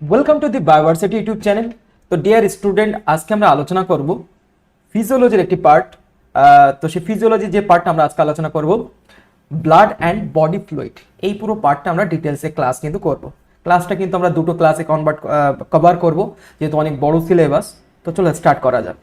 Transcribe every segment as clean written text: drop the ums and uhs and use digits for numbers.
Welcome to the Bioversity YouTube channel. তো dear student, আজকে আমরা আলোচনা করব ফিজিওলজির একটি পার্ট। তো সেই ফিজিওলজির যে পার্টটা আমরা আজকে আলোচনা করব, ব্লাড অ্যান্ড বডি ফ্লুইড, এই পুরো পার্টটা আমরা ডিটেলসে ক্লাস কিন্তু করব। ক্লাসটা কিন্তু আমরা দুটো ক্লাসে কভার করব, যেহেতু অনেক বড় সিলেবাস। তো চলো স্টার্ট করা যাক।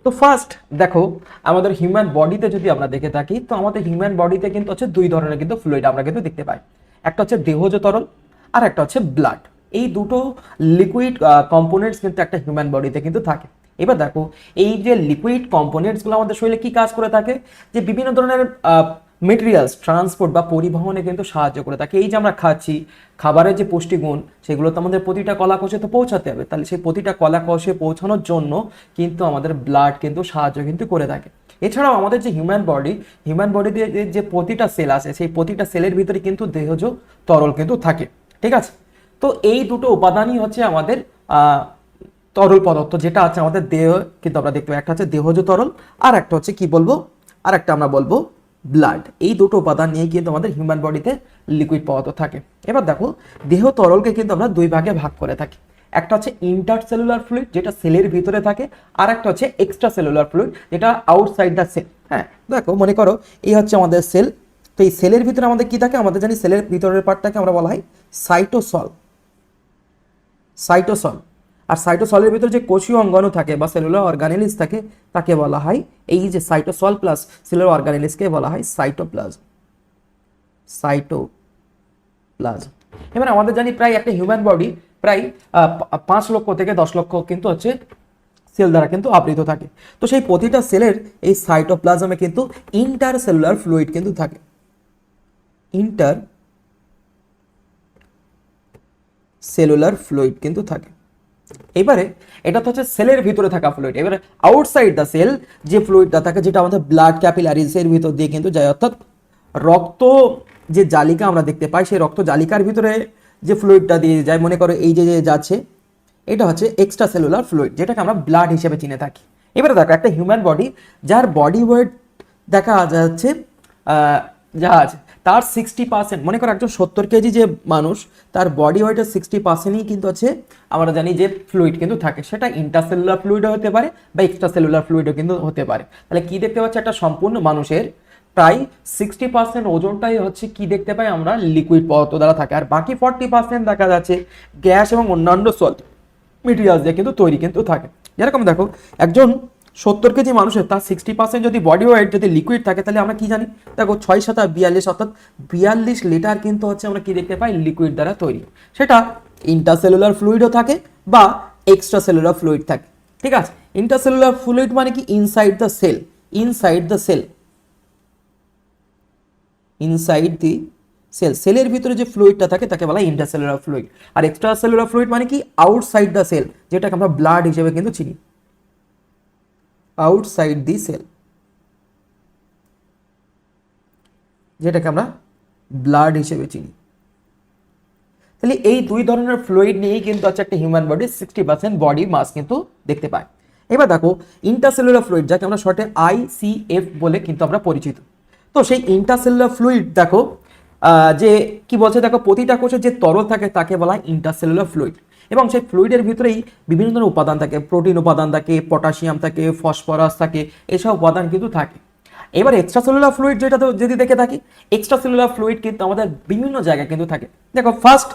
তো ফার্স্ট দেখো, আমাদের হিউম্যান বডিতে যদি আমরা দেখে থাকি, তো আমাদের হিউম্যান বডিতে কিন্তু হচ্ছে দুই ধরনের কিন্তু ফ্লুইড আমরা কিন্তু দেখতে পাই। একটা হচ্ছে দেহজ তরল, আর একটা হচ্ছে ব্লাড। এই দুটো লিকুইড কম্পোনেন্টস কিন্তু একটা হিউম্যান বডিতে কিন্তু থাকে। এবার দেখো, এই যে লিকুইড কম্পোনেন্টসগুলো আমাদের শরীরে কি কাজ করে থাকে, যে বিভিন্ন ধরনের মেটেরিয়ালস ট্রান্সপোর্ট বা পরিবহনে কিন্তু সাহায্য করে থাকে। এই যে আমরা খাচ্ছি, খাবারের যে পুষ্টিগুণ, সেগুলো তো আমাদের প্রতিটা কলাকোষে তো পৌঁছাতে হবে। তাহলে সেই প্রতিটা কলাকোষে পৌঁছানোর জন্য কিন্তু আমাদের ব্লাড কিন্তু সাহায্য কিন্তু করে থাকে। এছাড়াও আমাদের যে হিউম্যান বডিতে যে প্রতিটা সেল আছে, সেই প্রতিটা সেলের ভিতরে কিন্তু দেহজ তরল কিন্তু থাকে। ঠিক আছে, তো এই দুটো উপাদানই হচ্ছে আমাদের তরল পদার্থ, যেটা আছে আমাদের দেহ কিন্তু আমরা দেখতে পাই। একটা হচ্ছে দেহজ তরল, আর একটা হচ্ছে কি বলবো, আর একটা আমরা বলবো ব্লাড। এই দুটো উপাদান নিয়ে কিন্তু আমাদের হিউম্যান বডিতে লিকুইড পদার্থ থাকে। এবার দেখো, দেহ তরলকে কিন্তু আমরা দুই ভাগে ভাগ করে থাকি। একটা হচ্ছে ইন্টারসেলুলার ফ্লুইড, যেটা সেলের ভিতরে থাকে, আর একটা হচ্ছে এক্সট্রা সেলুলার ফ্লুইড, যেটা আউটসাইড দ্য সেল। হ্যাঁ, দেখো মনে করো এই হচ্ছে আমাদের সেল। তো এই সেলের ভিতরে আমাদের কি থাকে, আমাদের জানি সেলের ভিতরের পার্টটাকে আমরা বলা হয় সাইটোসল। সাইটোসল আর সাইটোসলের ভিতরে যে কোষীয় অঙ্গাণু থাকে বা সেলুলার অর্গানেলিস থাকে, তাকে বলা হয়, এই যে সাইটোসল প্লাস সেলুলার অর্গানেলিসকে বলা হয় সাইটোপ্লাজম। সাইটোপ্লাজম। এবার আমাদের জানি প্রায় একটা হিউম্যান বডি প্রায় 5 লক্ষ থেকে 10 লক্ষ কিন্তু হচ্ছে সেল দ্বারা কিন্তু আবৃত থাকে। তো সেই প্রতিটা সেলের এই সাইটোপ্লাজমে কিন্তু ইন্টার সেলুলার ফ্লুইড কিন্তু থাকে। ইন্টার সেলুলার ফ্লুইড কিন্তু থাকে। এবারে এটা তো হচ্ছে সেলের ভিতরে থাকা ফ্লুইড। এবারে আউটসাইড দ্য সেল যে ফ্লুইডটা থাকে, যেটা আমাদের ব্লাড ক্যাপিলারিজের ভিতর দিয়ে কিন্তু যায়, অর্থাৎ রক্ত যে জালিকা আমরা দেখতে পাই, সেই রক্ত জালিকার ভিতরে যে ফ্লুইডটা দিয়ে যায়, মনে করো এই যে যাচ্ছে, এটা হচ্ছে এক্সট্রা সেলুলার ফ্লুইড, যেটাকে আমরা ব্লাড হিসেবে চিনে থাকি। এবারে দেখো, একটা হিউম্যান বডি যার বডি ওয়েট দেখা যাচ্ছে যা আছে তার 60%, মনে করো একজন 70 কেজি যে মানুষ, তার বডি ওয়েটের 60%ই কিন্তু হচ্ছে আমরা জানি যে ফ্লুইড কিন্তু থাকে। সেটা ইন্টারসেলুলার ফ্লুইডও হতে পারে বা এক্সট্রা সেলুলার ফ্লুইডও কিন্তু হতে পারে। তাহলে কি দেখতে পাচ্ছি, একটা সম্পূর্ণ মানুষের প্রায় 60% ওজনটাই হচ্ছে কি দেখতে পাই আমরা, লিকুইড পদার্থ দ্বারা থাকে। আর বাকি 40% দেখা যাচ্ছে গ্যাস এবং অন্যান্য সল্ট মেটেরিয়ালস দিয়ে কিন্তু তৈরি কিন্তু থাকে। যেরকম দেখো, একজন 70 কেজি মানুষের তার 60% যদি বডি ওয়েট যদি লিকুইড থাকে, তাহলে আমরা কি জানি, দেখো 6×7=42, অর্থাৎ 42 লিটার কিন্তু হচ্ছে আমরা কি দেখতে পাই, লিকুইড দ্বারা তৈরি। সেটা ইন্টারসেলুলার ফ্লুইডও থাকে বা এক্সট্রা সেলুলার ফ্লুইড থাকে। ঠিক আছে, ইন্টারসেলুলার ফ্লুইড মানে কি, inside the cell, inside the cell, inside the cell, সেলের ভিতরে যে ফ্লুইডটা থাকে তাকে বলা হয় ইন্টারসেলুলার ফ্লুইড। আর এক্সট্রা সেলুলার ফ্লুইড মানে কি, আউটসাইড দ্য সেল, যেটাকে আমরা ব্লাড হিসেবে কিন্তু চিনি, আউটসাইড দি সেল, যেটাকে আমরা ব্লাড হিসেবে চিনি। তাহলে এই দুই ধরনের ফ্লুইড নিয়েই কিন্তু হচ্ছে একটা হিউম্যান বডি 60% বডি মাস কিন্তু দেখতে পায়। এবার দেখো, ইন্টারসেলুলার ফ্লুইড, যাকে আমরা শর্টে ICF বলে কিন্তু আমরা পরিচিত। তো সেই ইন্টারসেলুলার ফ্লুইড দেখো, যে কি বলছে, দেখো প্রতিটা কোষে যে তরল থাকে তাকে বলা হয় ইন্টারসেলুলার ফ্লুইড। এবং সেই ফ্লুইডের ভিতরেই বিভিন্ন ধরনের উপাদান থাকে, প্রোটিন উপাদান থাকে, পটাশিয়াম থাকে, ফসফরাস থাকে, এসব উপাদান কিন্তু থাকে। এবার এক্সট্রা সেলুলার ফ্লুইড যেটা তো যদি দেখে থাকি, এক্সট্রা সেলুলার ফ্লুইড কিন্তু আমাদের বিভিন্ন জায়গায় কিন্তু থাকে। দেখো ফার্স্ট,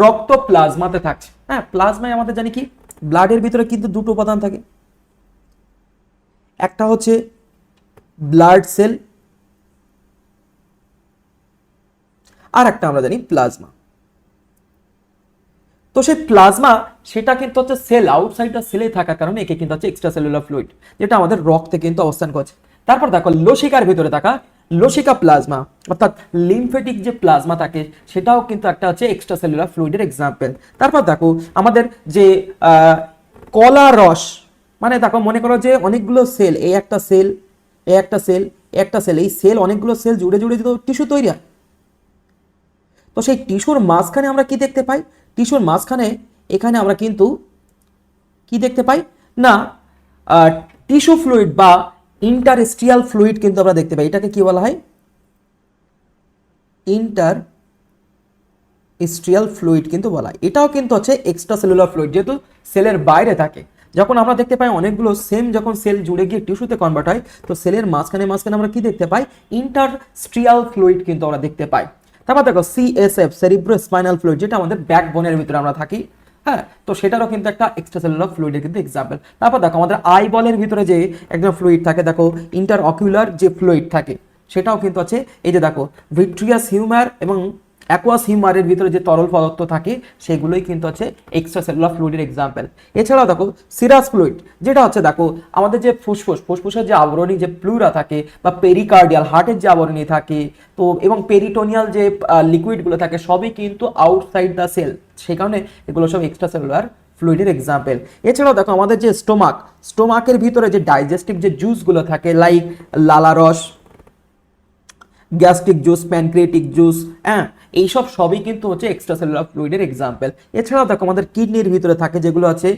রক্ত প্লাজমাতে থাকছে। হ্যাঁ, প্লাজমায় আমাদের জানি কি, ব্লাডের ভিতরে কিন্তু দুটো উপাদান থাকে, একটা হচ্ছে ব্লাড সেল, আর একটা আমরা জানি প্লাজমা। তো সেই প্লাজমা সেটা কিন্তু হচ্ছে সেল, আউটসাইড দ্য সেলে থাকার কারণে একে কিন্তু হচ্ছে এক্সট্রা সেলুলার ফ্লুইড, যেটা আমাদের রক্তে কিন্তু অবস্থান করছে। তারপর দেখো, লসিকার ভিতরে থাকা লসিকা প্লাজমা, অর্থাৎ লিমফেটিক যে প্লাজমা থাকে, সেটাও কিন্তু একটা হচ্ছে এক্সট্রা সেলুলার ফ্লুইডের এক্সাম্পল। তারপর দেখো, আমাদের যে কলা রস, মানে দেখো মনে করো যে অনেকগুলো সেল, এই একটা সেল, এই একটা সেল, একটা সেল, এই সেল অনেকগুলো সেল জুড়ে জুড়ে টিস্যু তৈরি হয়। তো সেই টিস্যুর মাঝখানে আমরা কি দেখতে পাই, টিস্যুর মাঝখানে এখানে আমরা কিন্তু কি দেখতে পাই না, টিস্যু ফ্লুইড বা ইন্টারস্ট্রিয়াল ফ্লুইড কিন্তু আমরা দেখতে পাই। এটাকে কি বলা হয়? ইন্টারস্ট্রিয়াল ফ্লুইড কিন্তু বলা হয়। এটাও কিন্তু হচ্ছে এক্সট্রা সেলুলার ফ্লুইড, যেহেতু সেলের বাইরে থাকে। যখন আমরা দেখতে পাই অনেকগুলো সেম যখন সেল জুড়ে গিয়ে টিস্যুতে কনভার্ট হয়, তো সেলের মাঝখানে মাঝখানে আমরা কি দেখতে পাই? ইন্টারস্ট্রিয়াল ফ্লুইড কিন্তু আমরা দেখতে পাই। তারপর দেখো সিএসএফ, সেরিব্রো স্পাইনাল ফ্লুইড, যেটা আমাদের ব্যাকবোনের ভিতরে আমরা থাকি। হ্যাঁ, তো সেটারও কিন্তু একটা এক্সট্রা সেলুলার ফ্লুইডের কিন্তু এক্সাম্পল। তারপর দেখো আমাদের আই বলের ভিতরে যে একদম ফ্লুইড থাকে, দেখো ইন্টার অকুলার যে ফ্লুইড থাকে, সেটাও কিন্তু আছে। এই যে দেখো ভিট্রিয়াস হিউমার এবং অ্যাকোয়াস হিউমারের ভিতরে যে তরল পদার্থ থাকে, সেগুলোই কিন্তু হচ্ছে এক্সট্রা সেলুলার ফ্লুইডের এক্সাম্পল। এছাড়াও দেখো সিরাস ফ্লুইড, যেটা হচ্ছে দেখো আমাদের যে ফুসফুসের যে আবরণী যে প্লুরা থাকে, বা পেরিকার্ডিয়াল হার্টের যে আবরণী থাকে, তো এবং পেরিটোনিয়াল যে লিকুইডগুলো থাকে, সবই কিন্তু আউটসাইড দ্য সেল। সেই কারণে এগুলো সব এক্সট্রা সেলুলার ফ্লুইডের এক্সাম্পল। এছাড়াও দেখো আমাদের যে স্টোমাকের ভিতরে যে ডাইজেস্টিভ যে জুসগুলো থাকে, লাইক লালারস, গ্যাস্ট্রিক জুস, প্যানক্রিয়েটিক জুস, হ্যাঁ, এইসব সবই কিন্তু হচ্ছে এক্সট্রা সেলুলার ফ্লুইডের এক্সাম্পল। এছাড়াও দেখো আমাদের কিডনির ভিতরে থাকে যেগুলো আছে,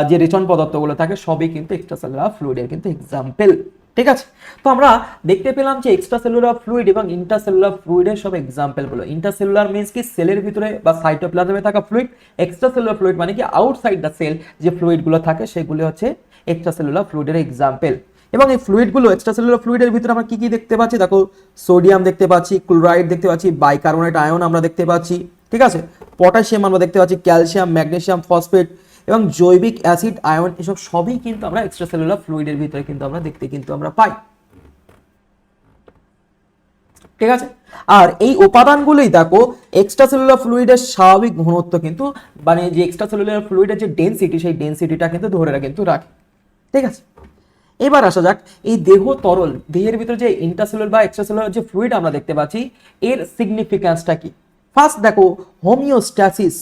যে রেচন পদার্থগুলো থাকে, সবই কিন্তু এক্সট্রা সেলুলার ফ্লুইডের কিন্তু এক্সাম্পল। ঠিক আছে, তো আমরা দেখতে পেলাম যে এক্সট্রা সেলুলার ফ্লুইড এবং ইন্টারসেলুলার ফ্লুইডের সব এক্সাম্পলগুলো। ইন্টারসেলুলার মিন্স কি সেলের ভিতরে বা সাইটোপ্লাজমে থাকা ফ্লুইড। এক্সট্রা সেলুলার ফ্লুইড মানে কি আউটসাইড দ্য সেল যে ফ্লুইডগুলো থাকে, সেগুলো হচ্ছে এক্সট্রা সেলুলার ফ্লুইডের এক্সাম্পল। এবং এই ফ্লুইডগুলো এক্সট্রাসেলুলার ফ্লুইডের ভিতরে আমরা কি কি দেখতে পাচ্ছি? দেখো সোডিয়াম দেখতে পাচ্ছি, ক্লোরাইড দেখতে পাচ্ছি, বাইকার্বনেট আয়ন আমরা দেখতে পাচ্ছি, ঠিক আছে, পটাশিয়াম আমরা দেখতে পাচ্ছি, ক্যালসিয়াম, ম্যাগনেসিয়াম, ফসফেট এবং জৈবিক অ্যাসিড, আয়ন, এসব সবই কিন্তু আমরা এক্সট্রাসেলুলার ফ্লুইডের ভিতরে কিন্তু আমরা দেখতে কিন্তু আমরা পাই। ঠিক আছে, আর এই উপাদানগুলোই দেখো এক্সট্রাসেলুলার ফ্লুইডের স্বাভাবিক ঘনত্ব কিন্তু, মানে যে এক্সট্রাসেলুলার ফ্লুইডের যে ডেনসিটি, সেই ডেনসিটিটা কিন্তু ধরে কিন্তু রাখে। ঠিক আছে, এবার আসা যাক এই দেহ তরল, দেহের ভিতরে যে ইন্টারসেলুলার বা এক্সট্রাসেলুলার যে ফ্লুইড আমরা দেখতে পাচ্ছি, এর সিগনিফিক্যান্সটা কি? ফার্স্ট দেখো হোমিওস্ট্যাসিস।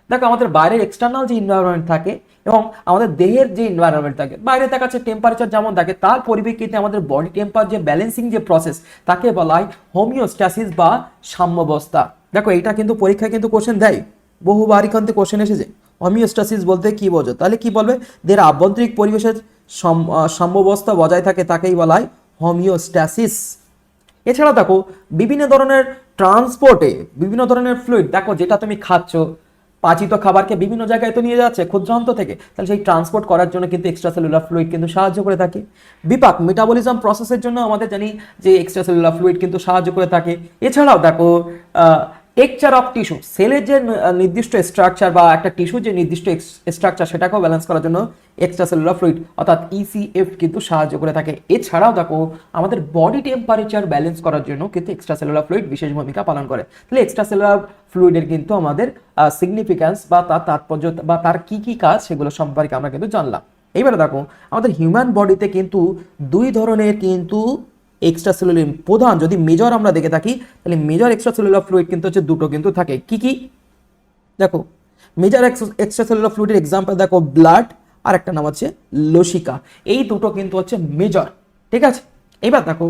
দেখো আমাদের বাইরের এক্সটার্নাল যে এনভায়রনমেন্ট থাকে এবং আমাদের দেহের যে এনভায়রনমেন্ট থাকে, বাইরে দেখাচ্ছে টেম্পারেচার যেমন থাকে, তার পরিপ্রেক্ষিতে আমাদের বডি টেম্পার যে ব্যালেন্সিং যে প্রসেস, তাকে বলা হয় হোমিওস্ট্যাসিস বা সাম্যাবস্থা। দেখো এটা কিন্তু পরীক্ষায় কিন্তু কোশ্চেন দেয়, বহুবার এখান থেকে কোশ্চেন এসেছে। হোমিওস্ট্যাসিস বলতে কি বোঝো? তাহলে কি বলবে? দেহের আভ্যন্তরিক পরিবেশের সাম্যাবস্থা বজায় থাকে, তাকেই বলা হয় হোমিওস্ট্যাসিস। এছাড়া দেখো বিভিন্ন ধরনের ট্রান্সপোর্টে বিভিন্ন ধরনের ফ্লুইড, দেখো যেটা তুমি খাচ্ছ, পাচিত খাবারকে বিভিন্ন জায়গায় তো নিয়ে যাচ্ছে ক্ষুদ্রান্ত থেকে, তাহলে সেই ট্রান্সপোর্ট করার জন্য কিন্তু এক্সট্রাসেলুলার ফ্লুইড কিন্তু সাহায্য করে থাকে। বিপাক মেটাবলিজম প্রসেসের জন্য আমাদের জানি যে এক্সট্রাসেলুলার ফ্লুইড কিন্তু সাহায্য করে থাকে। এছাড়াও দেখো টেক্সচার অফ টিস্যু, সেলের যে নির্দিষ্ট স্ট্রাকচার বা একটা টিস্যু যে নির্দিষ্ট স্ট্রাকচার, সেটাকেও ব্যালেন্স করার জন্য এক্সট্রাসেলুলার ফ্লুইড অর্থাৎ ইসিএফ কিন্তু সাহায্য করে থাকে। এছাড়াও দেখো আমাদের বডি টেম্পারেচার ব্যালেন্স করার জন্য কিন্তু এক্সট্রাসেলুলার ফ্লুইড বিশেষ ভূমিকা পালন করে। তাহলে এক্সট্রাসেলুলার ফ্লুইডের কিন্তু আমাদের সিগনিফিক্যান্স বা তার তাৎপর্য বা তার কি কি কাজ, সেগুলো সম্পর্কে আমরা কিন্তু জানলাম। এইবারে দেখো আমাদের হিউম্যান বডিতে কিন্তু দুই ধরনের কিন্তু এক্সট্রাসেলুলার প্রধান, যদি মেজর আমরা দেখে থাকি, তাহলে মেজর এক্সট্রাসেলুলার ফ্লুইড কিন্তু হচ্ছে দুটো কিন্তু থাকে। কি কি? দেখো মেজর এক্সট্রাসেলুলার ফ্লুইডের এক্সাম্পল দেখো ব্লাড, আর একটা নাম হচ্ছে লসিকা। এই দুটো কিন্তু হচ্ছে মেজর। ঠিক আছে, এবার দেখো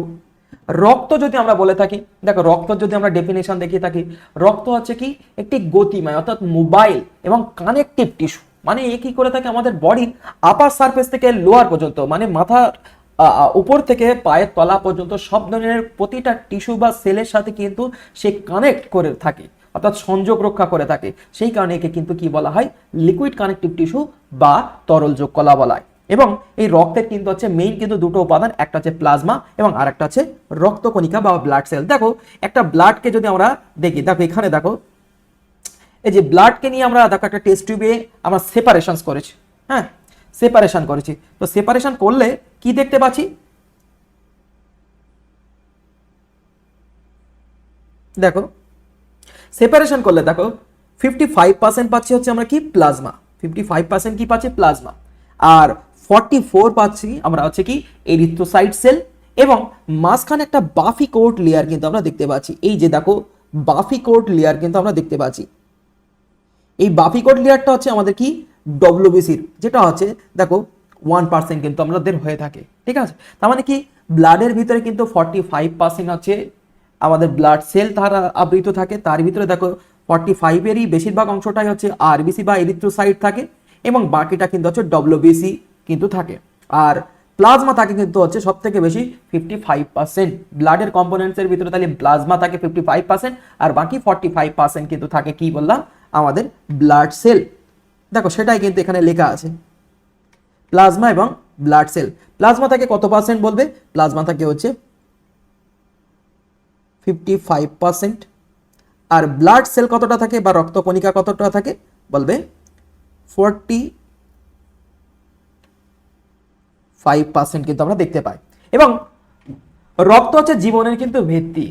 রক্ত যদি আমরা বলে থাকি, দেখো রক্ত যদি আমরা ডেফিনেশন দেখিয়ে থাকি, রক্ত হচ্ছে কি একটি গতিময় অর্থাৎ মোবাইল এবং কানেকটিভ টিস্যু। মানে এ কি করে থাকে আমাদের বডির আপার সারফেস থেকে লোয়ার পর্যন্ত, মানে মাথার উপর থেকে পায়ের তলা পর্যন্ত সব ধরনের প্রতিটা টিস্যু বা সেলের সাথে কিন্তু সে কানেক্ট করে থাকে, অর্থাৎ সংযোগ রক্ষা করে থাকে। সেই কারণে একে কিন্তু কি বলা হয়? লিকুইড কানেকটিভ টিস্যু বা তরল যোগ কলা বলা হয়। এবং এই রক্তের কিন্তু হচ্ছে মেইন কিন্তু দুটো উপাদান, একটা হচ্ছে প্লাজমা এবং আরেকটা হচ্ছে রক্তকণিকা বা ব্লাড সেল। দেখো একটা ব্লাডকে যদি আমরা দেখি, দেখো এখানে দেখো এই যে ব্লাডকে নিয়ে আমরা দেখো একটা টেস্ট টিউবে আমরা সেপারেশন করেছি। হ্যাঁ, সেপারেশন করেছি, তো সেপারেশন করলে কি দেখতে পাচ্ছি? দেখো সেপারেশন করলে দেখো 55% পাচ্ছি হচ্ছে আমরা কি প্লাজমা, 55% কি পাচ্ছি প্লাজমা, আর 44 পাচ্ছি আমরা হচ্ছে কি এরিথ্রোসাইট সেল, এবং মাঝখানে একটা বাফি কোট লেয়ার কিন্তু আমরা দেখতে পাচ্ছি। এই যে দেখো বাফি কোট লেয়ার কিন্তু আমরা দেখতে পাচ্ছি। এই বাফি কোট লেয়ারটা হচ্ছে আমাদের কি ডব্লিউবিসির, যেটা হচ্ছে দেখো 1% কিন্তু আমাদের হয়ে থাকে। ঠিক আছে, তার মানে কি ব্লাডের ভিতরে কিন্তু 45% হচ্ছে আমাদের ব্লাড সেল তারা আবৃত থাকে, তার ভিতরে দেখো 45-এরই বেশিরভাগ অংশটাই হচ্ছে আরবিসি বা এরিথ্রোসাইট থাকে এবং বাকিটা কিন্তু হচ্ছে ডব্লিউবিসি কিন্তু থাকে। আর প্লাজমা থাকে কিন্তু হচ্ছে সব থেকে বেশি 55%। ব্লাডের কম্পোনেন্টসের ভিতরে তাহলে প্লাজমা থাকে 55% আর বাকি 45% কিন্তু থাকে কি বললাম আমাদের ব্লাড সেল। দেখো সেটাই কিন্তু এখানে লেখা আছে প্লাজমা এবং ব্লাড সেল। প্লাজমা থাকে কত পার্সেন্ট বলবে? প্লাজমা থাকে হচ্ছে 55%। আর ব্লাড সেল কতটা থাকে বা রক্তকণিকা কতটা থাকে বলবে 45% কিন্তু আমরা দেখতে পাই। এবং রক্ত হচ্ছে জীবনের কিন্তু ভিত্তি,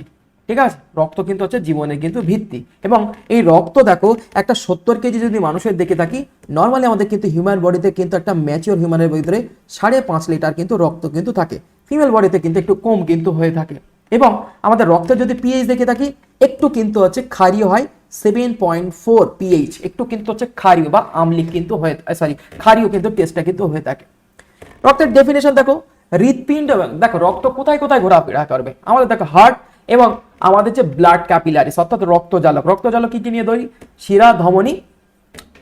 ঠিক আছে? রক্ত কিন্তু হচ্ছে জীবনের কিন্তু ভিত্তি। এবং এই রক্ত দেখো একটা 70 কেজি যদি মানুষের দেখে থাকি, নর্মালি আমাদের কিন্তু হিউম্যান বডিতে কিন্তু একটা ম্যাচিওর হিউম্যানের ভিতরে 5.5 লিটার কিন্তু রক্ত কিন্তু থাকে। ফিমেল বডিতে কিন্তু একটু কম কিন্তু হয়ে থাকে। এবং আমাদের রক্তের যদি পিএইচ দেখে থাকি একটু কিন্তু হচ্ছে ক্ষারীয় হয় 7.4 পিএইচ, একটু কিন্তু হচ্ছে ক্ষারীয় বা আম্লিক কিন্তু হয়ে ক্ষারীয় কিন্তু টেস্টটা কিন্তু হয়ে থাকে। রক্তের ডেফিনেশন দেখো, হৃৎপিণ্ড দেখো রক্ত কোথায় কোথায় ঘোরাফেরা করবে আমাদের দেখো হার্ট এবং আমাদের যে ব্লাড ক্যাপিলারিস অর্থাৎ রক্তজালক। রক্তজালক কি কি নিয়ে তৈরি? শিরা, ধমনী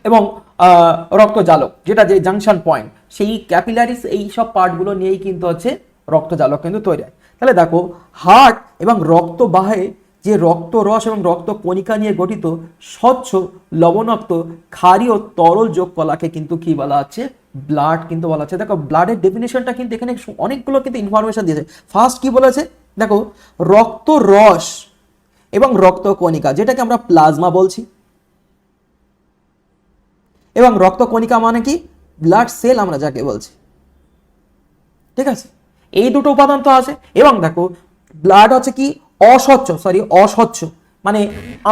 এবং রক্তজালক যেটা যে জাংশন পয়েন্ট, সেই ক্যাপিলারিস এই সব পার্টগুলো নিয়েই কিন্তু হচ্ছে রক্তজালক কিন্তু তৈরি হয়। তাহলে দেখো হার্ট এবং রক্তবাহে যে রক্ত রস এবং রক্ত কণিকা নিয়ে গঠিত স্বচ্ছ লবণাক্ত ক্ষারীয় তরল যোগ কলাকে কিন্তু কি বলা আছে? ব্লাড কিন্তু বলা আছে। দেখো ব্লাডের ডেফিনেশনটা কিন্তু এখানে অনেকগুলো কিন্তু ইনফরমেশন দিয়েছে। ফার্স্ট কি বলেছে দেখো, রক্ত রস এবং রক্ত কণিকা যেটাকে আমরা প্লাজমা বলছি, এবং রক্ত কণিকা মানে কি? ব্লাড সেল আমরা যাকে বলছি, ঠিক আছে? এই দুটো উপাদান তো আছে। এবং দেখো ব্লাড হচ্ছে কি অস্বচ্ছ মানে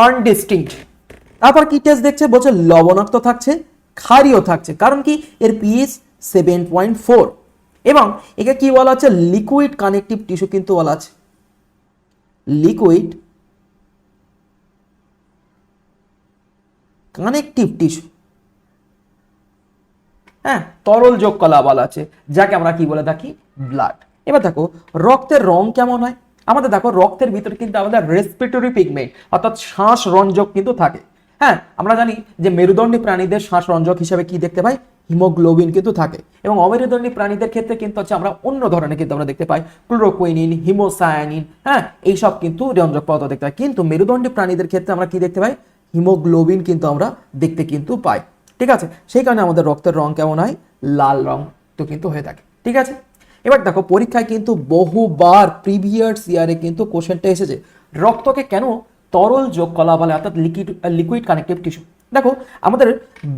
আনডিস্টিংক্ট। তারপর কি টেস্ট দেখছে বলছে লবণাক্ত থাকছে, ক্ষারীয় থাকছে, কারণ কি এর পিএইচ 7.4। এবং একে কি বলা হচ্ছে? লিকুইড কানেকটিভ টিস্যু কিন্তু বলা আছে, লিকুইড কানেকটিভ টিস্যু, হ্যাঁ, তরল যোগ কলা বলা আছে যাকে আমরা কি বলে থাকি? ব্লাড। এবার দেখো রক্তের রং কেমন হয়? আমাদের দেখো রক্তের ভিতরে কিন্তু আমাদের রেসপিরেটরি পিগমেন্ট অর্থাৎ শ্বাস রঞ্জক কিন্তু থাকে। হ্যাঁ, আমরা জানি যে মেরুদণ্ডী প্রাণীদের শ্বাস রঞ্জক হিসেবে কি দেখতে পাই? হিমোগ্লোবিন কিন্তু থাকে। এবং অমেরুদণ্ডী প্রাণীদের ক্ষেত্রে কিন্তু হচ্ছে আমরা অন্য ধরনের কিন্তু আমরা দেখতে পাই ক্লোরোকুইনিন, হিমোসায়ানিন, হ্যাঁ, এইসব কিন্তু রঞ্জক পদার্থ দেখতে পাই। কিন্তু মেরুদণ্ডী প্রাণীদের ক্ষেত্রে আমরা কি দেখতে পাই? হিমোগ্লোবিন কিন্তু আমরা দেখতে কিন্তু পাই, ঠিক আছে? সেই কারণে আমাদের রক্তের রং কেমন হয়? লাল রং তো কিন্তু হয়ে থাকে, ঠিক আছে? এবার দেখো পরীক্ষায় কিন্তু বহুবার প্রিভিয়াস ইয়ারে কিন্তু কোশ্চেনটা এসেছে রক্তকে কেন তরল যোগ কলা বলে অর্থাৎ লিকুইড কানেকটিভ টিস্যু। দেখো আমাদের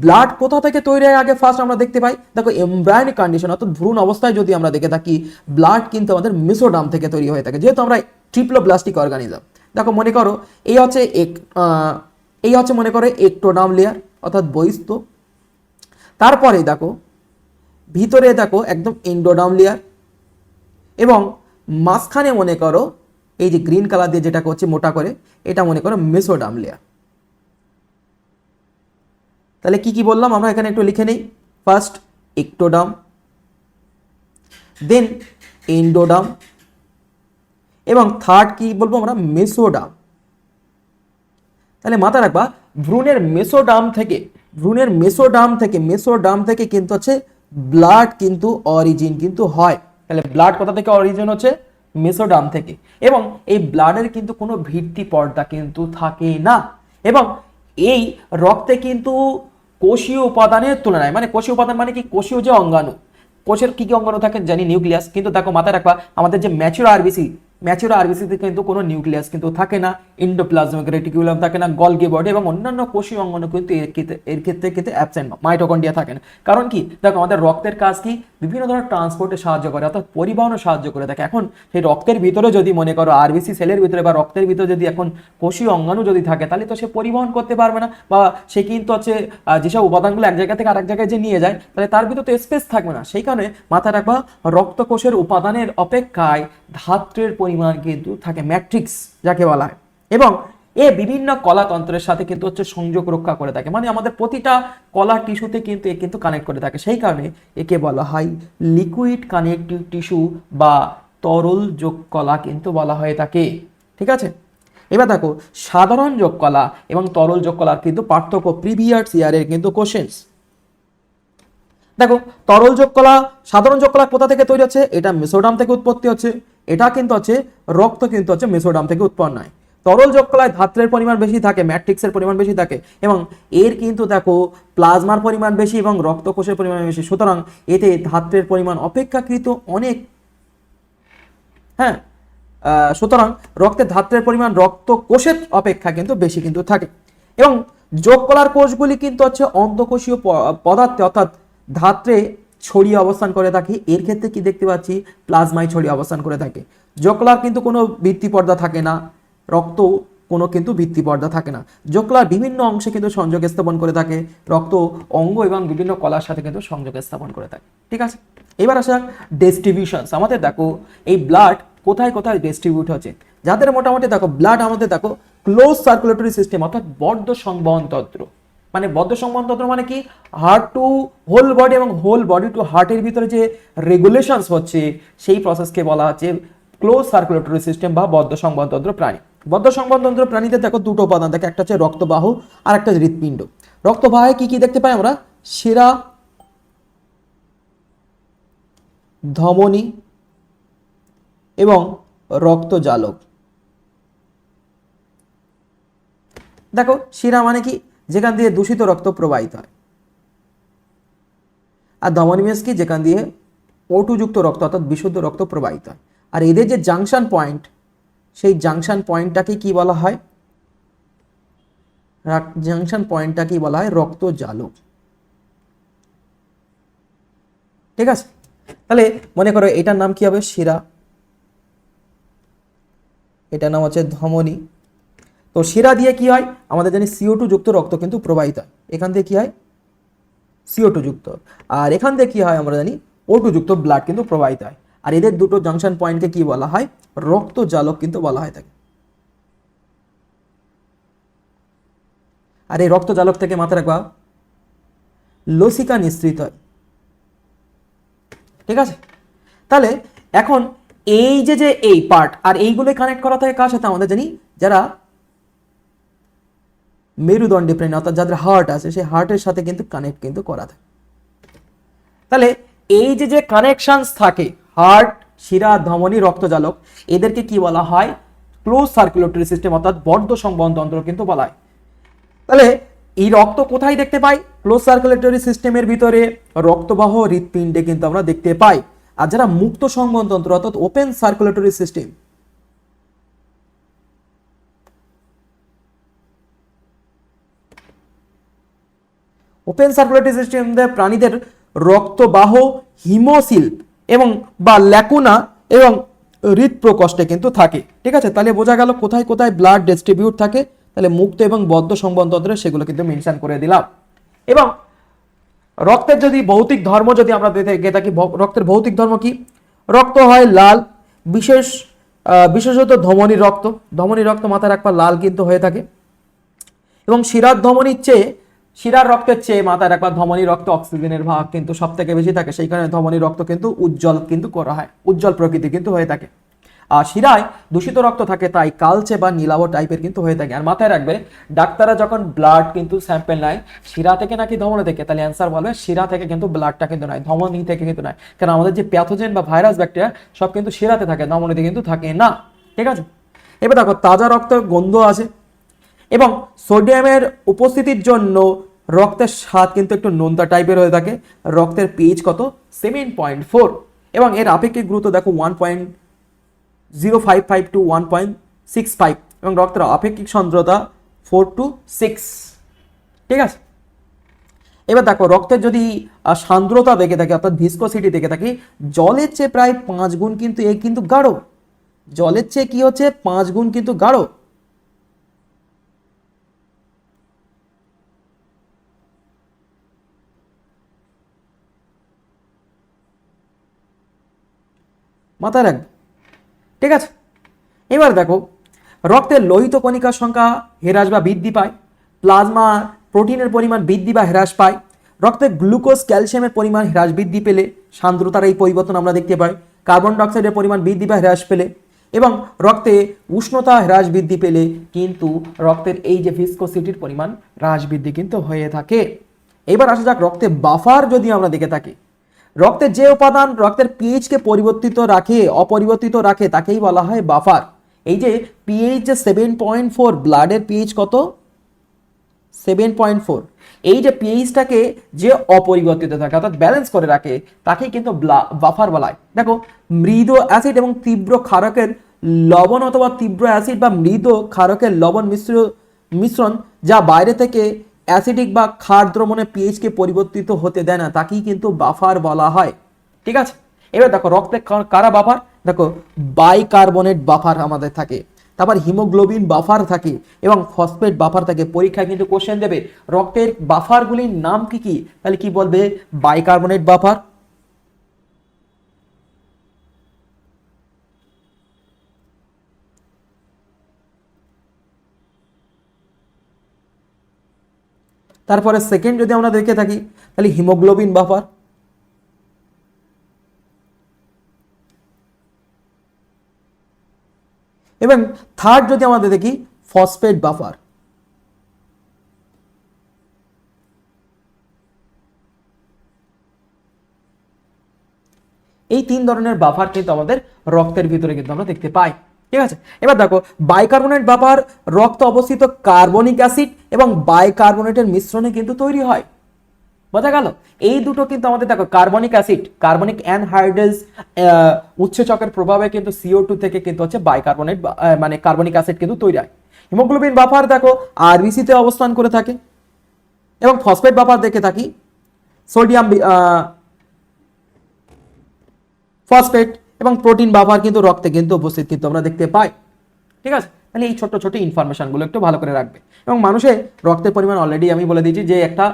ব্লাড কোথা থেকে তৈরি হয় আগে ফার্স্ট আমরা দেখতে পাই। দেখো এমব্রায়োনিক কন্ডিশন অর্থাৎ ভ্রূণ অবস্থায় যদি আমরা দেখে থাকি ব্লাড কিন্তু আমাদের মেসোডার্ম থেকে তৈরি হয়ে থাকে, যেহেতু আমরা ট্রিপ্লোব্লাস্টিক অর্গানিজম। দেখো মনে করো এই হচ্ছে মনে করো একটোডার্ম লেয়ার অর্থাৎ বহিস্থ। তারপরে দেখো ভিতরে দেখো একদম এন্ডোডার্ম লেয়ার এবং মাঝখানে মনে করো এই যে গ্রিন কালার দিয়ে যেটা হচ্ছে মোটা করে এটা মনে করো মেসোডার্ম লেয়ার। তাহলে কি কি বললাম আমরা এখানে একটু লিখে নেই। ফার্স্ট একটোডার্ম, দেন এন্ডোডার্ম এবং থার্ড কি বলবো আমরা? মেসোডার্ম। তাহলে মাথা রাখবা ভ্রূণের মেসোডার্ম থেকে কিন্তু হচ্ছে ব্লাড কিন্তু অরিজিন কিন্তু হয়। তাহলে ব্লাড কোথা থেকে অরিজিন হচ্ছে? মেসোডার্ম থেকে। এবং এই ব্লাডের কিন্তু কোনো ভিত্তি পর্দা কিন্তু থাকে না। এবং এই রক্তে কিন্তু কোষীয় উপাদানের তুলনায়, মানে কোষীয় উপাদান মানে কি? কোষীয় যে অঙ্গাণু, কোষের কি কি অঙ্গাণু থাকে জানি? নিউক্লিয়াস। কিন্তু দেখো মাথায় রাখবা আমাদের যে ম্যাচিউর আরবিসিতে কিন্তু কোনো নিউক্লিয়াস কিন্তু থাকে না, এন্ডোপ্লাজমিক রেটিকুলাম থাকে না, গলগি বডি এবং অন্যান্য কোষীয় অঙ্গাণু কিন্তু এর ক্ষেত্রে কিন্তু অ্যাবসেন্ট, মাইটোকন্ড্রিয়া থাকে না। কারণ কি? দেখো আমাদের রক্তের কাজ কি? বিভিন্ন ধরনের ট্রান্সপোর্টে সাহায্য করে অর্থাৎ পরিবহনে সাহায্য করে থাকে। এখন সেই রক্তের ভিতরে যদি মনে করো আরবিসি সেলের ভিতরে বা রক্তের ভিতরে যদি এখন কোষীয় অঙ্গাণু যদি থাকে তাহলে তো সে পরিবহন করতে পারবে না, বা সে কিন্তু হচ্ছে যেসব উপাদানগুলো এক জায়গা থেকে আরেক জায়গায় যে নিয়ে যায় তাহলে তার ভিতরে তো স্পেস থাকবে না। সেই কারণে মাথায় রাখবা রক্ত কোষের উপাদানের অপেক্ষায় ধাত্রের পরিমাণ কিন্তু থাকে, ম্যাট্রিক্স যাকে বলা হয়। এবং এ বিভিন্ন কলাতন্ত্রের সাথে কিন্তু হচ্ছে সংযোগ রক্ষা করে থাকে, মানে আমাদের প্রতিটা কলা টিস্যুতে কিন্তু এ কিন্তু কানেক্ট করে থাকে। সেই কারণে একে বলা হয় লিকুইড কানেকটিভ টিস্যু বা তরল যোগ কলা কিন্তু বলা হয়ে থাকে, ঠিক আছে? এবার দেখো সাধারণ যোগ কলা এবং তরল যোগ কলার কিন্তু পার্থক্য, প্রিভিয়াস ইয়ারের কিন্তু কোশ্চেন্স। দেখো তরল যোগ কলা, সাধারণ যোগ কলা কোথা থেকে তৈরি হচ্ছে? এটা মেসোডাম থেকে উৎপত্তি হচ্ছে। এটা কিন্তু হচ্ছে রক্ত কিন্তু হচ্ছে মেসোডাম থেকে উৎপন্ন হয়। তরল যোগ কলায় ধাত্রের পরিমাণ বেশি থাকে, ম্যাট্রিক্সের পরিমাণ বেশি থাকে, এবং এর কিন্তু দেখো প্লাজমার পরিমাণ বেশি এবং রক্তকোষের পরিমাণ বেশি, সুতরাং এতে ধাত্রের পরিমাণ অপেক্ষাকৃত অনেক। হ্যাঁ, সুতরাং রক্তের ধাত্রের পরিমাণ রক্তকোষের অপেক্ষা কিন্তু বেশি কিন্তু থাকে। এবং যোগ কলার কোষগুলি কিন্তু হচ্ছে অন্তঃকোষীয় পদার্থে অর্থাৎ ধাত্রে ছড়িয়ে অবস্থান করে থাকে। এর ক্ষেত্রে কি দেখতে পাচ্ছি? প্লাজমায় ছড়িয়ে অবস্থান করে থাকে। যোগ কলার কিন্তু কোনো ভিত্তি পর্দা থাকে না, রক্ত কোনো কিন্তু ভিত্তি পর্দা থাকে না। যোগ কলার বিভিন্ন অংশে কিন্তু সংযোগ স্থাপন করে থাকে, রক্ত অঙ্গ এবং বিভিন্ন কলার সাথে কিন্তু সংযোগ স্থাপন করে থাকে। ঠিক আছে, এবার আসা ডিস্ট্রিবিউশনস। আমাদের দেখো এই ব্লাড কোথায় কোথায় ডিস্ট্রিবিউট হচ্ছে। যাদের মোটামুটি দেখো ব্লাড আমাদের দেখো ক্লোজ সার্কুলেটরি সিস্টেম অর্থাৎ বদ্ধ সংবহন তন্ত্র, মানে বদ্ধ সংবহন তন্ত্র মানে কি? হার্ট টু হোল বডি এবং হোল বডি টু হার্টের ভিতরে যে রেগুলেশনস হচ্ছে সেই প্রসেসকে বলা হচ্ছে ক্লোজ সার্কুলেটরি সিস্টেম বা বদ্ধ সংবহন তন্ত্র প্রাণী। বদ্ধ সংবহন তন্ত্র প্রাণীতে দেখো দুটো উপাদান থাকে, একটা হচ্ছে রক্তবাহ আর একটা হৃৎপিণ্ড। রক্তবাহে কি কি দেখতে পাই আমরা? শিরা, ধমনী এবং রক্তজালক। দেখো শিরা মানে কি? যেখান দিয়ে দূষিত রক্ত প্রবাহিত হয়। আর ধমনী মিনস কি? যেখান দিয়ে O2 যুক্ত রক্ত অর্থাৎ বিশুদ্ধ রক্ত প্রবাহিত হয়। আর এদের যে জাংশন পয়েন্ট, সেই জাংশন পয়েন্টটাকে কি বলা হয়? জাংশন পয়েন্টটাকে বলা হয় রক্তজালক। ঠিক আছে, তাহলে মনে করো এটার নাম কি হবে? শিরা, এটার নাম হচ্ছে ধমনী। তো শিরা দিয়ে কি হয়? আমাদের জানি CO2 যুক্ত রক্ত কিন্তু প্রবাহিত হয়। এখান থেকে কি হয়? CO2 যুক্ত। আর এখান থেকে কি হয়? আমরা জানি O2 যুক্ত ব্লাড কিন্তু প্রবাহিত হয়। আর এদের দুটো জাংশন পয়েন্টকে কি বলা হয়? রক্তজালক কিন্তু বলা হয় থাকে। আর এই রক্তজালক থেকে মাথায় রাখবা লসিকা নিঃসৃত হয়। ঠিক আছে, তাহলে এখন এই যে এই পার্ট আর এইগুলো কানেক্ট করা থাকে কার সাথে? আমাদের জানি যারা মেরুদণ্ডে প্রাণী অর্থাৎ যাদের হার্ট আছে সেই হার্টের সাথে কিন্তু কানেক্ট কিন্তু করা থাকে। তাহলে এই যে কানেকশনস থাকে হার্ট, শিরা, ধমনী, রক্তজালক, এদেরকে কি বলা হয়? ক্লোজ সার্কুলেটরি সিস্টেম অর্থাৎ বদ্ধ সংবহন তন্ত্র কিন্তু বলা হয়। তাহলে এই রক্ত কোথায় দেখতে পাই? ক্লোজ সার্কুলেটরি সিস্টেমের ভিতরে রক্তবাহ হৃৎপিণ্ডে কিন্তু আমরা দেখতে পাই। আর যারা মুক্ত সংবহন তন্ত্র অর্থাৎ open circulatory system, open circulatory system প্রাণীদের রক্তবাহ হিমোসিল এবং বা ল্যাকুনা এবং হৃৎপ্রকোষ্ঠে কিন্তু থাকে। ঠিক আছে, তাহলে বোঝা গেল কোথায় কোথায় ব্লাড ডিস্ট্রিবিউট থাকে। তাহলে মুক্ত এবং বদ্ধ সংবহন তন্ত্রে সেগুলো কিন্তু মেনশন করে দিলাম। এবং রক্তের যদি ভৌতিক ধর্ম যদি আমরা দেখে থাকি, রক্তের ভৌতিক ধর্ম কি? রক্ত হয় লাল, বিশেষত ধমনীর রক্ত। ধমনীর রক্ত মাথায় রাখবা লাল কিন্তু হয়ে থাকে। এবং শিরার ধমনীর চেয়ে, শিরার রক্তের চেয়ে মাথায় রাখবা ধমনীর রক্ত অক্সিজেনের ভাগ কিন্তু সব থেকে বেশি থাকে, সেই কারণে ধমনীর রক্ত কিন্তু উজ্জ্বল কিন্তু করা হয়, উজ্জ্বল প্রকৃতি কিন্তু হয়ে থাকে। আর শিরায় দূষিত রক্ত থাকে তাই কালচে বা নীলাভ টাইপের কিন্তু হয়ে থাকে। আর মাথায় রাখবে ডাক্তাররা যখন ব্লাড কিন্তু স্যাম্পেল নেয় শিরা থেকে নাকি ধমনী থেকে, তাহলে অ্যান্সার বলবে শিরা থেকে কিন্তু ব্লাডটা কিন্তু নয়, ধমনী থেকে কিন্তু নয়। কারণ আমাদের যে প্যাথোজেন বা ভাইরাস ব্যাকটেরিয়া সব কিন্তু শিরাতে থাকে, ধমনীতে কিন্তু থাকে না। ঠিক আছে, এবার দেখো তাজা রক্তের গন্ধ আছে এবং সোডিয়ামের উপস্থিতির জন্য রক্তের স্বাদ কিন্তু একটু নোনতা টাইপের হয়ে থাকে। রক্তের পিএইচ কত? 7.4 এবং এর আপেক্ষিক গুরুত্ব দেখো 1.055 to 1.65 এবং রক্তের আপেক্ষিক সান্দ্রতা 4 to 6। ঠিক আছে, এবার দেখো রক্তের যদি সান্দ্রতা দেখে থাকি অর্থাৎ ভিসকোসিটি দেখে থাকি, জলের চেয়ে প্রায় 5 গুণ কিন্তু এ কিন্তু গাঢ়। জলের চেয়ে কি হচ্ছে? 5 গুণ কিন্তু গাঢ়। মাথায় রাখবে। ঠিক আছে, এবার দেখো রক্তের লোহিত কণিকার সংখ্যা হ্রাস বা বৃদ্ধি পায়, প্লাজমা প্রোটিনের পরিমাণ বৃদ্ধি বা হ্রাস পায়, রক্তের গ্লুকোজ ক্যালসিয়ামের পরিমাণ হ্রাস বৃদ্ধি পেলে সান্দ্রতার এই পরিবর্তন আমরা দেখতে পাই, কার্বন ডাইঅক্সাইডের পরিমাণ বৃদ্ধি বা হ্রাস পেলে এবং রক্তে উষ্ণতা হ্রাস বৃদ্ধি পেলে কিন্তু রক্তের এই যে ভিসকোসিটির পরিমাণ হ্রাস বৃদ্ধি কিন্তু হয়ে থাকে। এবার আসা যাক রক্তে বাফার যদি আমরা দেখে থাকি, রক্তের যে উপাদান রক্তের পিএইচকে অপরিবর্তিত রাখে তাকেই বলা হয় বাফার। এই যে পিএইচ যে 7.4, ব্লাডের পিএইচ কত 7.4, এই যে পিএইচটাকে যে অপরিবর্তিত থাকে অর্থাৎ ব্যালেন্স করে রাখে তাকেই কিন্তু বাফার বলা হয়। দেখো মৃদু অ্যাসিড এবং তীব্র ক্ষারকের লবণ অথবা তীব্র অ্যাসিড বা মৃদু ক্ষারকের লবণ মিশ্রণ যা বাইরে থেকে অ্যাসিডিক বা ক্ষার দ্রবণে পিএইচকে পরিবর্তিত হতে দেয় না তাকেই কিন্তু বাফার বলা হয়। ঠিক আছে, এবার দেখো রক্তে কারা বাফার, দেখো বাইকার্বনেট বাফার আমাদের থাকে, তারপর হিমোগ্লোবিন বাফার থাকে এবং ফসফেট বাফার থাকে। পরীক্ষায় কিন্তু কোশ্চেন দেবে রক্তের বাফারগুলির নাম কি কি, তাহলে কি বলবে বাইকার্বনেট বাফার, তারপরে সেকেন্ড যদি আমরা দেখে থাকি তাহলে হিমোগ্লোবিন বাফার, এবং থার্ড যদি আমাদের দেখি ফসফেট বাফার। এই তিন ধরনের বাফার কিন্তু আমাদের রক্তের ভিতরে কিন্তু আমরা দেখতে পাই। ঠিক আছে, এবার দেখো বাইকার্বনেট বাফার রক্ত অবস্থিত কার্বনিক অ্যাসিড এবং বাইকার্বনেটের মিশ্রণে কিন্তু তৈরি হয়। বোঝা গেল, এই দুটো কিন্তু আমাদের দেখো কার্বনিক অ্যাসিড, কার্বনিক অ্যানহাইড্রেজ উৎসেচকের প্রভাবে কিন্তু CO2 থেকে কিন্তু হচ্ছে বাইকার্বনেট মানে কার্বনিক অ্যাসিড কিন্তু তৈরি হয়। হিমোগ্লোবিন বাফার দেখো আরবিসি তে অবস্থান করে থাকে এবং ফসফেট বাফার দেখে থাকি সোডিয়াম ফসফেট এবং প্রোটিন বাফার কিন্তু রক্তে কিন্তু উপস্থিত কিন্তু আমরা দেখতে পাই। ঠিক আছে, তাহলে এই ছোট ছোট ইনফরমেশনগুলো একটু ভালো করে রাখবে। এবং মানুষের রক্তের পরিমাণ অলরেডি আমি বলে দিয়েছি যে একটা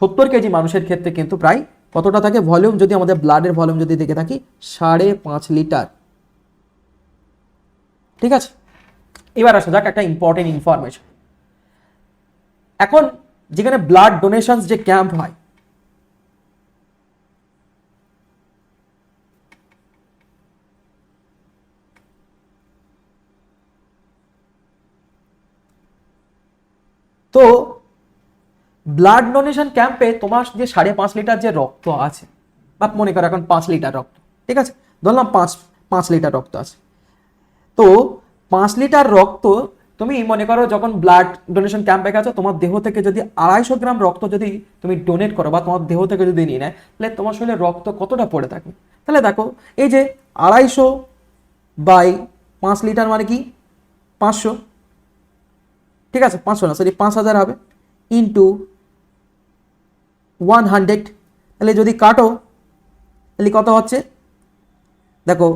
70 কেজি মানুষের ক্ষেত্রে কিন্তু প্রায় কতটা থাকে ভলিউম, যদি আমাদের ব্লাডের ভলিউম যদি দেখে থাকি 5.5 লিটার। ঠিক আছে, এবার আসা যাক একটা ইম্পর্টেন্ট ইনফরমেশন। এখন যেখানে ব্লাড ডোনেশন যে ক্যাম্প হয়, তো ব্লাড ডোনেশন ক্যাম্পে তোমার যে 5.5 লিটার যে রক্ত আছে, বা মনে করো এখন 5 লিটার রক্ত, ঠিক আছে, ধরলাম 5 লিটার রক্ত আছে, তো 5 লিটার রক্ত তুমি মনে করো যখন ব্লাড ডোনেশন ক্যাম্পে গেছো, তোমার দেহ থেকে যদি 250 গ্রাম রক্ত যদি তুমি ডোনেট করো বা তোমার দেহ থেকে যদি নিয়ে নেয়, তাহলে তোমার শরীরে রক্ত কতটা পড়ে থাকে। তাহলে দেখো এই যে 250 বাই 5 লিটার মানে কি 500, ঠিক আছে 500 না সরি 5000 হবে, ইন্টু 100, তাহলে যদি কাটো তাহলে কত হচ্ছে দেখো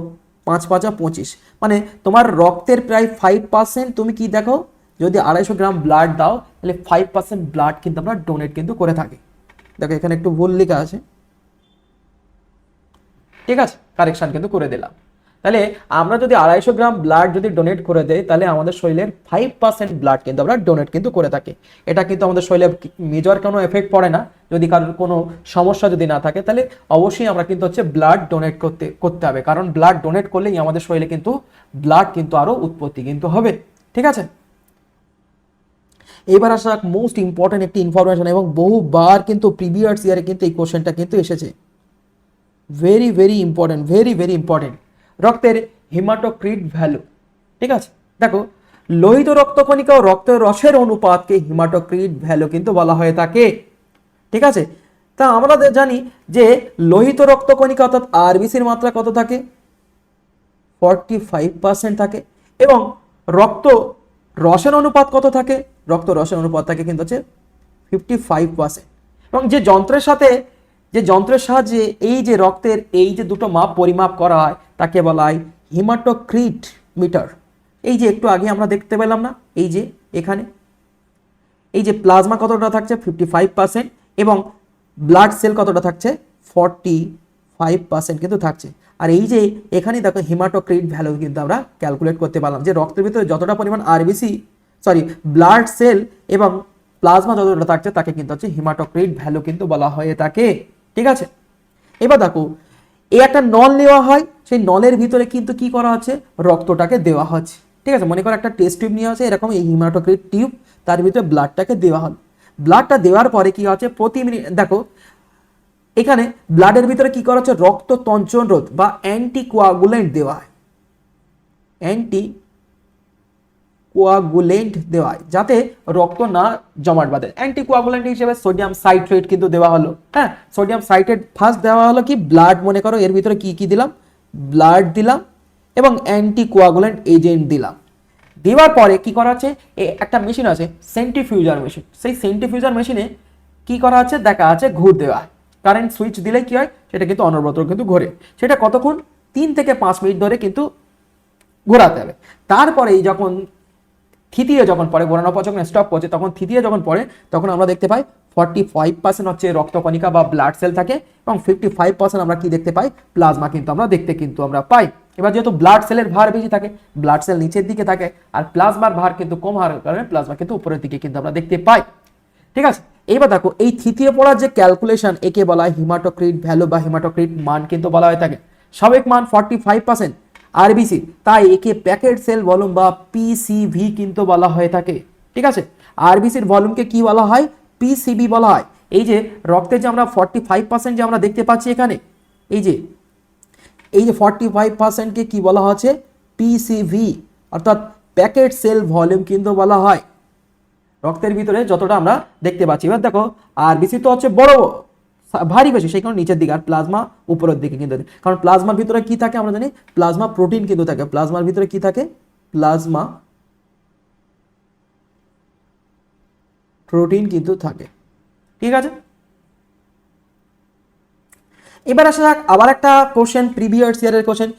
5 5 25, মানে তোমার রক্তের প্রায় 5% তুমি কি দেখো যদি 250 গ্রাম ব্লাড দাও তাহলে 5% ব্লাড কিন্তু আমরা ডোনেট কিন্তু করে থাকি। দেখো এখানে একটু ভুল লেখা আছে, ঠিক আছে, কারেকশন কিন্তু করে দিলাম। তাহলে আমরা যদি 250 গ্রাম ব্লাড যদি ডোনেট করে দেই তাহলে আমাদের শরীরের 5% ব্লাড কিন্তু আমরা ডোনেট কিন্তু করে থাকি। এটা কিন্তু আমাদের শরীরে মেজর কোনো এফেক্ট পড়ে না, যদি কারোর কোনো সমস্যা যদি না থাকে তাহলে অবশ্যই আমরা কিন্তু হচ্ছে ব্লাড ডোনেট করতে হবে, কারণ ব্লাড ডোনেট করলেই আমাদের শরীরে কিন্তু ব্লাড কিন্তু আরো উৎপত্তি কিন্তু হবে। ঠিক আছে, এবার আসা মোস্ট ইম্পর্টেন্ট একটি ইনফরমেশন, এবং বহুবার কিন্তু প্রিভিয়াস ইয়ারে কিন্তু এই কোশ্চেনটা কিন্তু এসেছে, very very important, very very important, রক্তের হিমাটোক্রিট ভ্যালু। ঠিক আছে, দেখো লোহিত রক্তকণিকা ও রক্তের রসের অনুপাতকে হিমাটোক্রিট ভ্যালু কিন্তু বলা হয়ে থাকে। ঠিক আছে, তা আমরা জানি যে লোহিত রক্তকণিকা অর্থাৎ আরবিসির মাত্রা কত থাকে 45% থাকে, এবং রক্ত রসের অনুপাত কত থাকে, রক্ত রসের অনুপাত থাকে কিন্তু হচ্ছে 55%। এবং যে যন্ত্রের সাহায্যে এই যে রক্তের এই যে দুটো মাপ পরিমাপ করা হয় তাকে বলা হয় হিমাটোক্রিট মিটার। এই যে একটু আগে আমরা দেখতে পেলাম না, এই যে এখানে এই যে প্লাজমা কতটা থাকছে 55% এবং ব্লাড সেল কতটা থাকছে 45% কিন্তু থাকছে। আর এই যে এখানে দেখো হিমাটোক্রিট ভ্যালু কিন্তু আমরা ক্যালকুলেট করতে পারলাম যে রক্তের ভিতরে যতটা পরিমাণ ব্লাড সেল এবং প্লাজমা যতটা থাকছে তাকে কিন্তু হচ্ছে হিমাটোক্রিট ভ্যালু কিন্তু বলা হয়ে থাকে। ঠিক আছে, এবার দেখো এই একটা নল নেওয়া হয়, সেই নলের ভিতরে কিন্তু কি করা হচ্ছে, রক্তটাকে দেওয়া হচ্ছে। ঠিক আছে, মনে করো একটা টেস্ট টিউব নেওয়া হচ্ছে, এরকম এই হিমাটোক্রিট টিউব, তার ভিতরে ব্লাডটাকে দেওয়া হল। ব্লাডটা দেওয়ার পরে কি হচ্ছে, প্রতি মিনিট দেখো এখানে ব্লাডের ভিতরে কি করা হচ্ছে, রক্ত তঞ্চন রোধ বা অ্যান্টি কোয়াগুলেন্ট দেওয়া হয়, অ্যান্টি কোয়াগুলেন্ট দেওয়া হয় যাতে রক্ত না জমাট বাঁধে। অ্যান্টি কোয়াগুলেন্ট হিসেবে সোডিয়াম সাইট্রেট কিন্তু দেওয়া হলো। হ্যাঁ, সোডিয়াম সাইট্রেট ফার্স্ট দেওয়া হলো কি, ব্লাড, মনে করো এর ভিতরে কি কি দিলাম, ব্লাড দিলাম এবং অ্যান্টি কোয়াগুলেন্ট এজেন্ট দিলাম। দেওয়ার পরে কি করা হচ্ছে, একটা মেশিন আছে সেন্ট্রিফিউজার মেশিন, সেই সেন্ট্রিফিউজার মেশিনে কি করা আছে, দেখা আছে ঘুর দেওয়া হয়। কারেন্ট সুইচ দিলে কি হয়, সেটা কিন্তু অনবরত কিন্তু ঘোরে। সেটা কতক্ষণ, 3 থেকে 5 মিনিট ধরে কিন্তু ঘোরাতে হবে। তারপরে যখন থিতিয়ে যখন পরে, ঘোরানোর পর যখন স্টপ করছে, তখন থিতিয়ে যখন পড়ে, তখন আমরা দেখতে পাই 45% হচ্ছে রক্তকণিকা বা ব্লাড সেল থাকে এবং 55% আমরা কি দেখতে পাই, প্লাজমা কিন্তু আমরা দেখতে কিন্তু আমরা পাই। এবার যেহেতু ব্লাড সেলের ভার বেশি থাকে, ব্লাড সেল নিচের দিকে থাকে, আর প্লাজমার ভার কিন্তু কম হওয়ার কারণে প্লাজমা কিন্তু উপরের দিকে কিন্তু আমরা দেখতে পাই। ঠিক আছে, এবার দেখো এই থিতিয়ে পড়ার যে ক্যালকুলেশন, একে বলা হয় হিমাটোক্রিট ভ্যালু বা হিমাটোক্রিট মান কিন্তু বলা হয়ে থাকে। স্বাভাবিক মান 45% আরবিসি, তাই একে প্যাকেট সেল ভলিউম বা পিসিভি কিন্তু বলা হয়ে থাকে। ঠিক আছে, আরবিসির ভলিউমকে কি বলা হয়, পিসিবি বলা হয়। এই যে রক্তে যে আমরা 45% যে আমরা দেখতে পাচ্ছি এখানে, এই যে 45%কে কি বলা হচ্ছে, পিসিভি, অর্থাৎ প্যাকেট সেল ভলিউম কিন্তু বলা হয় রক্তের ভিতরে যতটা আমরা দেখতে পাচ্ছি। এবার দেখো আরবিসি তো হচ্ছে বড় ভারী বেশি, সেই কারণে নিচের দিকে, আর প্লাজমা উপরের দিকে কিন্তু, কারণ প্লাজমার ভিতরে কি থাকে আমরা জানি, প্লাজমা প্রোটিন কিন্তু থাকে। প্লাজমার ভিতরে কি থাকে, প্লাজমা প্রোটিন কিন্তু থাকে। ঠিক আছে, এবার আসা যাক আবার একটা কোশ্চেন, প্রিভিয়াস ইয়ারের question,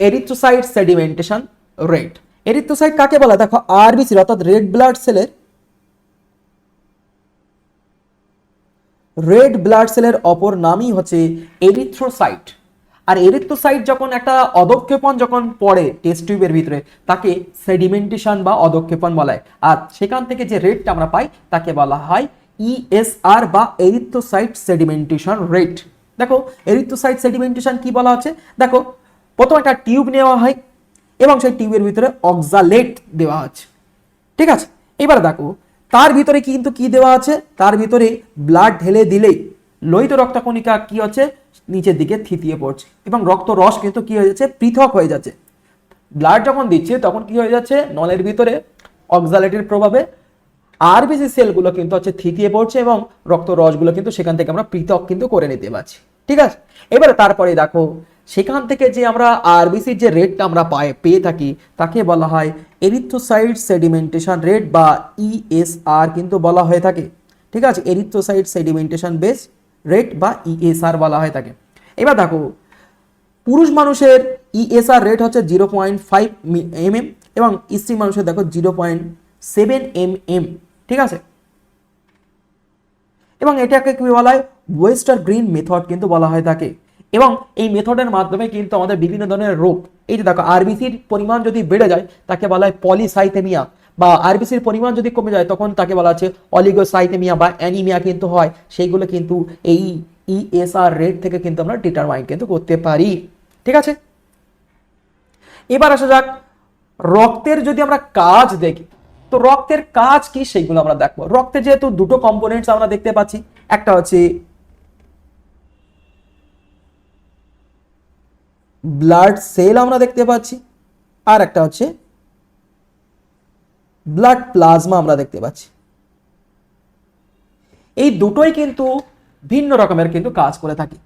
erythrocyte sedimentation rate. Erythrocyte কাকে বলা, দেখো আরবিসি অর্থাৎ রেড ব্লাড সেলের অপর নামই হচ্ছে এরিথ্রোসাইট। আর এরিথ্রোসাইট যখন একটা অধঃক্ষেপণ যখন পড়ে টেস্ট টিউবের ভিতরে, তাকে সেডিমেন্টেশন বা অধঃক্ষেপণ বলা হয়। আর সেখান থেকে যে রেটটা আমরা পাই তাকে বলা হয় ইএসআর বা এরিথ্রোসাইট সেডিমেন্টেশন রেট। দেখো এরিথ্রোসাইট সেডিমেন্টেশন কি বলা হচ্ছে, দেখো প্রথম একটা টিউব নেওয়া হয় এবং সেই টিউবের ভিতরে অক্সালেট দেওয়া হচ্ছে। ঠিক আছে, এবার দেখো তার ভিতরে কিন্তু কি দেওয়া আছে, তার ভিতরে ব্লাড ঢেলে দিলেই লোহিত রক্তকণিকা কি হচ্ছে, নিচের দিকে থিতিয়ে পড়ছে এবং রক্ত রস কিন্তু কি হয়ে যাচ্ছে, পৃথক হয়ে যাচ্ছে। ব্লাড যখন দিচ্ছে তখন কি হয়ে যাচ্ছে, নলের ভিতরে অক্সালেটের প্রভাবে আরবিসি সেলগুলো কিন্তু হচ্ছে থিতিয়ে পড়ছে এবং রক্ত রসগুলো কিন্তু সেখান থেকে আমরা পৃথক কিন্তু করে নিতে পারছি। ঠিক আছে, এবারে তারপরে দেখো সেখান থেকে যে আমরা আরবিসির যে রেটটা আমরা পেয়ে থাকি, তাকে বলা হয় এরিথ্রোসাইট সেডিমেন্টেশন রেট বা ইএসআর কিন্তু বলা হয়ে থাকে। ঠিক আছে, এরিথ্রোসাইট সেডিমেন্টেশন বেস রেট বা ইএসআর বলা হয়ে থাকে। এবার দেখো পুরুষ মানুষের ইএসআর রেট হচ্ছে 0.5 mm এবং স্ত্রী মানুষের দেখো 0.7 mm। ঠিক আছে, এবং এটাকে কি বলা হয়, ওয়েস্টার গ্রিন মেথড কিন্তু বলা হয়ে থাকে। এবং এই মেথডের মাধ্যমে কিন্তু আমাদের বিভিন্ন ধরনের রোগ, এই যে দেখো আরবিসির পরিমাণ যদি বেড়ে যায় তাকে বলা হয় পলিসাইথেমিয়া, বা আরবিসির পরিমাণ যদি কমে যায় তখন তাকে বলা হচ্ছে অলিগোসাইথেমিয়া বা অ্যানিমিয়া কিন্তু হয়। সেইগুলো কিন্তু এই ইএসআর রেট থেকে কিন্তু আমরা ডিটারমাইন কিন্তু করতে পারি। ঠিক আছে, এবার আসা যাক রক্তের যদি আমরা কাজ দেখি, তো রক্তের কাজ কি সেইগুলো আমরা দেখবো। রক্তে যেহেতু দুটো কম্পোনেন্টস আমরা দেখতে পাচ্ছি, একটা হচ্ছে ব্লাড সেল আমরা দেখতে পাচ্ছি, আর একটা হচ্ছে ব্লাড প্লাজমা আমরা দেখতে পাচ্ছি। এই দুটোই কিন্তু ভিন্ন রকমের কিন্তু কাজ করে থাকে।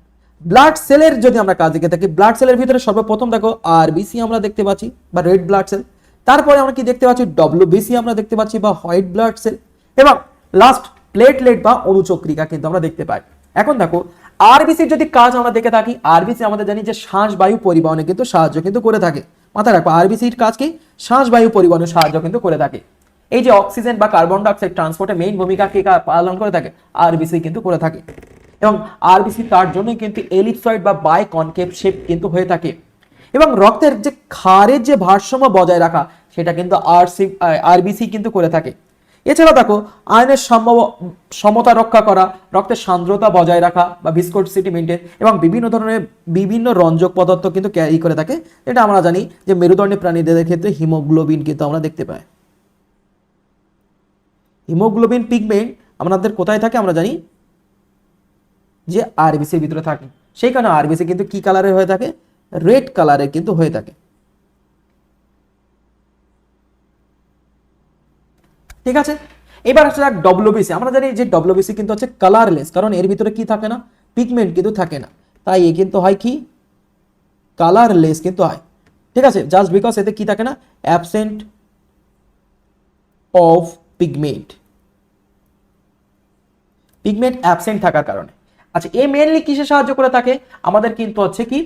ব্লাড সেলের যদি আমরা কাজ দেখে থাকি, ব্লাড সেলের ভিতরে সর্বপ্রথম দেখো আরবিসি আমরা দেখতে পাচ্ছি বা রেড ব্লাড সেল, তারপরে আমরা কি দেখতে পাচ্ছি, ডব্লিউবিসি আমরা দেখতে পাচ্ছি বা হোয়াইট ব্লাড সেল, এবং লাস্ট প্লেটলেট বা অনুচক্রিকা কিন্তু আমরা দেখতে পাই। এখন দেখো আরবিসির যদি কাজ আমরা দেখে থাকি, আরবিসি আমাদের জানি যে শ্বাস বায়ু পরিবহনে কিন্তু সাহায্য কিন্তু করে থাকে। মাথায় রাখবো আরবিসির কাজ কি, শ্বাস বায়ু পরিবহনে সাহায্য কিন্তু করে থাকে। এই যে অক্সিজেন বা কার্বন ডাইঅক্সাইড ট্রান্সপোর্টে মেইন ভূমিকা কে পালন করে থাকে, আরবিসি কিন্তু করে থাকে। এবং আরবিসি তার জন্য কিন্তু এলিপসয়েড বা বাই কনকেভ শেপ কিন্তু হয়ে থাকে। এবং রক্তের যে ক্ষারের যে ভারসাম্য বজায় রাখা, সেটা কিন্তু আরবিসি কিন্তু করে থাকে। এছাড়া দেখো আয়নের সমতা রক্ষা করা, রক্তের সান্দ্রতা বজায় রাখা বা ভিসকোসিটি মেনটেন, এবং বিভিন্ন ধরনের বিভিন্ন রঞ্জক পদার্থ কিন্তু ক্যারি করে থাকে। এটা আমরা জানি যে মেরুদণ্ডী প্রাণীদের ক্ষেত্রে হিমোগ্লোবিন কিন্তু আমরা দেখতে পাই। হিমোগ্লোবিন পিগমেন্ট আমাদের কোথায় থাকে আমরা জানি যে আরবিসির ভিতরে থাকে। সেই কারণে আরবিসি কিন্তু কি কালারের হয়ে থাকে? রেড কালারের কিন্তু হয়ে থাকে। ঠিক আছে, এবার আসলে ডব্লিউবিসি। আমরা জানি যে ডব্লিউবিসি কিন্তু হচ্ছে কালারলেস, কারণ এর ভিতরে কি থাকে না? পিগমেন্ট কিন্তু থাকে না, তাই এ কিন্তু হয় কি? কালারলেস কিন্তু হয়। ঠিক আছে, জাস্ট বিকজ এতে কি থাকে না? Absent of pigment, pigment absent থাকার কারণে। আচ্ছা, এ মেইনলি কিসে সাহায্য করে থাকে? আমাদের কিন্তু হচ্ছে কি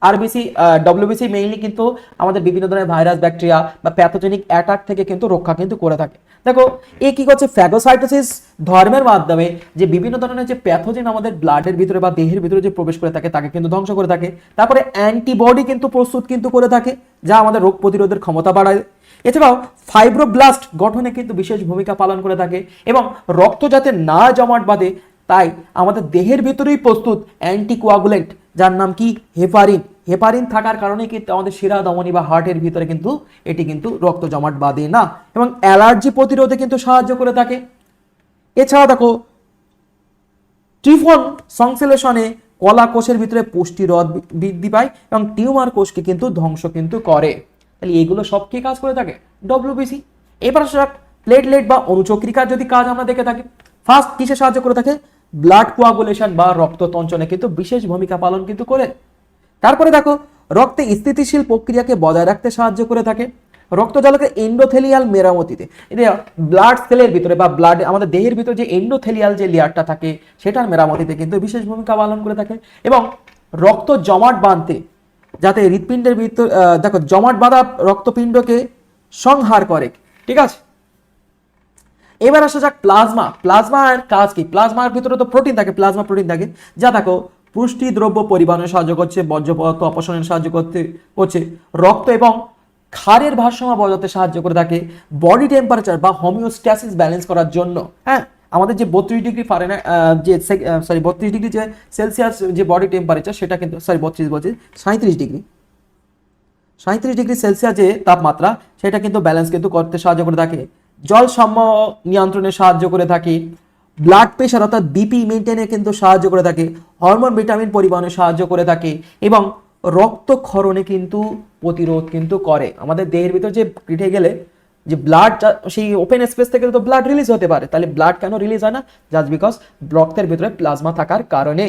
আরবিসি ডব্লিউবিসি মেইনলি কিন্তু আমাদের বিভিন্ন ধরনের ভাইরাস, ব্যাকটেরিয়া বা প্যাথোজেনিক অ্যাটাক থেকে কিন্তু রক্ষা কিন্তু করে থাকে। দেখো এ কি করছে? ফ্যাগোসাইটোসিস ধর্মের মাধ্যমে যে বিভিন্ন ধরনের যে প্যাথোজেন আমাদের ব্লাডের ভিতরে বা দেহের ভিতরে যে প্রবেশ করে থাকে তাকে কিন্তু ধ্বংস করে থাকে। তারপরে অ্যান্টিবডি কিন্তু প্রস্তুত কিন্তু করে থাকে, যা আমাদের রোগ প্রতিরোধের ক্ষমতা বাড়ায়। এছাড়াও ফাইব্রোব্লাস্ট গঠনে কিন্তু বিশেষ ভূমিকা পালন করে থাকে, এবং রক্ত যাতে না জমাট বাঁধে তাই আমাদের দেহের ভিতরেই প্রস্তুত অ্যান্টিকোয়াগুলেন্ট, যার নাম কি? হেপারিন। হেপারিন থাকার কারণে কিন্তু আমাদের শিরা ধমনী বা হার্টের ভিতরে কিন্তু এটি কিন্তু রক্ত জমাট বাঁধে না, এবং অ্যালার্জি প্রতিরোধে কিন্তু সাহায্য করে থাকে। এছাড়া দেখো ট্রিফন সংশ্লেষণে কলা কোষের ভিতরে পুষ্টি রদ বৃদ্ধি পায় এবং টিউমার কোষকে কিন্তু ধ্বংস কিন্তু করে। তাহলে এগুলো সব কি কাজ করে থাকে? ডব্লিউবিসি। এবার আসলে প্লেটলেট বা অনুচক্রিকার যদি কাজ আমরা দেখে থাকি, ফার্স্ট কিসে সাহায্য করে থাকে? ব্লাড কোয়াগুলেশন বা রক্ত তঞ্চনে কিন্তু বিশেষ ভূমিকা পালন কিন্তু করে। তারপরে দেখো রক্তে স্থিতিশীল প্রক্রিয়াকে বজায় রাখতে সাহায্য করে থাকে, রক্তজালকের এন্ডোথেলিয়াল মেরামতিতে। এটা ব্লাড সেলের ভিতরে বা ব্লাড আমাদের দেহের ভিতরে যে এন্ডোথেলিয়াল যে লেয়ারটা থাকে সেটার মেরামতিতে কিন্তু বিশেষ ভূমিকা পালন করে থাকে, এবং রক্ত জমাট বাঁধতে, যাতে হৃৎপিণ্ডের ভিতর দেখো জমাট বাঁধা রক্তপিণ্ডকে সংহার করে। ঠিক আছে, এবার আসা যাক প্লাজমা। প্লাজমার কাজ কি? প্লাজমার ভিতরে তো প্রোটিন থাকে, প্লাজমা প্রোটিন থাকে, যা দেখো পুষ্টি দ্রব্য পরিবহনে সাহায্য করছে, বর্জ্য পদার্থ অপসারণে সাহায্য করছে, রক্ত এবং ক্ষারের ভারসাম্য বজাতে সাহায্য করে থাকে, বডি টেম্পারেচার বা হোমিওস্ট্যাসিস ব্যালেন্স করার জন্য। হ্যাঁ, আমাদের যে 32 ডিগ্রি ফারেনহাইট যে 32 ডিগ্রি যে সেলসিয়াস যে বডি টেম্পারেচার, সেটা কিন্তু 32 বলছি 37 ডিগ্রি সেলসিয়াস যে তাপমাত্রা, সেটা কিন্তু ব্যালেন্স কিন্তু করতে সাহায্য করে থাকে। জল সাম্য নিয়ন্ত্রণে সাহায্য করে থাকে, ব্লাড প্রেশার অর্থাৎ বিপি মেনটেনে কিন্তু সাহায্য করে থাকে, হরমোন ভিটামিন পরিবহনে সাহায্য করে থাকে, এবং রক্তক্ষরণে কিন্তু প্রতিরোধ কিন্তু করে। আমাদের দেহের ভিতর যে পিঠে গেলে যে ব্লাড সেই ওপেন স্পেস থেকে তো ব্লাড রিলিজ হতে পারে, তাহলে ব্লাড কেন রিলিজ হয় না? জাস্ট বিকজ রক্তের ভিতরে প্লাজমা থাকার কারণে।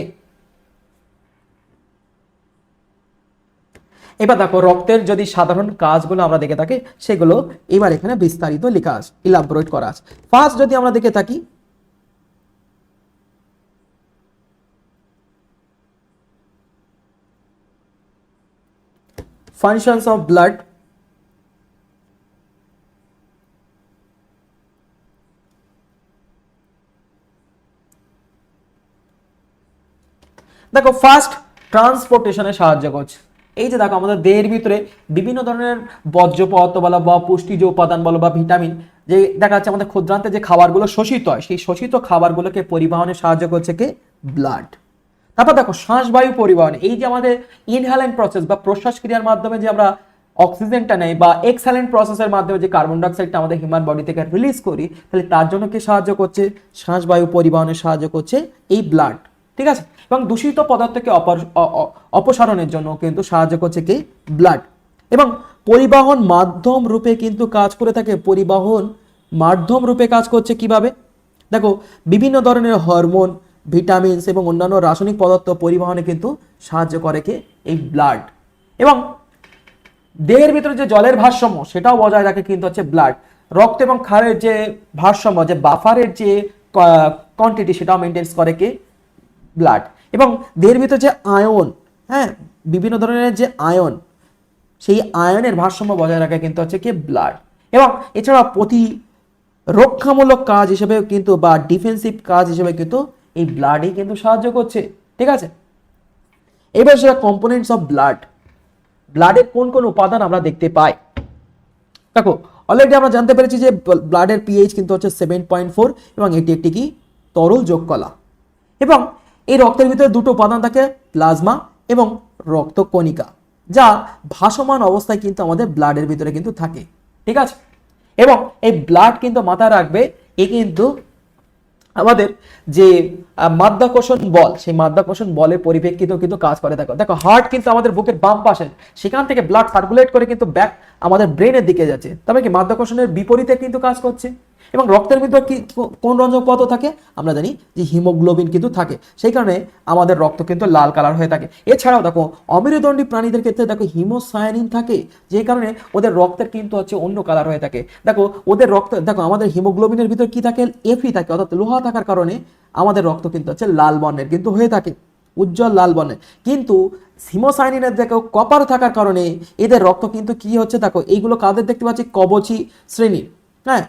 এবার দেখো রক্তের যদি সাধারণ কাজগুলো আমরা দেখে থাকি, সেগুলো এবার এখানে বিস্তারিত লেখা আছে, ইলাবোরেট করা আছে। ফার্স্ট যদি আমরা দেখে থাকি, functions of blood, দেখো ফার্স্ট ট্রান্সপোর্টেশনে সাহায্য করছে। এই যে দেখো আমাদের দেহের ভিতরে বিভিন্ন ধরনের বর্জ্য পদার্থ বলো বা পুষ্টিজ উপাদান বলো বা ভিটামিন, যে দেখা যাচ্ছে আমাদের ক্ষুদ্রান্তে যে খাবারগুলো শোষিত হয়, সেই শোষিত খাবারগুলোকে পরিবহনে সাহায্য করছে কে? ব্লাড। তারপর দেখো শ্বাসবায়ু পরিবহনে, এই যে আমাদের ইনহ্যালেন্ট প্রসেস বা প্রশ্বাস ক্রিয়ার মাধ্যমে যে আমরা অক্সিজেনটা নেই, বা এক্সহ্যালেন্ট প্রসেসের মাধ্যমে যে কার্বন ডাইঅক্সাইডটা আমাদের হিউম্যান বডি থেকে রিলিজ করি, তাহলে তার জন্য কে সাহায্য করছে? শ্বাসবায়ু পরিবহনে সাহায্য করছে এই ব্লাড। ঠিক আছে, এবং দূষিত পদার্থকে অপসারণের জন্য কিন্তু সাহায্য করছে কে? ব্লাড। এবং পরিবহন মাধ্যম রূপে কিন্তু কাজ করে থাকে, পরিবহন মাধ্যম রূপে কাজ করছে কিভাবে? দেখো বিভিন্ন ধরনের হরমোন, ভিটামিনস এবং অন্যান্য রাসায়নিক পদার্থ পরিবহনে কিন্তু সাহায্য করে কে? এই ব্লাড। এবং দেহের ভিতরে যে জলের ভারসাম্য সেটাও বজায় রাখে কিন্তু হচ্ছে ব্লাড। রক্ত এবং ক্ষারের যে ভারসাম্য, যে বাফারের যে কোয়ান্টিটি, সেটাও মেনটেন করে কে? ব্লাড। এবং দেহের ভিতরে যে আয়ন, হ্যাঁ বিভিন্ন ধরনের যে আয়ন, সেই আয়নের ভারসাম্য বজায় রাখা কিন্তু হচ্ছে কি? ব্লাড। এবং এছাড়া রক্ষামূলক কাজ হিসেবে কিন্তু বা ডিফেন্সিভ কাজ হিসেবে কিন্তু এই ব্লাডই কিন্তু সাহায্য করছে। ঠিক আছে, এবার সেটা কম্পোনেন্টস অফ ব্লাড। ব্লাডের কোন কোন উপাদান আমরা দেখতে পাই? দেখো অলরেডি আমরা জানতে পেরেছি যে ব্লাডের পিএইচ কিন্তু হচ্ছে 7.4 এবং এটি একটি কি তরল যোগ কলা। এবং এই রক্তের ভিতরে দুটো উপাদান থাকে, প্লাজমা এবং রক্তকণিকা, যা ভাসমান অবস্থায় কিন্তু আমাদের ব্লাডের ভিতরে কিন্তু থাকে। ঠিক আছে, এবং এই ব্লাড কিন্তু মাথায় রাখবে এ কিন্তু আমাদের যে মাধ্যাকর্ষণ বল, সেই মাধ্যাকর্ষণ বলের পরিপ্রেক্ষিতেও কিন্তু কাজ করে। দেখো দেখো হার্ট কিন্তু আমাদের বুকের বাম পাশে, সেখান থেকে ব্লাড সার্কুলেট করে কিন্তু ব্যাক আমাদের ব্রেনের দিকে যাচ্ছে, তবে কি মাধ্যাকর্ষণের বিপরীতে কিন্তু কাজ করছে। এবং রক্তের ভিতরে কি কোন রঞ্জক পদার্থ থাকে? আমরা জানি যে হিমোগ্লোবিন কিন্তু থাকে, সেই কারণে আমাদের রক্ত কিন্তু লাল কালার হয়ে থাকে। এছাড়াও দেখো অমেরুদণ্ডী প্রাণীদের ক্ষেত্রে দেখো হিমোসায়ানিন থাকে, যে কারণে ওদের রক্তের কিন্তু হচ্ছে অন্য কালার হয়ে থাকে। দেখো ওদের রক্ত, দেখো আমাদের হিমোগ্লোবিনের ভিতরে কি থাকে? এফি থাকে, অর্থাৎ লোহা থাকার কারণে আমাদের রক্ত কিন্তু হচ্ছে লাল বর্ণের কিন্তু হয়ে থাকে, উজ্জ্বল লাল বর্ণের। কিন্তু হিমোসায়ানিনের দেখো কপার থাকার কারণে এদের রক্ত কিন্তু কি হচ্ছে? দেখো এইগুলো কাদের দেখতে পাচ্ছি? কবচী শ্রেণীর, হ্যাঁ,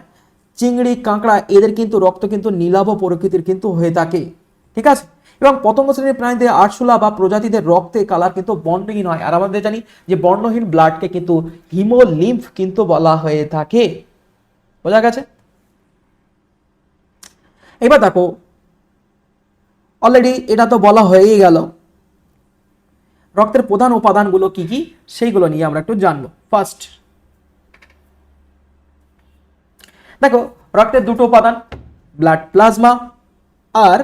চিংড়ি, কাঁকড়া, এদের কিন্তু রক্ত কিন্তু নীলাভ প্রকৃতির কিন্তু হয়ে থাকে। ঠিক আছে, এবং পতঙ্গ শ্রেণীর প্রাণীদের আরশোলা বা প্রজাতিদের রক্তে কালার কিন্তু বর্ণহীন হয়। আর আমাদের জানি যে বর্ণহীন ব্লাডকে কিন্তু হিমোলিম্ফ কিন্তু বলা হয়ে থাকে। বোঝা গেছে? এবার দেখো অলরেডি এটা তো বলা হয়েই গেল, রক্তের প্রধান উপাদানগুলো কি কি সেইগুলো নিয়ে আমরা একটু জানবো। ফার্স্ট দেখো রক্তের দুটো উপাদান, ব্লাড প্লাজমা আর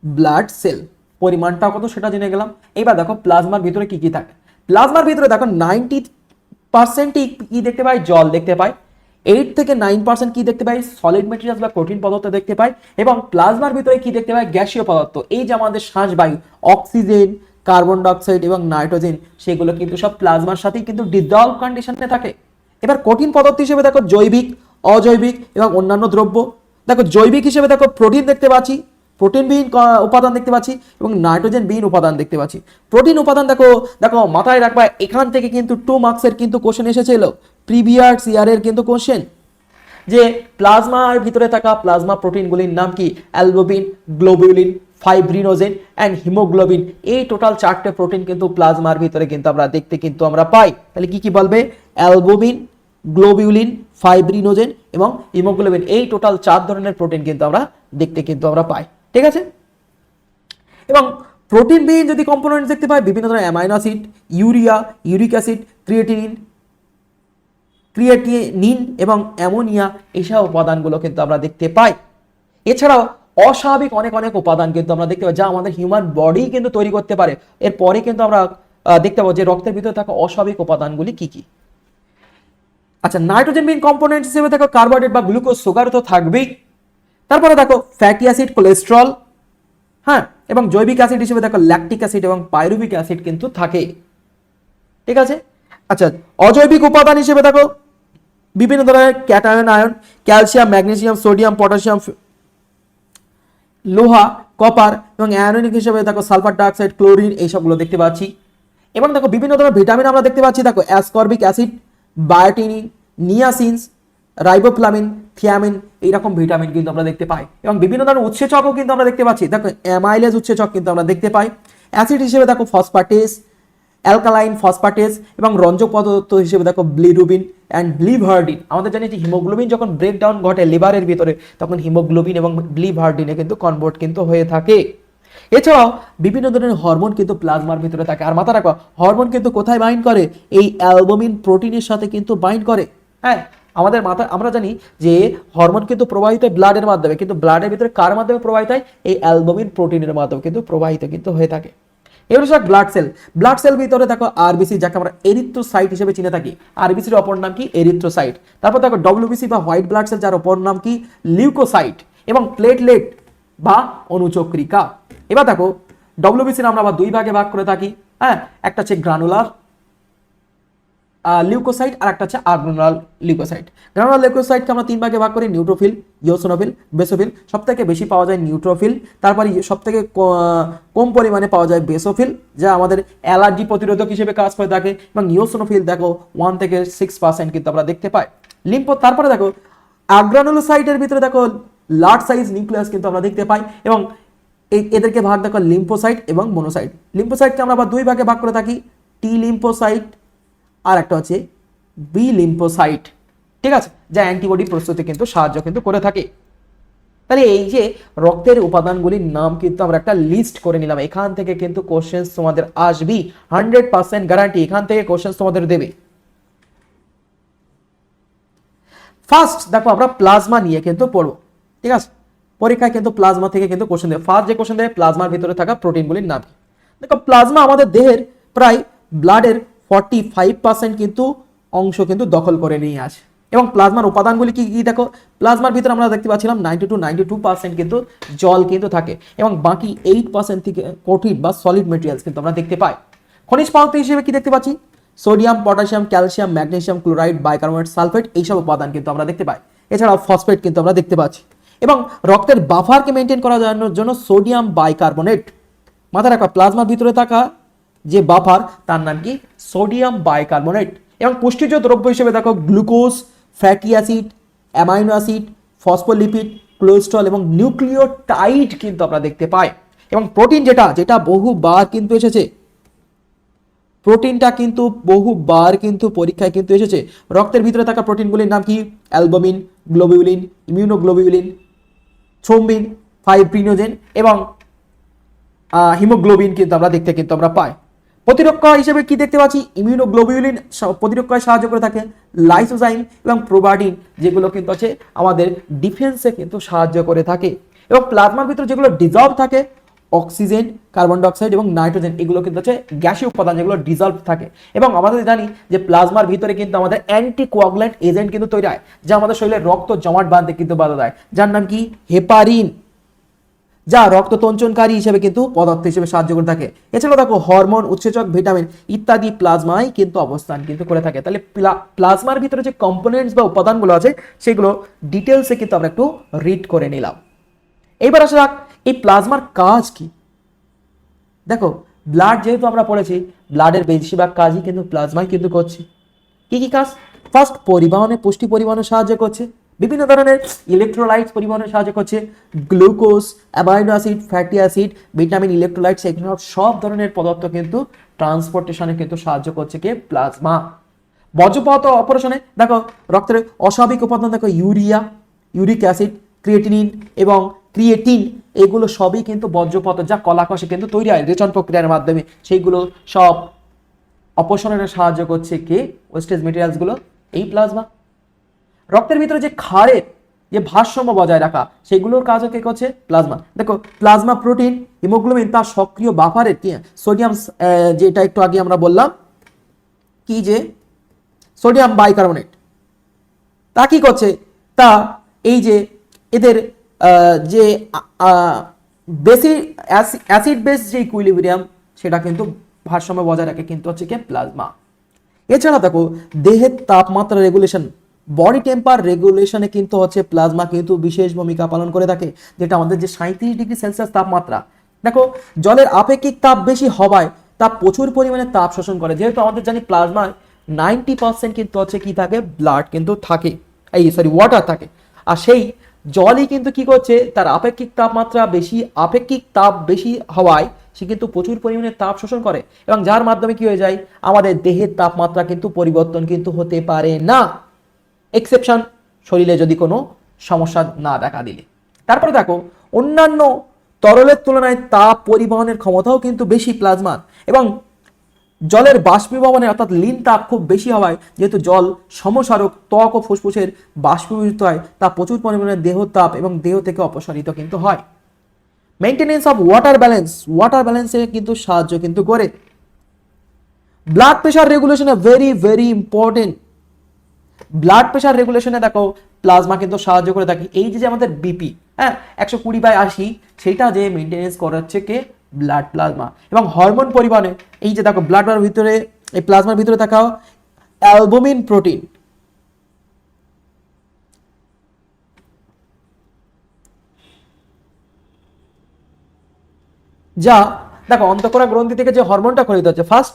ব্লাড সেল। পরিমাণটা কত সেটা জেনে গেলাম। এবার দেখো প্লাজমার ভিতরে কি কি থাকে। প্লাজমার ভিতরে দেখো 90% কি দেখতে পাই? জল দেখতে পাই। 8 থেকে 9% কি দেখতে পাই? সলিড মেটেরিয়ালস বা কঠিন পদার্থ দেখতে পাই। এবং প্লাজমার ভিতরে কি দেখতে পাই? গ্যাসীয় পদার্থ, এই যে আমাদের শ্বাসবায়ু, অক্সিজেন, কার্বন ডাইঅক্সাইড এবং নাইট্রোজেন, সেগুলো কিন্তু সব প্লাজমার সাথেই কিন্তু ডিসলভ কন্ডিশনে থাকে। এবার কঠিন পদার্থ হিসেবে দেখো জৈবিক, অজৈবিক এবং অন্যান্য দ্রব্য। দেখো জৈবিক হিসেবে দেখো প্রোটিন দেখতে পাচ্ছি, প্রোটিনবিহীন উপাদান দেখতে পাচ্ছি এবং নাইট্রোজেনবিহীন উপাদান দেখতে পাচ্ছি। প্রোটিন উপাদান দেখো দেখো মাথায় রাখবা, এখান থেকে কিন্তু 2 মার্কসের কিন্তু কোশ্চেন এসেছিল প্রিভিয়াস ইয়ারের কিন্তু কোশ্চেন, যে প্লাজমার ভিতরে থাকা প্লাজমা প্রোটিনগুলির নাম কি? Albumin, globulin, fibrinogen and haemoglobin. এই টোটাল 4টে প্রোটিন কিন্তু প্লাজমার ভিতরে কিন্তু আমরা দেখতে কিন্তু আমরা পাই। তাহলে কি কি বলবে? অ্যালবুমিন, গ্লোবিউলিন, ফাইব্রিনোজেন এবং হিমোগ্লোবিন, এই টোটাল 4 ধরনের প্রোটিন কিন্তু আমরা দেখতে কিন্তু আমরা পাই। ঠিক আছে, এবং প্রোটিনবিহীন যদি কম্পোনেন্ট দেখতে পাই, বিভিন্ন ধরনের amino acid, urea, uric acid, creatinine এবং অ্যামোনিয়া, এইসব উপাদানগুলো কিন্তু আমরা দেখতে পাই। এছাড়াও অস্বাভাবিক অনেক অনেক উপাদান কিন্তু আমরা দেখতে পাই, যা আমাদের হিউম্যান বডি কিন্তু তৈরি করতে পারে। এরপরে কিন্তু আমরা দেখতে পাবো যে রক্তের ভিতরে থাকা অস্বাভাবিক উপাদানগুলি কি কি। আচ্ছা, নাইট্রোজেনবিহীন কম্পোনেন্ট হিসেবে দেখো কার্বোহাইড্রেট বা গ্লুকোজ, সুগার তো থাকবেই। তারপরে দেখো ফ্যাটি অ্যাসিড, কোলেস্ট্রল, হ্যাঁ, এবং জৈবিক অ্যাসিড হিসেবে দেখো ল্যাকটিক অ্যাসিড এবং পাইরুভিক অ্যাসিড কিন্তু থাকে। ঠিক আছে, আচ্ছা অজৈবিক উপাদান হিসেবে দেখো বিভিন্ন ধরনের cation, ion, calcium, magnesium, sodium, potassium, লোহা, কপার এবং অ্যানোনিক হিসেবে দেখো সালফার ডাইঅক্সাইড, ক্লোরিন, এইসবগুলো দেখতে পাচ্ছি। এবং দেখো বিভিন্ন ধরনের ভিটামিন আমরা দেখতে পাচ্ছি, দেখো অ্যাসকর্বিক অ্যাসিড, বায়োটিনিন, নিয়াসিনস, রাইবোফ্লাভিন, থিয়ামিন, এইরকম ভিটামিন কিন্তু আমরা দেখতে পাই। এবং বিভিন্ন ধরনের উৎসেচকও কিন্তু আমরা দেখতে পাচ্ছি, দেখো অ্যামাইলেজ উৎসেচক কিন্তু আমরা দেখতে পাই। অ্যাসিড হিসেবে দেখো ফসফেটেস, অ্যালকালাইন ফসফেটেস এবং রঞ্জক পদার্থ হিসেবে দেখো বিলিরুবিন অ্যান্ড বিলিভার্ডিন। আমাদের জানি যে হিমোগ্লোবিন যখন ব্রেকডাউন ঘটে লিভারের ভিতরে, তখন হিমোগ্লোবিন এবং বিলিভার্ডিনে কিন্তু কনভার্ট কিন্তু হয়ে থাকে। এছাড়াও বিভিন্ন ধরনের হরমোন কিন্তু প্লাজমার ভিতরে থাকে। আর মাথা রাখো, হরমোন কিন্তু কোথায় বাইন্ড করে? এই অ্যালবুমিন প্রোটিনের সাথে কিন্তু বাইন্ড করে। হ্যাঁ, আমাদের মাথা আমরা জানি যে হরমোন কিন্তু প্রবাহিত হয় ব্লাডের মাধ্যমে, কিন্তু ব্লাডের ভিতরে কার মাধ্যমে প্রবাহিত হয়? এই অ্যালবুমিন প্রোটিনের মাধ্যমে কিন্তু প্রবাহিত কিন্তু হয়ে থাকে। এবার ব্লাড সেল। ব্লাড সেল ভিতরে দেখো আরবিসি, যাকে আমরা এরিথ্রোসাইট হিসেবে চিনে থাকি। আরবিসির অপর নাম কি? এরিথ্রোসাইট। তারপর দেখো ডব্লিউবিসি বা হোয়াইট ব্লাড সেল, যার অপর নাম কি? লিউকোসাইট। এবং প্লেটলেট বা অনুচক্রিকা। এবার দেখো ডব্লিউবিসির আমরা আবার 2 ভাগে ভাগ করে থাকি। হ্যাঁ, একটা হচ্ছে গ্রানুলার লিউকোসাইট আর একটা হচ্ছে আগ্রানুলার লিউকোসাইট। গ্রানুলার লিউকোসাইটকে আমরা 3 ভাগে ভাগ করি, নিউট্রোফিল, ইওসিনোফিল, বেসোফিল। সবথেকে বেশি পাওয়া যায় নিউট্রোফিল, তারপরে সবথেকে কম পরিমাণে পাওয়া যায় বেসোফিল, যা আমাদের অ্যালার্জি প্রতিরোধক হিসেবে কাজ করে থাকে। এবং ইওসিনোফিল দেখো 1 থেকে 6% কিন্তু আমরা দেখতে পাই। তারপরে দেখো আগ্রানুলোসাইটের ভিতরে দেখো লার্জ সাইজ নিউক্লিয়াস কিন্তু আমরা দেখতে পাই। এবং এদেরকে ভাগ দেখো লিম্ফোসাইট এবং মনোসাইট। লিম্ফোসাইটকে আমরা আবার 2 ভাগে ভাগ করে থাকি, টি লিম্ফোসাইট আর একটা হচ্ছে বি লিম্ফোসাইট। ঠিক আছে, যা অ্যান্টিবডি প্রস্তুতি কিন্তু সাহায্য কিন্তু করে থাকে। তাহলে এই যে রক্তের উপাদানগুলির নাম কিন্তু আমরা একটা লিস্ট করে নিলাম, এখান থেকে কিন্তু কোশ্চেন তোমাদের আসবি, 100% গ্যারান্টি এখান থেকে কোশ্চেন তোমাদের দেবে। ফার্স্ট দেখো আমরা প্লাজমা নিয়ে কিন্তু পড়বো, ঠিক আছে, পরীক্ষায় কিন্তু প্লাজমা থেকে কিন্তু কোশ্চেন দেবে। ফার্স্ট যে কোশ্চেন দেবে প্লাজমার ভিতরে থাকা প্রোটিনগুলির নাম কি। দেখো প্লাজমা আমাদের দেহের প্রায় ব্লাডের 45% কিন্তু অংশ কিন্তু দখল করে নিয়ে আসে। এবং প্লাজমার উপাদানগুলি কি কি দেখো, প্লাজমার ভিতরে আমরা দেখতে পাচ্ছিলাম 92% কিন্তু জল কিন্তু থাকে, এবং বাকি 8% থেকে কঠিন বা সলিড মেটেরিয়ালস কিন্তু আমরা দেখতে পাই। খনিজ পদার্থ হিসেবে কি দেখতে পাচ্ছি, sodium, potassium, calcium, magnesium, chloride, bicarbonate, sulphate, এইসব উপাদান কিন্তু আমরা দেখতে পাই। এছাড়াও ফসফেট কিন্তু আমরা দেখতে পাচ্ছি। এবং রক্তের বাফারকে মেনটেন করার জন্য সোডিয়াম বাইকার্বনেট, মাথায় রাখা প্লাজমার ভিতরে থাকা যে বাফার তার নাম কি, সোডিয়াম বাইকার্বনেট। এবং পুষ্টিজ দ্রব্য হিসেবে দেখো glucose, fatty acid, amino acid, phospholipid, cholesterol এবং নিউক্লিওটাইড কিন্তু আমরা দেখতে পাই। এবং প্রোটিন যেটা যেটা বহুবার কিন্তু এসেছে, প্রোটিনটা কিন্তু বহুবার কিন্তু পরীক্ষায় কিন্তু এসেছে। রক্তের ভিতরে থাকা প্রোটিনগুলির নাম কি, অ্যালবুমিন, গ্লোবিউলিন, ইমিউনোগ্লোবিউলিন, থ্রোম্বিন, ফাইব্রিনোজেন এবং হিমোগ্লোবিন কিন্তু আমরা দেখতে কিন্তু আমরা পাই। প্রতিরক্ষা হিসেবে কি দেখতে পাচ্ছি, ইমিউনোগ্লোবিউলিন প্রতিরক্ষায় সাহায্য করে থাকে, লাইসোজাইম এবং প্রোবাডিন যেগুলো কিন্তু আছে আমাদের ডিফেন্সে কিন্তু সাহায্য করে থাকে। এবং প্লাজমার ভিতরে যেগুলো ডিজলভ থাকে, অক্সিজেন, কার্বন ডাইঅক্সাইড এবং নাইট্রোজেন, এগুলো কিন্তু হচ্ছে গ্যাসীয় উপাদান যেগুলো ডিজলভ থাকে। এবং আমাদের জানি যে প্লাজমার ভিতরে কিন্তু আমাদের অ্যান্টিকোয়াগুল্যান্ট এজেন্ট কিন্তু তৈরি হয়, যা আমাদের শরীরে রক্ত জমাট বাঁধতে কিন্তু বাধা দেয়, যার নাম কি হেপারিন, যা রক্ত তঞ্চনকারী হিসেবে কিন্তু পদার্থ হিসেবে সাহায্য করে থাকে। এছাড়াও দেখো হরমোন, উৎসেচক, ভিটামিন ইত্যাদি প্লাজমায় কিন্তু অবস্থান কিন্তু করে থাকে। তাহলে প্লাজমার ভিতরে যে কম্পোনেন্টস বা উপাদানগুলো আছে সেগুলো ডিটেলসে কিন্তু আমরা একটু রিড করে নিলাম। এইবার আসা যাক এই প্লাজমার কাজ কি। দেখো ব্লাড যেহেতু আমরা পড়েছি, ব্লাডের বেশিরভাগ কাজই কিন্তু প্লাজমাই কিন্তু করছে। কি কি কাজ, ফার্স্ট পরিবহনে, পুষ্টি পরিবহনে সাহায্য করছে, বিভিন্ন ধরনের ইলেকট্রোলাইটস পরিবহনে সাহায্য করছে, glucose, amino acid, fatty acid, vitamin, electrolytes, এগুলো সব ধরনের পদার্থ কিন্তু ট্রান্সপোর্টেশনে কিন্তু সাহায্য করছে কে, প্লাজমা। বর্জ্য পদার্থ অপারেশনে দেখো রক্তের অস্বাভাবিক উপাদান দেখো ইউরিয়া, ইউরিক অ্যাসিড, ক্রিয়েটিনিন এবং ক্রিয়েটিন, এগুলো সবই কিন্তু বর্জ্য পদার্থ যা কলাকষে কিন্তু তৈরি হয় রেচন প্রক্রিয়ার মাধ্যমে, সেইগুলো সব অপসারণে সাহায্য করছে কে, ওয়েস্টেজ মেটেরিয়ালসগুলো, এই প্লাজমা। রক্তের ভিতরে যে ক্ষারের যে ভারসাম্য বজায় রাখা, সেগুলোর কাজও কে করছে, প্লাজমা। দেখো প্লাজমা প্রোটিন, হিমোগ্লোবিন তার সক্রিয় বাফারের কি সোডিয়াম, যেটা একটু আগে আমরা বললাম কি যে সোডিয়াম বাইকার্বনেট, তা কি করছে, তা এই যে এদের যে বেশি অ্যাসিড বেস যে ইকুইলিব্রিয়াম সেটা কিন্তু ভারসাম্য বজায় রাখে কিন্তু হচ্ছে কি, প্লাজমা। এছাড়া দেখো দেহের তাপমাত্রা রেগুলেশন, বডি টেম্পার রেগুলেশনে কিন্তু হচ্ছে প্লাজমা কিন্তু বিশেষ ভূমিকা পালন করে থাকে, যেটা আমাদের যে 37°C তাপমাত্রা, দেখো জলের আপেক্ষিক তাপ বেশি হওয়ায় তা প্রচুর পরিমাণে তাপ শোষণ করে। যেহেতু আমাদের জানি প্লাজমায় 90% কিন্তু হচ্ছে কি থাকে, ব্লাড কিন্তু থাকে, এই সরি ওয়াটার থাকে, আর সেই জলই কিন্তু কি করছে, তার আপেক্ষিক তাপমাত্রা বেশি, আপেক্ষিক তাপ বেশি হওয়ায় সে কিন্তু প্রচুর পরিমাণে তাপ শোষণ করে, এবং যার মাধ্যমে কি হয়ে যায়, আমাদের দেহের তাপমাত্রা কিন্তু পরিবর্তন কিন্তু হতে পারে না, এক্সেপশন শরীরে যদি কোনো সমস্যা না দেখা দিলে। তারপরে দেখো অন্যান্য তরলের তুলনায় তাপ পরিবহনের ক্ষমতাও কিন্তু বেশি প্লাজমার, এবং জলের বাষ্পীভবনে অর্থাৎ লীন তাপ খুব বেশি হওয়ায়, যেহেতু জল সমসারক ত্বক ও ফুসফুসের বাষ্পীভূত হয়, তা প্রচুর পরিমাণে দেহ তাপ এবং দেহ থেকে অপসারিত কিন্তু হয়। Maintenance of water balance, water ব্যালেন্সে কিন্তু সাহায্য কিন্তু করে। ব্লাড প্রেশার রেগুলেশনে very very important, blood pressure রেগুলেশনে দেখো প্লাজমা কিন্তু সাহায্য করে থাকে। এই যে আমাদের বিপি, হ্যাঁ 120/80, সেইটা যে মেনটেনেন্স করাচ্ছে কে, ব্লাড প্লাজমা। এবং হরমোন পরিবহনে এই যে দেখো ব্লাডের ভিতরে, এই প্লাজমার ভিতরে থাকা অ্যালবুমিন প্রোটিন, যা দেখো অন্তঃকোরা গ্রন্থি থেকে যে হরমোনটা খরিদ হচ্ছে ফার্স্ট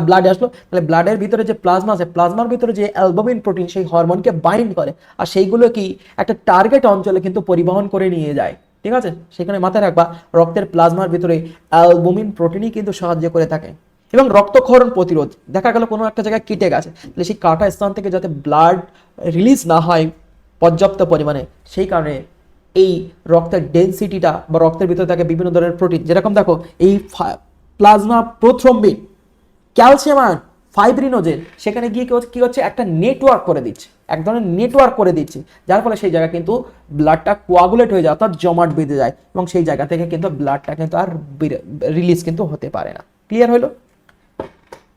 ব্লাডে আসলো, তাহলে ব্লাডের ভিতরে যে প্লাজমা আছে, প্লাজমার ভিতরে যে অ্যালবুমিন প্রোটিন সেই হরমোনকে বাইন্ড করে, আর সেইগুলো কি একটা টার্গেট অঞ্চলে কিন্তু পরিবহন করে নিয়ে যায়, ঠিক আছে। সেখানে মাথায় রাখবা রক্তের প্লাজমার ভিতরে অ্যালবুমিন প্রোটিনই কিন্তু সাহায্য করে থাকে। এবং রক্তক্ষরণ প্রতিরোধ। দেখা গেল কোনো একটা জায়গায় কেটে গেছে, তাহলে সেই কাটা স্থান থেকে যাতে ব্লাড রিলিজ না হয় পর্যাপ্ত পরিমাণে, সেই কারণে এই রক্তের ডেন্সিটিটা বা রক্তের ভিতরে থাকে বিভিন্ন ধরনের প্রোটিন, যেরকম দেখো এই plasma prothrombin, calcium ion, fibrinogen সেখানে গিয়ে কি হচ্ছে, একটা নেটওয়ার্ক করে দিচ্ছে, এক ধরনের নেটওয়ার্ক করে দিচ্ছে, যার ফলে সেই জায়গায় কিন্তু ব্লাডটা কোয়াগুলেট হয়ে যায়, অর্থাৎ জমাট বেঁধে যায়, এবং সেই জায়গা থেকে কিন্তু ব্লাডটা কিন্তু আর রিলিজ কিন্তু হতে পারে না। ক্লিয়ার হলো?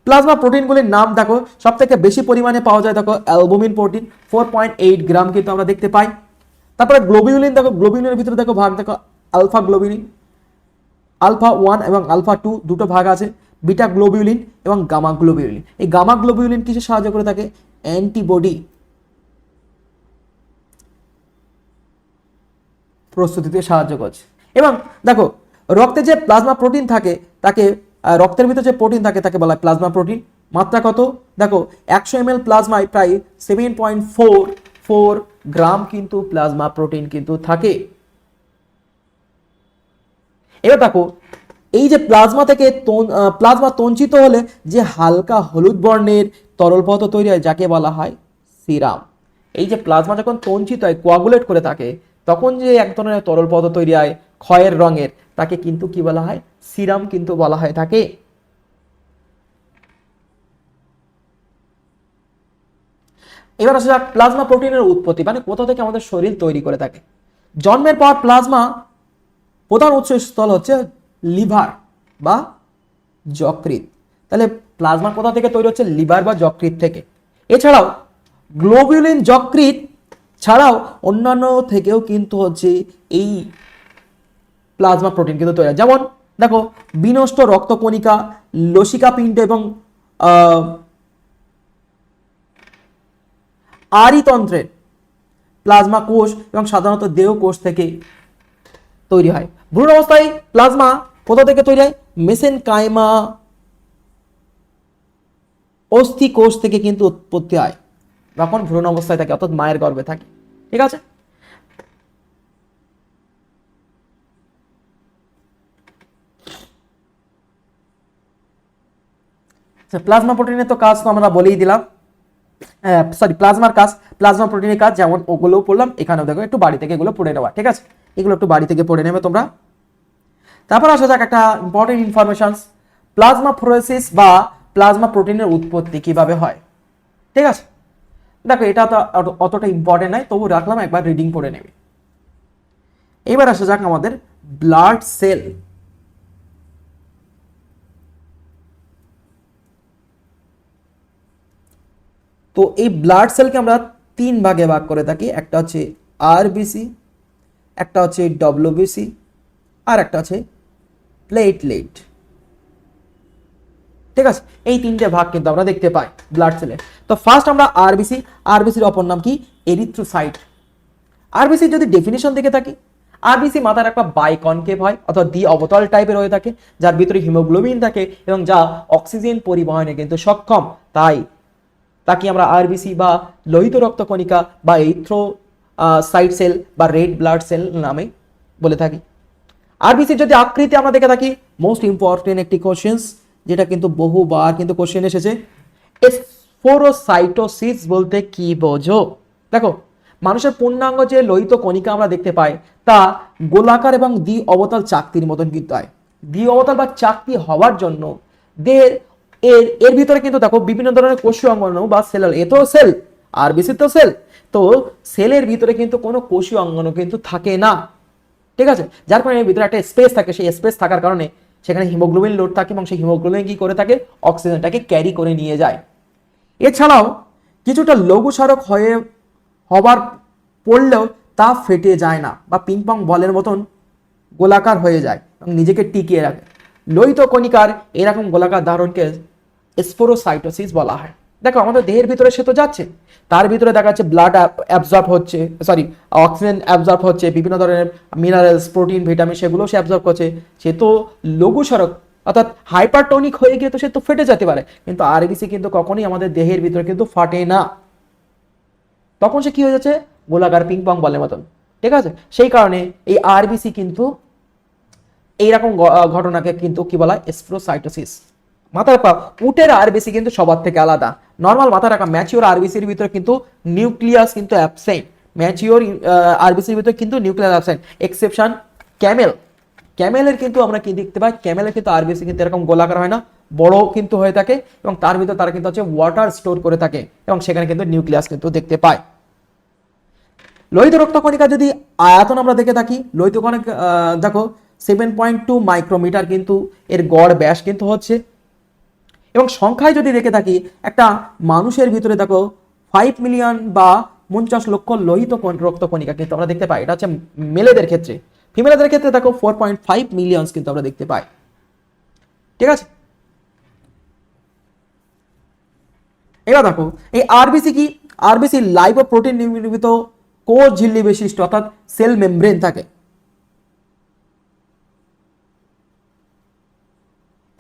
প্লাজমা প্রোটিনগুলির নাম দেখো, সব থেকে বেশি পরিমাণে পাওয়া যায় দেখো অ্যালবুমিন প্রোটিন 4.8 গ্রাম কিন্তু আমরা দেখতে পাই। তারপরে গ্লোবিউলিন দেখো, গ্লোবিউলিনের ভিতরে দেখো ভাগ দেখো আলফা গ্লোবিউলিন, আলফা 1 এবং আলফা 2 দুটো ভাগ আছে, বিটা গ্লোবিউলিন এবং গামা গ্লোবিউলিন। এই গামা গ্লোবিউলিন কিসে সাহায্য করে থাকে? অ্যান্টিবডি প্রস্তুতিতে সাহায্য করছে। এবং দেখো রক্তে যে প্লাজমা প্রোটিন থাকে তাকে, রক্তের ভিতরে যে প্রোটিন থাকে তাকে বলা হয় প্লাজমা প্রোটিন। মাত্রা কত? দেখো 100 ml প্লাজমায় প্রায় 7.44 গ্রাম কিন্তু প্লাজমা প্রোটিন কিন্তু থাকে। এবার দেখো এই যে প্লাজমা থেকে প্লাজমা তঞ্চিত হলে যে হালকা হলুদ বর্ণের তরল পদার্থ তৈরি হয় যাকে বলা হয় সিরাম। এই যে প্লাজমা যখন তঞ্চিত হয়, কোয়াগুলেট করে থাকে, তখন যে এক ধরনের তরল পদার্থ তৈরি হয় খয়ের রঙের, তাকে কিন্তু কি বলা হয়? সিরাম কিন্তু বলা হয় থাকে। এবার আসা যাক প্লাজমা প্রোটিনের উৎপত্তি, মানে কোথা থেকে আমাদের শরীর তৈরি করে থাকে। জন্মের পর প্লাজমা প্রধান উৎসস্থল হচ্ছে লিভার বা যকৃৎ। তাহলে প্লাজমা কোথা থেকে তৈরি হচ্ছে? লিভার বা যকৃৎ থেকে। এছাড়াও গ্লোবিউলিন যকৃৎ ছাড়াও অন্যান্য থেকেও কিন্তু হচ্ছে এই প্লাজমা প্রোটিন কিন্তু তৈরি হয়। যেমন দেখো বিনষ্ট রক্তকণিকা, লসিকা পিণ্ড এবং আরিতন্ত্রের প্লাজমা কোষ এবং সাধারণত দেহ কোষ থেকে তৈরি হয়। ভ্রূণ অবস্থায় প্লাজমা কোথা থেকে তৈরি হয়? মেসেনকাইমা অস্থি কোষ থেকে কিন্তু উৎপত্তি হয়, যখন ভ্রূণ অবস্থায় থাকে, অর্থাৎ মায়ের গর্ভে থাকে। ঠিক আছে? প্লাজমা প্রোটিনের তো কাজ তো আমরা বলেই দিলাম, সরি প্লাজমার কাজ, প্লাজমা প্রোটিনের কাজ যেমন ওগুলোও পড়লাম, এখানেও দেখো একটু বাড়ি থেকে এগুলো পড়ে নেওয়া। ঠিক আছে? এগুলো একটু বাড়ি থেকে পড়ে নেবে তোমরা। তারপর আসা যাক একটা ইম্পর্টেন্ট ইনফরমেশন, প্লাজমা ফ্লোরোসিস বা প্লাজমা প্রোটিনের উৎপত্তি কিভাবে হয়। ঠিক আছে? দেখো এটা তো অতটা ইম্পর্টেন্ট নয়, তবু রাখলাম, একবার রিডিং পড়ে নেবে। এবার আসা যাক আমাদের ব্লাড সেল। তো এই ব্লাড সেলকে আমরা 3 ভাগে ভাগ করে থাকি, একটা হচ্ছে আরবিসি, একটা হচ্ছে ডব্লিউবিসি, আর একটা হচ্ছে প্লেটলেট। ঠিক আছে? এই 3টে ভাগ কিন্তু আমরা দেখতে পাই ব্লাড সেলে। তো ফার্স্ট আমরা আরবিসি, আরবিসির অপর নাম কি? এরিথ্রোসাইট। আরবিসি যদি ডেফিনিশন দেখে থাকি, আরবিসি মাথার একটা বাইকনকেভ হয়, অর্থাৎ দ্বি অবতল টাইপের হয়ে থাকে, যার ভিতরে হিমোগ্লোবিন থাকে এবং যা অক্সিজেন পরিবহনে কিন্তু সক্ষম, তাই তাকে আমরা আরবিসি বা লোহিত রক্ত কণিকা বা এরিথ্রোসাইট সেল বা রেড ব্লাড সেল নামে বলে থাকি। আরবিসির যদি আকৃতি আমরা দেখে থাকি, মোস্ট ইম্পর্টেন্ট একটি কোশ্চেন, যেটা কিন্তু বহুবার কিন্তু কোশ্চেন এসেছে, স্পোরোসাইটোসিস বলতে কি বোঝো? দেখো মানুষের পূর্ণাঙ্গ যে লোহিত কণিকা আমরা দেখতে পাই তা গোলাকার এবং দ্বি অবতল চাকতির মতন কিন্তু হয়। দ্বি অবতল বা চাকতি হওয়ার জন্য দেহের এর ভিতরে কিন্তু দেখো বিভিন্ন ধরনের কোষীয় অঙ্গাণু বা সেল, এ তো সেল, আরবিসি তো সেল, তো সেলের ভিতরে কিন্তু কোনো কোষীয় অঙ্গাণু কিন্তু থাকে না। ঠিক আছে? যার কারণে এর ভিতরে একটা স্পেস থাকে, সেই স্পেস থাকার কারণে সেখানে হিমোগ্লোবিন লোড থাকে এবং সেই হিমোগ্লোবিন কি করে থাকে? অক্সিজেনটাকে ক্যারি করে নিয়ে যায়। এছাড়াও কিছুটা লঘু স্মারক হবার পড়লেও তা ফেটে যায় না বা পিং পং বলের মতন গোলাকার হয়ে যায় এবং নিজেকে টিকিয়ে রাখে। লোহিত কণিকার এরকম গোলাকার ধারণকে স্পোরোসাইটোসিস বলা হয়। দেখো আমাদের দেহের ভিতরে সে তো যাচ্ছে, তার ভিতরে দেখা যাচ্ছে ব্লাড অ্যাবজর্ব হচ্ছে, সরি অক্সিজেন অ্যাবজর্ব হচ্ছে, বিভিন্ন ধরনের মিনারেলস, প্রোটিন, ভিটামিন সেগুলো সে অ্যাবজর্ব করছে। সে তো লঘু স্মারক অর্থাৎ হাইপারটোনিক হয়ে গিয়ে তো সে তো ফেটে যেতে পারে, কিন্তু আরবিসি কিন্তু কখনোই আমাদের দেহের ভিতরে কিন্তু ফাটে না, তখন সে কি হয়ে যাচ্ছে? গোলাকার পিং পং বলের মতন। ঠিক আছে? সেই কারণে এই আরবিসি কিন্তু এইরকম ঘটনাকে কিন্তু কি বলা হয়? স্পোরোসাইটোসিস মাথায় রাখা উটের আরবিসি কিন্তু সবার থেকে আলাদা। নর্মাল মাথায় রাখা ম্যাচিওর আরবিসির ভিতরে কিন্তু নিউক্লিয়াস কিন্তু অ্যাবসেন্ট, ম্যাচিওর আরবিসির ভিতরে কিন্তু নিউক্লিয়াস অ্যাবসেন্ট, এক্সেপশন ক্যামেল। ক্যামেলের কিন্তু আমরা কি দেখতে পাই, ক্যামেলের কিন্তু আরবিসি কিন্তু এরকম গোলাকার হয় না, বড় কিন্তু হয়ে থাকে এবং তার ভিতরে তারা কিন্তু হচ্ছে ওয়াটার স্টোর করে থাকে এবং সেখানে কিন্তু নিউক্লিয়াস কিন্তু দেখতে পায়। লোহিত রক্তকণিকা যদি আয়তন আমরা দেখে থাকি, লোহিত কণিকা দেখো 7.2 মাইক্রোমিটার কিন্তু এর গড় ব্যাস কিন্তু হচ্ছে। এবং সংখ্যায় যদি দেখে থাকি, একটা মানুষের ভিতরে দেখো 5 মিলিয়ন বা 49 লক্ষ লোহিত রক্তকণিকা কিন্তু আমরা দেখতে পাই, এটা হচ্ছে মেলেদের ক্ষেত্রে। ফিমেলদের ক্ষেত্রে দেখো 4.5 মিলিয়ন কিন্তু আমরা দেখতে পাই। ঠিক আছে, এবার দেখো এই আরবিসি কি, আরবিসি লাইভ প্রোটিন নির্মিত কোষ ঝিল্লি বিশিষ্ট অর্থাৎ সেল মেমব্রেন থাকে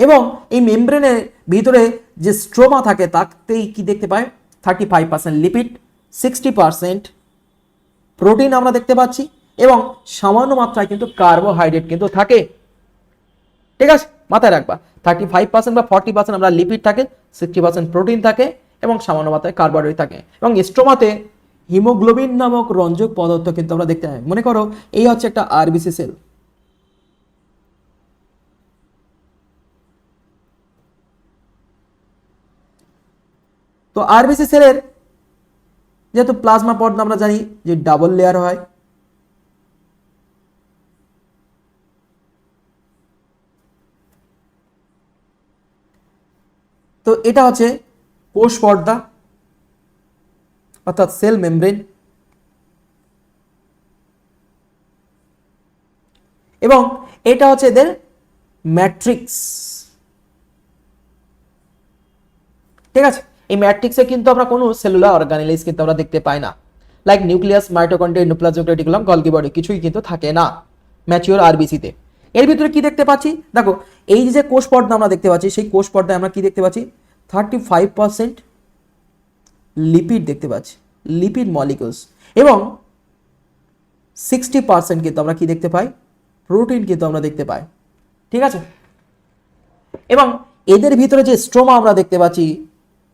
এবং এই মেমব্রেনের ভিতরে যে স্ট্রোমা থাকে তাতেই কি দেখতে পাই 35% লিপিড, 60% প্রোটিন আমরা দেখতে পাচ্ছি এবং সামান্য মাত্রায় কিন্তু কার্বোহাইড্রেট কিন্তু থাকে। ঠিক আছে, মাথায় রাখবা 35% বা 40% আমরা লিপিড থাকে, 60% প্রোটিন থাকে এবং সামান্য মাত্রায় কার্বোহাইড্রেট থাকে এবং স্ট্রোমাতে হিমোগ্লোবিন নামক রঞ্জক পদার্থ কিন্তু আমরা দেখতে পাই। মনে করো এই হচ্ছে একটা আরবিসি সেল, তো আরবিসি সেলের যেহেতু প্লাজমা পর্দা আমরা জানি যে ডাবল লেয়ার হয়, তো এটা হচ্ছে কোষ পর্দা অর্থাৎ সেল মেমব্রেন এবং এটা হচ্ছে এদের ম্যাট্রিক্স। ঠিক আছে, এই ম্যাট্রিক্সে কিন্তু আমরা কোনো সেলুলার অর্গানেলিস কিন্তু আমরা দেখতে পাই না, like nucleus, mitochondria, endoplasmic reticulum, Golgi body কিছুই কিন্তু থাকে না ম্যাচিওর আরবিসিতে। এর ভিতরে কি দেখতে পাচ্ছি, দেখো এই যে কোষ পর্দা আমরা দেখতে পাচ্ছি, সেই কোষ পর্দায় আমরা কি দেখতে পাচ্ছি 35% লিপিড দেখতে পাচ্ছি, লিপিড মলিকিউলস এবং 60% কিন্তু আমরা কি দেখতে পাই, প্রোটিন কিন্তু আমরা দেখতে পাই। ঠিক আছে, এবং এদের ভিতরে যে স্ট্রোমা আমরা দেখতে পাচ্ছি,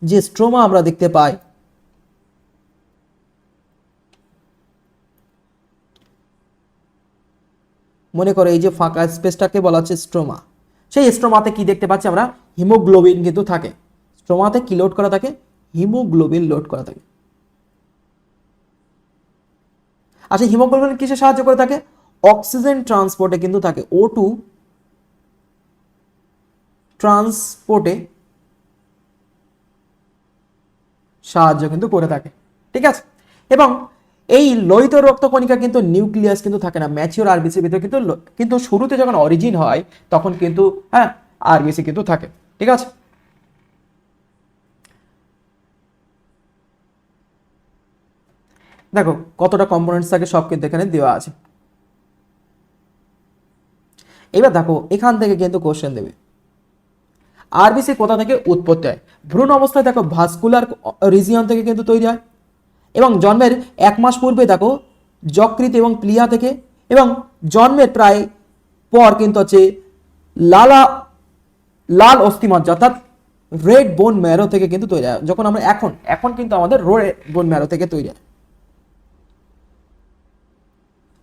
যে স্ট্রোমা আমরা দেখতে পাই, মনে করো এই যে ফাঁকা স্পেসটাকে বলা হচ্ছে স্ট্রোমা, সেই স্ট্রোমাতে কি দেখতে পাচ্ছি আমরা, হিমোগ্লোবিন কিন্তু থাকে। স্ট্রোমাতে কি লোড করা থাকে, হিমোগ্লোবিন লোড করা থাকে। আচ্ছা, হিমোগ্লোবিন কিসে সাহায্য করে থাকে, অক্সিজেন ট্রান্সপোর্টে কিন্তু থাকে, O2 ট্রান্সপোর্টে সাহায্য কিন্তু করে থাকে। ঠিক আছে, এবং এই লোহিত রক্তকণিকা কিন্তু নিউক্লিয়াস কিন্তু থাকে না ম্যাচিওর আরবিসির ভিতরে, কিন্তু শুরুতে যখন অরিজিন হয় তখন কিন্তু হ্যাঁ আরবিসি কিন্তু থাকে। ঠিক আছে, দেখো কতটা কম্পোনেন্টস থাকে সব কিন্তু এখানে দেওয়া আছে। এবার দেখো এখান থেকে কিন্তু কোশ্চেন দেবে, আরবিসি কোথা থেকে উৎপত্তি হয়। ভ্রূণ অবস্থায় দেখো ভাস্কুলার রিজিয়ন থেকে কিন্তু তৈরি হয় এবং জন্মের 1 মাস পূর্বে দেখো যকৃৎ এবং প্লিহা থেকে, এবং জন্মের প্রায় পর কিন্তু হচ্ছে লাল অস্থিমজ্জা অর্থাৎ রেড বোন ম্যারো থেকে কিন্তু তৈরি হয়। যখন আমরা এখন কিন্তু আমাদের রেড বোন ম্যারো থেকে তৈরি হয়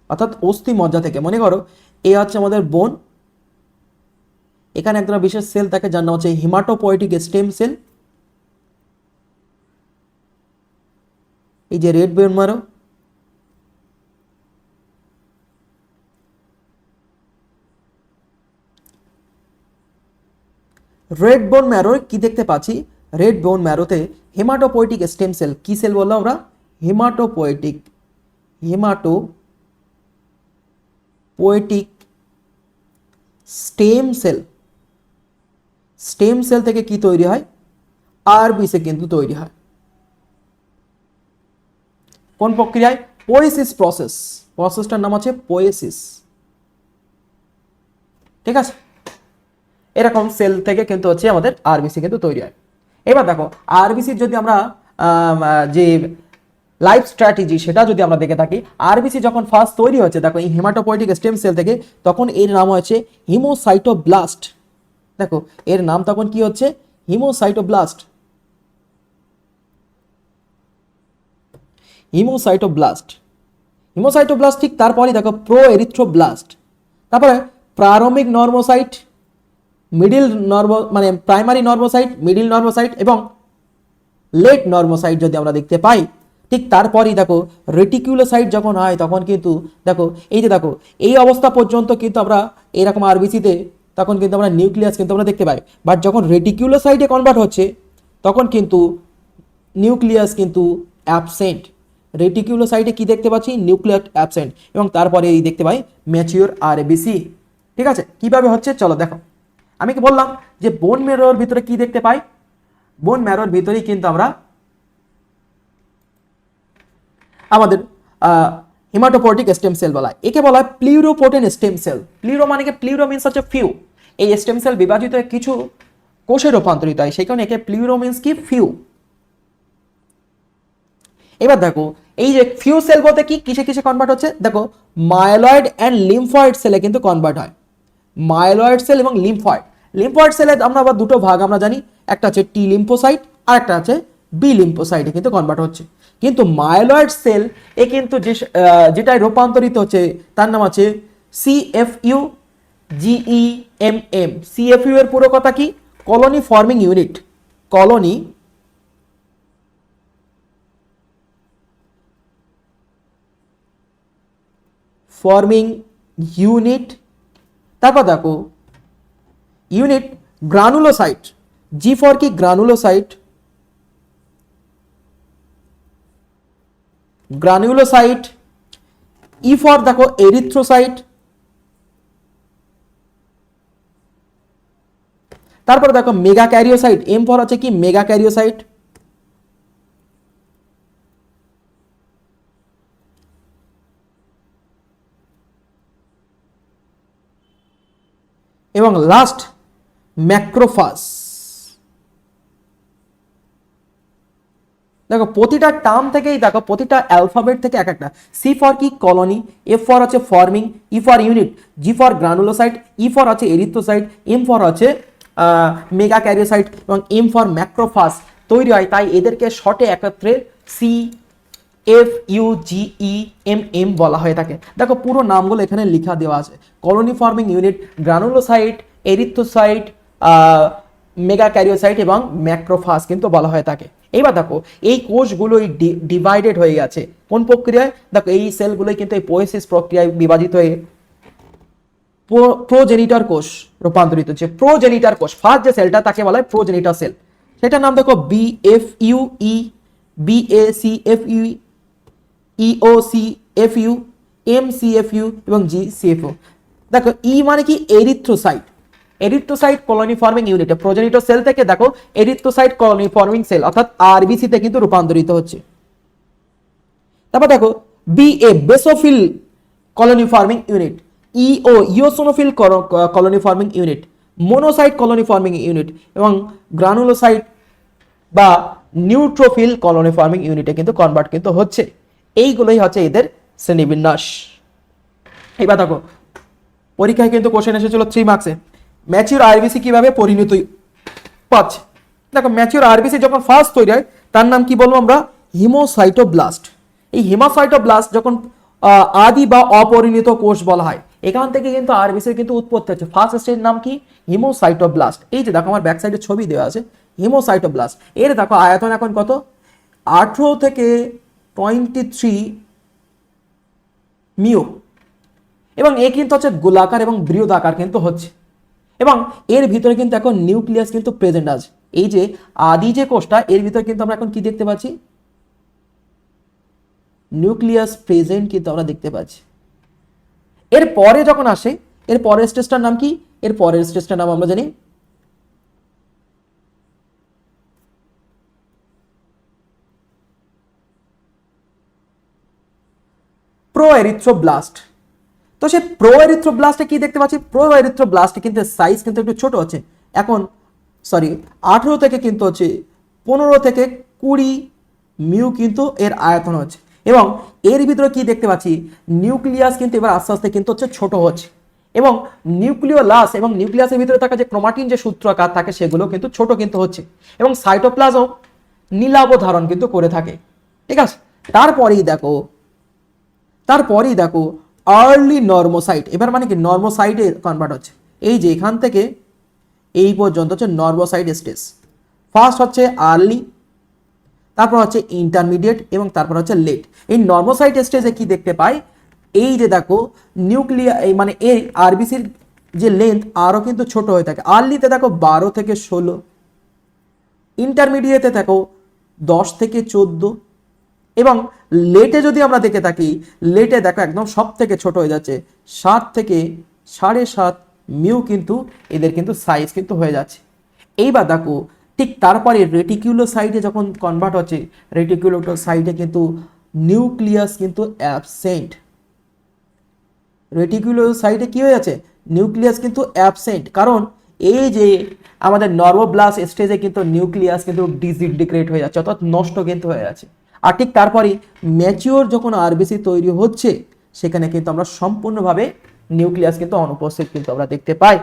অর্থাৎ অস্থিমজ্জা থেকে। মনে করো এই হচ্ছে আমাদের বোন, এখানে একটা বিশেষ সেল থাকে যার নাম হচ্ছে হিমাটোপয়েটিক স্টেম সেল, এই যে red bone marrow, red bone marrow কি দেখতে পাচ্ছি, রেড বোন ম্যারোতে হেমাটোপয়েটিক স্টেম সেল, কি সেল বললাম আমরা, haematopoietic stem cell. Stem cell থেকে কি তৈরি হয়, আরবিসি কিন্তু তৈরি হয়। কোন প্রক্রিয়ায়, পোয়েসিস প্রসেসটার নাম আছে পোয়েসিস। ঠিক আছে, এরকম সেল থেকে কিন্তু হচ্ছে আমাদের আরবিসি কিন্তু তৈরি হয়। এবার দেখো আরবিসির যদি আমরা যে লাইফ স্ট্র্যাটেজি সেটা যদি আমরা দেখে থাকি, আরবিসি যখন ফার্স্ট তৈরি হয়েছে দেখো এই হেমাটোপয়েটিক স্টেম সেল থেকে, তখন এর নাম হয়েছে হিমোসাইটোব্লাস্ট। দেখো এর নাম তখন কি হচ্ছে, হিমোসাইটোব্লাস্ট। হিমোসাইটোব্লাস্ট হিমোসাইটোব্লাস্ট ঠিক তারপরেই দেখো প্রো এরিথ্রোব্লাস্ট, তারপরে প্রারম্ভিক নর্মোসাইট, মিডিল মানে প্রাইমারি নর্মোসাইট, মিডিল নর্মোসাইট এবং লেট নর্মোসাইট যদি আমরা দেখতে পাই। ঠিক তারপরেই দেখো রেটিকুলোসাইট যখন হয় তখন কিন্তু দেখো এই যে দেখো এই অবস্থা পর্যন্ত কিন্তু আমরা এরকম আরবিসিতে তখন কিন্তু আমরা নিউক্লিয়াস কিন্তু আমরা দেখতে পাই। বাট যখন রেটিকুলোসাইটে কনভার্ট হচ্ছে তখন কিন্তু নিউক্লিয়াস কিন্তু অ্যাবসেন্ট। রেটিকুলোসাইটে কি দেখতে পাচ্ছি, নিউক্লিয়াস অ্যাবসেন্ট, এবং তারপরে এই দেখতে পাই ম্যাচিওর আরবিসি। ঠিক আছে, কিভাবে হচ্ছে চলো দেখো। আমি কি বললাম যে বোন ম্যারোর ভিতরে কি দেখতে পাই, বোন ম্যারোর ভিতরেই কিন্তু আমরা আমাদের হেমাটোপয়েটিক স্টেম সেল বলা হয়। একে বলা হয় প্লিউরোপোটেন স্টেম সেল। প্লিউরো মানে কি, প্লিউরো মিন্স হচ্ছে ফিউ। এই স্টেম সেল বিভাজিত হয়ে কিছু কোষে রূপান্তরিত হয়, সেই কারণে একে প্লিউরো মিন্স কি, ফিউ। এবার দেখো এই যে ফিউ সেল বলতে কি, কিসে কিসে কনভার্ট হচ্ছে, দেখো মাইলয়েড অ্যান্ড লিম্ফয়েড সেলে কিন্তু কনভার্ট হয়। মাইলয়েড সেল এবং লিম্ফয়েড। লিম্ফয়েড সেলে আমরা আবার দুটো ভাগ আমরা জানি, একটা হচ্ছে টি লিম্ফোসাইট আর একটা আছে বি লিম্ফোসাইটে কিন্তু কনভার্ট হচ্ছে। কিন্তু মাইলয়েড সেল এ কিন্তু যেটাই রূপান্তরিত হচ্ছে তার নাম আছে সিএফইউ জিইএমএম। সিএফইউ এর পুরো কথা কি, colony forming unit. Colony forming unit. তারপর দেখো ইউনিট গ্রানুলোসাইট, জি ফর কি, গ্রানুলোসাইট। গ্রানুলোসাইট। ই ফর দেখো এরিথ্রোসাইট। তারপর দেখো মেগা ক্যারিওসাইট, এম ফর আছে কি, মেগা ক্যারিওসাইট। এবং লাস্ট ম্যাক্রোফাজ। দেখো প্রতিটা টার্ম থেকেই দেখো প্রতিটা অ্যালফাবেট থেকে এক একটা। সি ফর কি, কলোনি। এফ ফর আছে forming, E for unit, G for granulocyte, E for আছে এরিথ্রোসাইট, এম ফর আছে মেগা ক্যারিওসাইট এবং এম ফর ম্যাক্রোফাজ তৈরি হয়। তাই এদেরকে শর্টে একত্রে C F U G E M M বলা হয়ে থাকে। দেখো পুরো নামগুলো এখানে লেখা দেওয়া আছে, colony forming unit, granulocyte, erythrocyte, megakaryocyte এবং ম্যাক্রোফাজ কিন্তু বলা হয়ে থাকে। এইবার দেখো এই কোষগুলোই ডিভাইডেড হয়ে গেছে কোন প্রক্রিয়ায়, দেখো এই সেলগুলোই কিন্তু এই পোয়েসিস প্রক্রিয়ায় বিভাজিত হয়ে প্রোজেনিটর কোষ রূপান্তরিত হচ্ছে। প্রোজেনিটর কোষ, ফার্স্ট যে সেলটা তাকে বলা হয় প্রোজেনিটর সেল। সেটার নাম দেখো বিএফইউই, বিএসিএফইউ, ইওসিএফইউ, এমসিএফইউ এবং জিসিএফইউ। দেখো ই মানে কি, এরিথ্রোসাইট। এরিথ্রোসাইট কলোনি ফর্মিং ইউনিটে প্রোজেনিটর সেল থেকে দেখো এরিথ্রোসাইট কলোনি ফর্মিং সেল অর্থাৎ আরবিসি তে কিন্তু রূপান্তরিত হচ্ছে। তারপর দেখো BA basophil colony forming unit, EO eosinophil colony forming unit, monocyte colony forming unit এবং গ্রানুলোসাইট বা নিউট্রোফিল কলোনি ফর্মিং ইউনিটে কিন্তু কনভার্ট কিন্তু হচ্ছে। এইগুলোই হচ্ছে এদের শ্রেণীবিন্যাস। এবার দেখো পরীক্ষায় কিন্তু কোশ্চেন এসেছিল 3 মার্কসে, ম্যাচিউর আরবিসি কিভাবে পরিণতি পাচ্ছে। দেখো ম্যাচিউর আরবিসি যখন ফার্স্ট তৈরি হয় তার নাম কি বলবো আমরা, হিমোসাইটোব্লাস্ট। এই হিমোসাইটোব্লাস্ট যখন আদি বা অপরিণত কোষ বলা হয়, এখান থেকে কিন্তু আরবিসির কিন্তু উৎপত্তি হচ্ছে। ফার্স্ট স্টেজের নাম কি, হিমোসাইটোব্লাস্ট। এই যে দেখো আমার ব্যাক সাইডে ছবি দেওয়া আছে হিমোসাইটোব্লাস্ট। এর দেখো আয়তন এখন কত, 18 থেকে 23 মিউ, এবং এ কিন্তু হচ্ছে গোলাকার এবং বৃহদাকার কিন্তু হচ্ছে, এবং এর ভিতরে কিন্তু এখন নিউক্লিয়াস কিন্তু প্রেজেন্ট আছে। এই যে আদি যে কোষটা এর ভিতরে কিন্তু আমরা এখন কি দেখতে পাচ্ছি, নিউক্লিয়াস প্রেজেন্ট কিন্তু আমরা দেখতে পাচ্ছি। এর পরে যখন আসে এর পরের স্টেজটার নাম কি, এর পরের স্টেজটার নাম আমরা জানি প্রোএরিথ্রোব্লাস্ট। তো সেই প্রোএরিথ্রোব্লাস্টে কি দেখতে পাচ্ছি, প্রোএরিথ্রোব্লাস্টে কিন্তু সাইজ কিন্তু একটু ছোট হচ্ছে এখন, 18 থেকে কিন্তু হচ্ছে 15 থেকে 20 মিউ কিন্তু এর আয়তন হচ্ছে, এবং এর ভিতরে কি দেখতে পাচ্ছি, নিউক্লিয়াস কিন্তু এবার আস্তে আস্তে কিন্তু হচ্ছে ছোট হচ্ছে, এবং নিউক্লিওলাস এবং নিউক্লিয়াসের ভিতরে থাকা যে ক্রোমাটিন যে সূত্রাকার থাকে সেগুলো কিন্তু ছোট কিন্তু হচ্ছে, এবং সাইটোপ্লাজম নীলাভ ধারণ কিন্তু করে থাকে। ঠিক আছে, তারপরেই দেখো আর্লি নর্মোসাইট। এবার মানে কি নর্মোসাইটে কনভার্ট হচ্ছে, এই যে এখান থেকে এই পর্যন্ত হচ্ছে নর্মোসাইট স্টেজ। ফার্স্ট হচ্ছে আর্লি, তারপর হচ্ছে ইন্টারমিডিয়েট এবং তারপর হচ্ছে লেট। এই নর্মোসাইট স্টেজে কি দেখতে পাই, এই যে দেখো এই মানে এই আরবিসির যে লেন্থ আরও কিন্তু ছোট হয়ে থাকে। আর্লিতে দেখো 12 থেকে 16, ইন্টারমিডিয়েটে দেখো 10 থেকে 14, এবং লেটে যদি আমরা দেখে থাকি, লেটে দেখো একদম সব থেকে ছোট হয়ে যাচ্ছে, 7 থেকে 7.5 মিউ কিন্তু এদের কিন্তু সাইজ কিন্তু হয়ে যাচ্ছে। এইবার দেখো ঠিক তারপরে রেটিকুলোসাইটে যখন কনভার্ট হচ্ছে, রেটিকুলোসাইটে কিন্তু নিউক্লিয়াস কিন্তু অ্যাবসেন্ট। রেটিকুলোসাইটে কি হয়ে যাচ্ছে, নিউক্লিয়াস কিন্তু অ্যাবসেন্ট, কারণ এই যে আমাদের নর্মোব্লাস্ট স্টেজে কিন্তু নিউক্লিয়াস কিন্তু ডিসইন্টিগ্রেট হয়ে যাচ্ছে, অর্থাৎ নষ্ট কিন্তু হয়ে যাচ্ছে। আর ঠিক তারপরে ম্যাচিওর যখন আরবিসি তৈরি হচ্ছে, সেখানে কিন্তু আমরা সম্পূর্ণভাবে নিউক্লিয়াস কিন্তু অনুপস্থিত কিন্তু আমরা দেখতে পাই।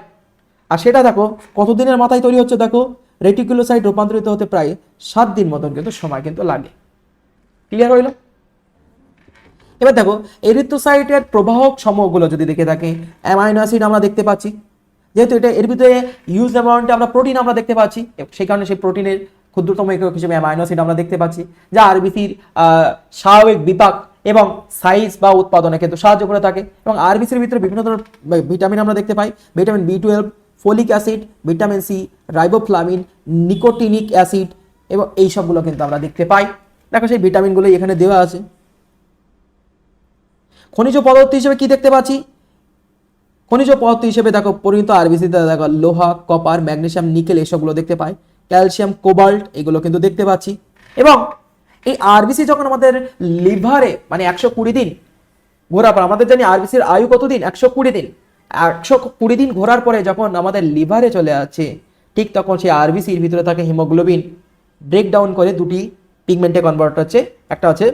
আর সেটা দেখো কতদিনের মাথায় তৈরি হচ্ছে, দেখো রেটিকুলোসাইট রূপান্তরিত হতে প্রায় 7 দিন মতন কিন্তু সময় কিন্তু লাগে। ক্লিয়ার হইল? এবার দেখো এরিথ্রোসাইটের প্রবাহক সমূহগুলো যদি দেখে থাকি, অ্যামাইনো অ্যাসিড আমরা দেখতে পাচ্ছি, যেহেতু এটা এর ভিতরে হিউজ অ্যামাউন্টে আমরা প্রোটিন আমরা দেখতে পাচ্ছি, সেই কারণে সেই প্রোটিনের ক্ষুদ্রতম একক হিসেবে অ্যামাইনো অ্যাসিড আমরা দেখতে পাচ্ছি, যা আরবিসির স্বাভাবিক বিপাক এবং সাইজ বা উৎপাদনে কিন্তু সাহায্য করে থাকে। এবং আরবিসির ভিতরে বিভিন্ন ধরনের ভিটামিন আমরা দেখতে পাই, vitamin B12, folic acid, vitamin C, riboflavin, nicotinic acid, এবং এই সবগুলো কিন্তু আমরা দেখতে পাই। দেখো সেই ভিটামিনগুলো এখানে দেওয়া আছে। খনিজ পদার্থ হিসেবে কি দেখতে পাচ্ছি, খনিজ পদার্থ হিসেবে দেখো পরিণত আরবিসিতে দেখো লোহা, কপার, ম্যাগনেসিয়াম, নিকেল এসবগুলো দেখতে পাই, ক্যালসিয়াম, কোবাল্ট এগুলো কিন্তু দেখতে পাচ্ছি। এবং এই আরবিসি যখন আমাদের লিভারে মানে 120 দিন ঘোরার পর, আমাদের জানি আরবিসির আয়ু কতদিন, 120 দিন, 120 দিন ঘোরার পরে যখন আমাদের লিভারে চলে যাচ্ছে, ঠিক তখন সেই আরবিসির ভিতরে থাকে হিমোগ্লোবিন ব্রেকডাউন করে দুটি পিগমেন্টে কনভার্ট হচ্ছে, একটা হচ্ছে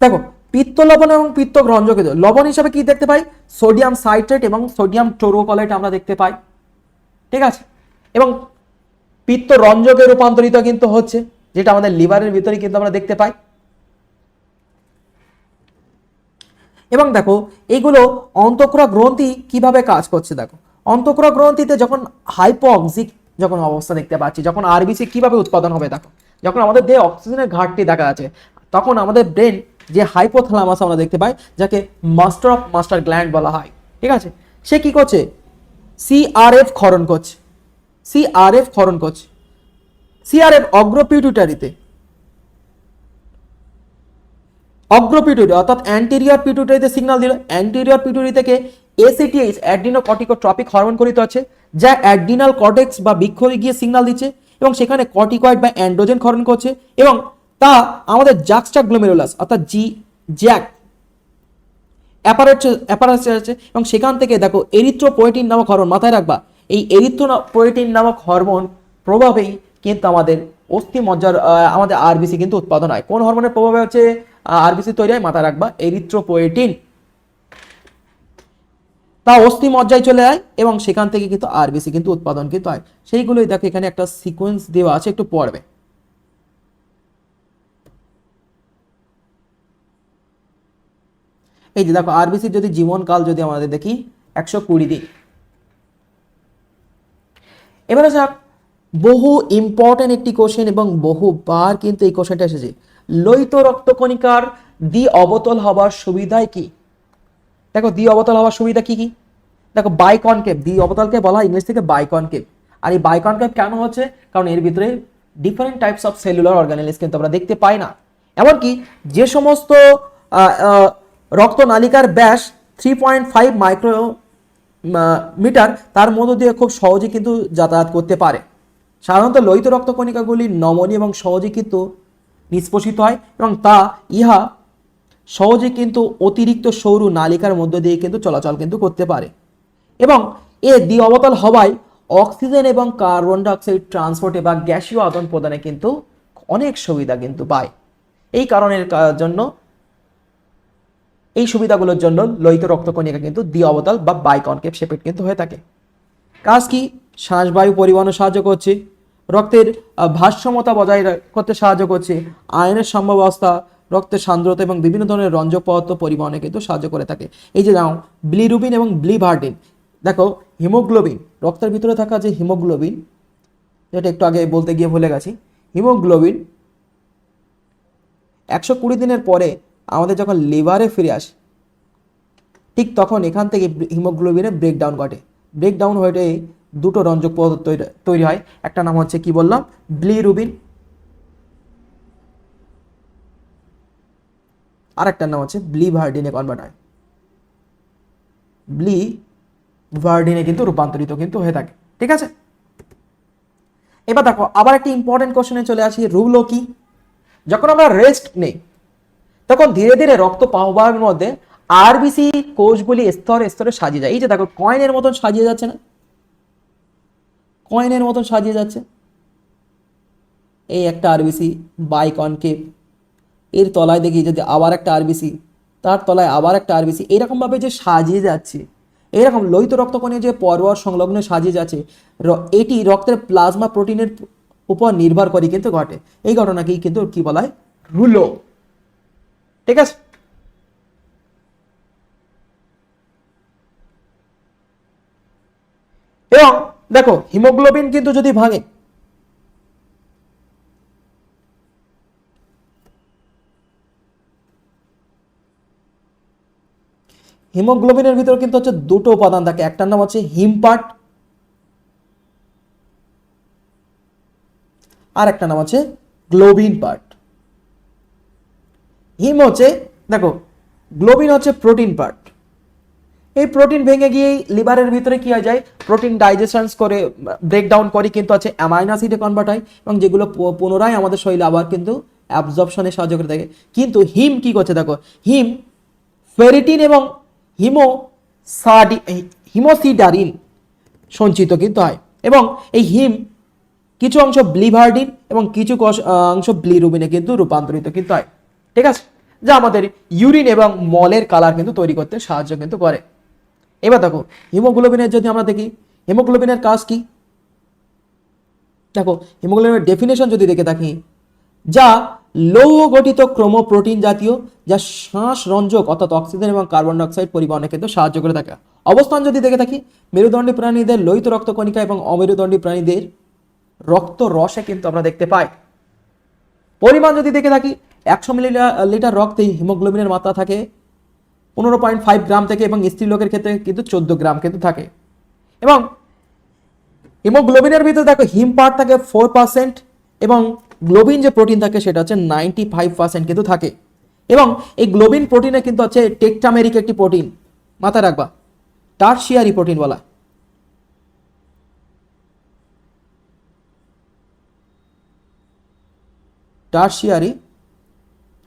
দেখো পিত্ত লবণ এবং পিত্ত গ্রহণযোগ্য লবণ হিসেবে কি দেখতে পাই, সোডিয়াম সাইট্রেট এবং সোডিয়াম টোরোকলেট আমরা দেখতে পাই। ঠিক আছে, এবং পিত্ত রঞ্জকে রূপান্তরিত কিন্তু হচ্ছে, যেটা আমাদের লিভারের ভিতরে কিন্তু আমরা দেখতে পাই। এবং দেখো এইগুলো অন্তঃক্ষরা গ্রন্থি কিভাবে কাজ করছে, দেখো অন্তঃক্ষরা গ্রন্থিতে যখন হাইপোক্সিক যখন অবস্থা দেখতে পাচ্ছি, যখন আরবিসি কিভাবে উৎপাদন হবে, দেখো যখন আমাদের দেহে অক্সিজেনের ঘাটতি দেখা যাচ্ছে, তখন আমাদের ব্রেন যে হাইপোথ্যালামাস আমরা দেখতে পাই, যাকে মাস্টার অফ মাস্টার গ্ল্যান্ড বলা হয়, ঠিক আছে, সে কি করছে, সিআরএফ ক্ষরণ করছে, সিআরএফ অগ্রপিটুটারিতে, অগ্রপিটুরি অর্থাৎ অ্যান্টেরিয়র পিটুটারিতে সিগন্যাল দিল, অ্যান্টেরিয়র পিটুরি থেকে এসিটিএইচ অ্যাড্রিনোকর্টিকোট্রপিক হরমোন খরিত আছে, যা অ্যাড্রিনাল কর্টেক্স বা বৃক্ষকে গিয়ে সিগন্যাল দিচ্ছে, এবং সেখানে কর্টিকয়েড বা অ্যান্ড্রোজেন ক্ষরণ করছে, এবং তা আমাদের জাক্সটাগ্লোমেরুলাস অর্থাৎ জ্যাক অ্যাপারাচার আছে, এবং সেখান থেকে দেখো এরিথ্রোপোয়েটিন নামক হরমোন, মাথায় রাখবা এই এরিথ্রোপোয়েটিন নামক হরমোন প্রভাবেই কিন্তু আমাদের অস্থি মজ্জার আমাদের আরবিসি কিন্তু উৎপাদন হয়। কোন হরমোনের প্রভাবে হচ্ছে আরবিসি তৈরি হয়, মাথায় রাখবা এরিথ্রোপোয়েটিন, তা অস্থি মজ্জায় চলে যায় এবং সেখান থেকে কিন্তু আরবিসি কিন্তু উৎপাদন কিন্তু হয়। সেইগুলোই দেখো এখানে একটা সিকোয়েন্স দেওয়া আছে, একটু পড়বে। এই যে দেখো আরবিসির যদি জীবনকাল যদি আমাদের দেখি 120 দিন। এবারে যাক বহু ইম্পর্টেন্ট একটি কোশ্চেন এবং বহুবার কিন্তু এই কোশ্চেনটা এসেছে, লোহিত রক্তকণিকার দ্বি অবতল হওয়ার সুবিধায় কি? দেখো দ্বি অবতল হওয়ার সুবিধা কি কি, দেখো বাইকনকেভ, দ্বি অবতলকে বলা হয় ইংলিশ থেকে বাইকনকেভ। আর এই বাইকনকেভ কেন হচ্ছে, কারণ এর ভিতরে ডিফারেন্ট টাইপস অফ সেলুলার অর্গানেলিস কিন্তু আমরা দেখতে পাই না। এমনকি যে সমস্ত রক্তনালিকার ব্যাস 3.5 মাইক্রোমিটার, তার মধ্য দিয়ে খুব সহজে কিন্তু যাতায়াত করতে পারে। সাধারণত লোহিত রক্তকণিকাগুলি নমনীয় এবং সহজে কিন্তু নিষ্পোষিত হয়, এবং ইহা সহজে কিন্তু অতিরিক্ত সৌর নালিকার মধ্য দিয়ে কিন্তু চলাচল কিন্তু করতে পারে। এবং এ দ্বি অবতল হওয়ায় অক্সিজেন এবং কার্বন ডাইঅক্সাইড ট্রান্সপোর্টে বা গ্যাসীয় আদান প্রদানে কিন্তু অনেক সুবিধা কিন্তু পায়। এই কারণের জন্য এই সুবিধাগুলোর জন্য লোহিত রক্তকণিকা কিন্তু দ্বি অবতল বা বাইকনকেভ শেপেড কিন্তু হয়ে থাকে। কাজ কি? শ্বাসবায়ু পরিবহনে সাহায্য করছে, রক্তের ভারসাম্যতা বজায় করতে সাহায্য করছে, আয়নের সাম্যাবস্থা, রক্তের সান্দ্রতা এবং বিভিন্ন ধরনের রঞ্জক পদার্থ পরিবহনে কিন্তু সাহায্য করে থাকে। এই যে নাও বিলিরুবিন এবং বিলিভার্ডিন, দেখো হিমোগ্লোবিন, রক্তের ভিতরে থাকা যে হিমোগ্লোবিন, যেটা একটু আগে বলতে গিয়ে ভুলে গেছি, হিমোগ্লোবিন 120 দিনের পরে আমাদের যখন লিভারে ফিরে আসে, ঠিক তখন এখান থেকে হিমোগ্লোবিনের ব্রেকডাউন ঘটে। ব্রেকডাউন হয়ে দুটো রঞ্জক পদার্থ তৈরি হয়। একটা নাম হচ্ছে কি বললাম, বিলিরুবিন, আর একটা নাম হচ্ছে বিলিভার্ডিনে কনভার্ট হয়, বিলিভার্ডিনে কিন্তু রূপান্তরিত কিন্তু হয়ে থাকে। ঠিক আছে, এবার দেখো আবার একটি ইম্পর্টেন্ট কোশ্চেনে চলে আসি, রুলও কি? যখন আমরা রেস্ট নেই তখন ধীরে ধীরে রক্ত প্রবাহের মধ্যে আরবিসি কোষগুলি স্তরে স্তরে সাজিয়ে যায়। এই যে দেখো কয়েনের মতন সাজিয়ে যাচ্ছে না, কয়েনের মতন সাজিয়ে যাচ্ছে। এই একটা আরবিসি বাইকনকেভ, এর তলায় দেখি যদি আবার একটা আরবিসি, তার তলায় আবার একটা আরবিসি, এরকমভাবে যে সাজিয়ে যাচ্ছে, এরকম লোহিত রক্তকণিকা যে পরপর সংলগ্ন সাজিয়ে যাচ্ছে, এটি রক্তের প্লাজমা প্রোটিনের উপর নির্ভর করে কিন্তু ঘটে। এই ঘটনাকেই কিন্তু কি বলা হয়, রুলো। ঠিক আছে, এবং দেখো হিমোগ্লোবিন কিন্তু যদি ভাঙে, হিমোগ্লোবিনের ভিতরে কিন্তু হচ্ছে দুটো উপাদান থাকে, একটার নাম হচ্ছে হিম পার্ট, আর একটা নাম হচ্ছে গ্লোবিন পার্ট। হিম হচ্ছে, দেখো গ্লোবিন হচ্ছে প্রোটিন পার্ট। এই প্রোটিন ভেঙে গিয়ে লিভারের ভিতরে কি হয়ে যায়, প্রোটিন ডাইজেশন করে ব্রেকডাউন করে কিন্তু আছে অ্যামাইনো অ্যাসিডে কনভার্ট হয় এবং যেগুলো পুনরায় আমাদের শরীরে আবার কিন্তু অ্যাবজর্পশনে সাহায্য করে থাকে। কিন্তু হিম কি করছে, দেখো হিম ফেরিটিন এবং হিমোসিডারিন সঞ্চিত কিন্তু হয় এবং এই হিম কিছু অংশ বিলিভার্ডিন এবং কিছু অংশ বিলিরুবিনে কিন্তু রূপান্তরিত কিন্তু হয়। ঠিক আছে, যা আমাদের ইউরিন এবং মলের কালার কিন্তু তৈরি করতে সাহায্য কিন্তু করে। এবার দেখো হিমোগ্লোবিনের যদি আমরা দেখি, হিমোগ্লোবিনের কাজ কি? দেখো হিমোগ্লোবিনের ডেফিনেশন যদি দেখে থাকি, যা লৌহ গঠিত ক্রোমোপ্রোটিন জাতীয়, যা শ্বাস রঞ্জক অর্থাৎ অক্সিজেন এবং কার্বন ডাইঅক্সাইড পরিবহনে কিন্তু সাহায্য করে থাকে। অবস্থান যদি দেখে থাকি, মেরুদণ্ডী প্রাণীদের লোহিত রক্তকণিকা এবং অমেরুদণ্ডী প্রাণীদের রক্ত রসে কিন্তু আমরা দেখতে পাই। পরিমাণ যদি দেখে থাকি, 100 মিলিলিটার রক্তে হিমোগ্লোবিনের মাত্রা থাকে 15.5 গ্রাম থেকে এবং স্ত্রীলোকের ক্ষেত্রে কিন্তু 14 গ্রাম কিন্তু থাকে। এবং হিমোগ্লোবিনের ভিতরে দেখো হিম পার্ট থাকে 4% এবং গ্লোবিন যে প্রোটিন থাকে সেটা হচ্ছে 95% কিন্তু থাকে। এবং এই গ্লোবিন প্রোটিনে কিন্তু হচ্ছে টেকটামেরিক একটি প্রোটিন, মাথায় রাখবা, টারশিয়ারি প্রোটিন বলা। টারশিয়ারি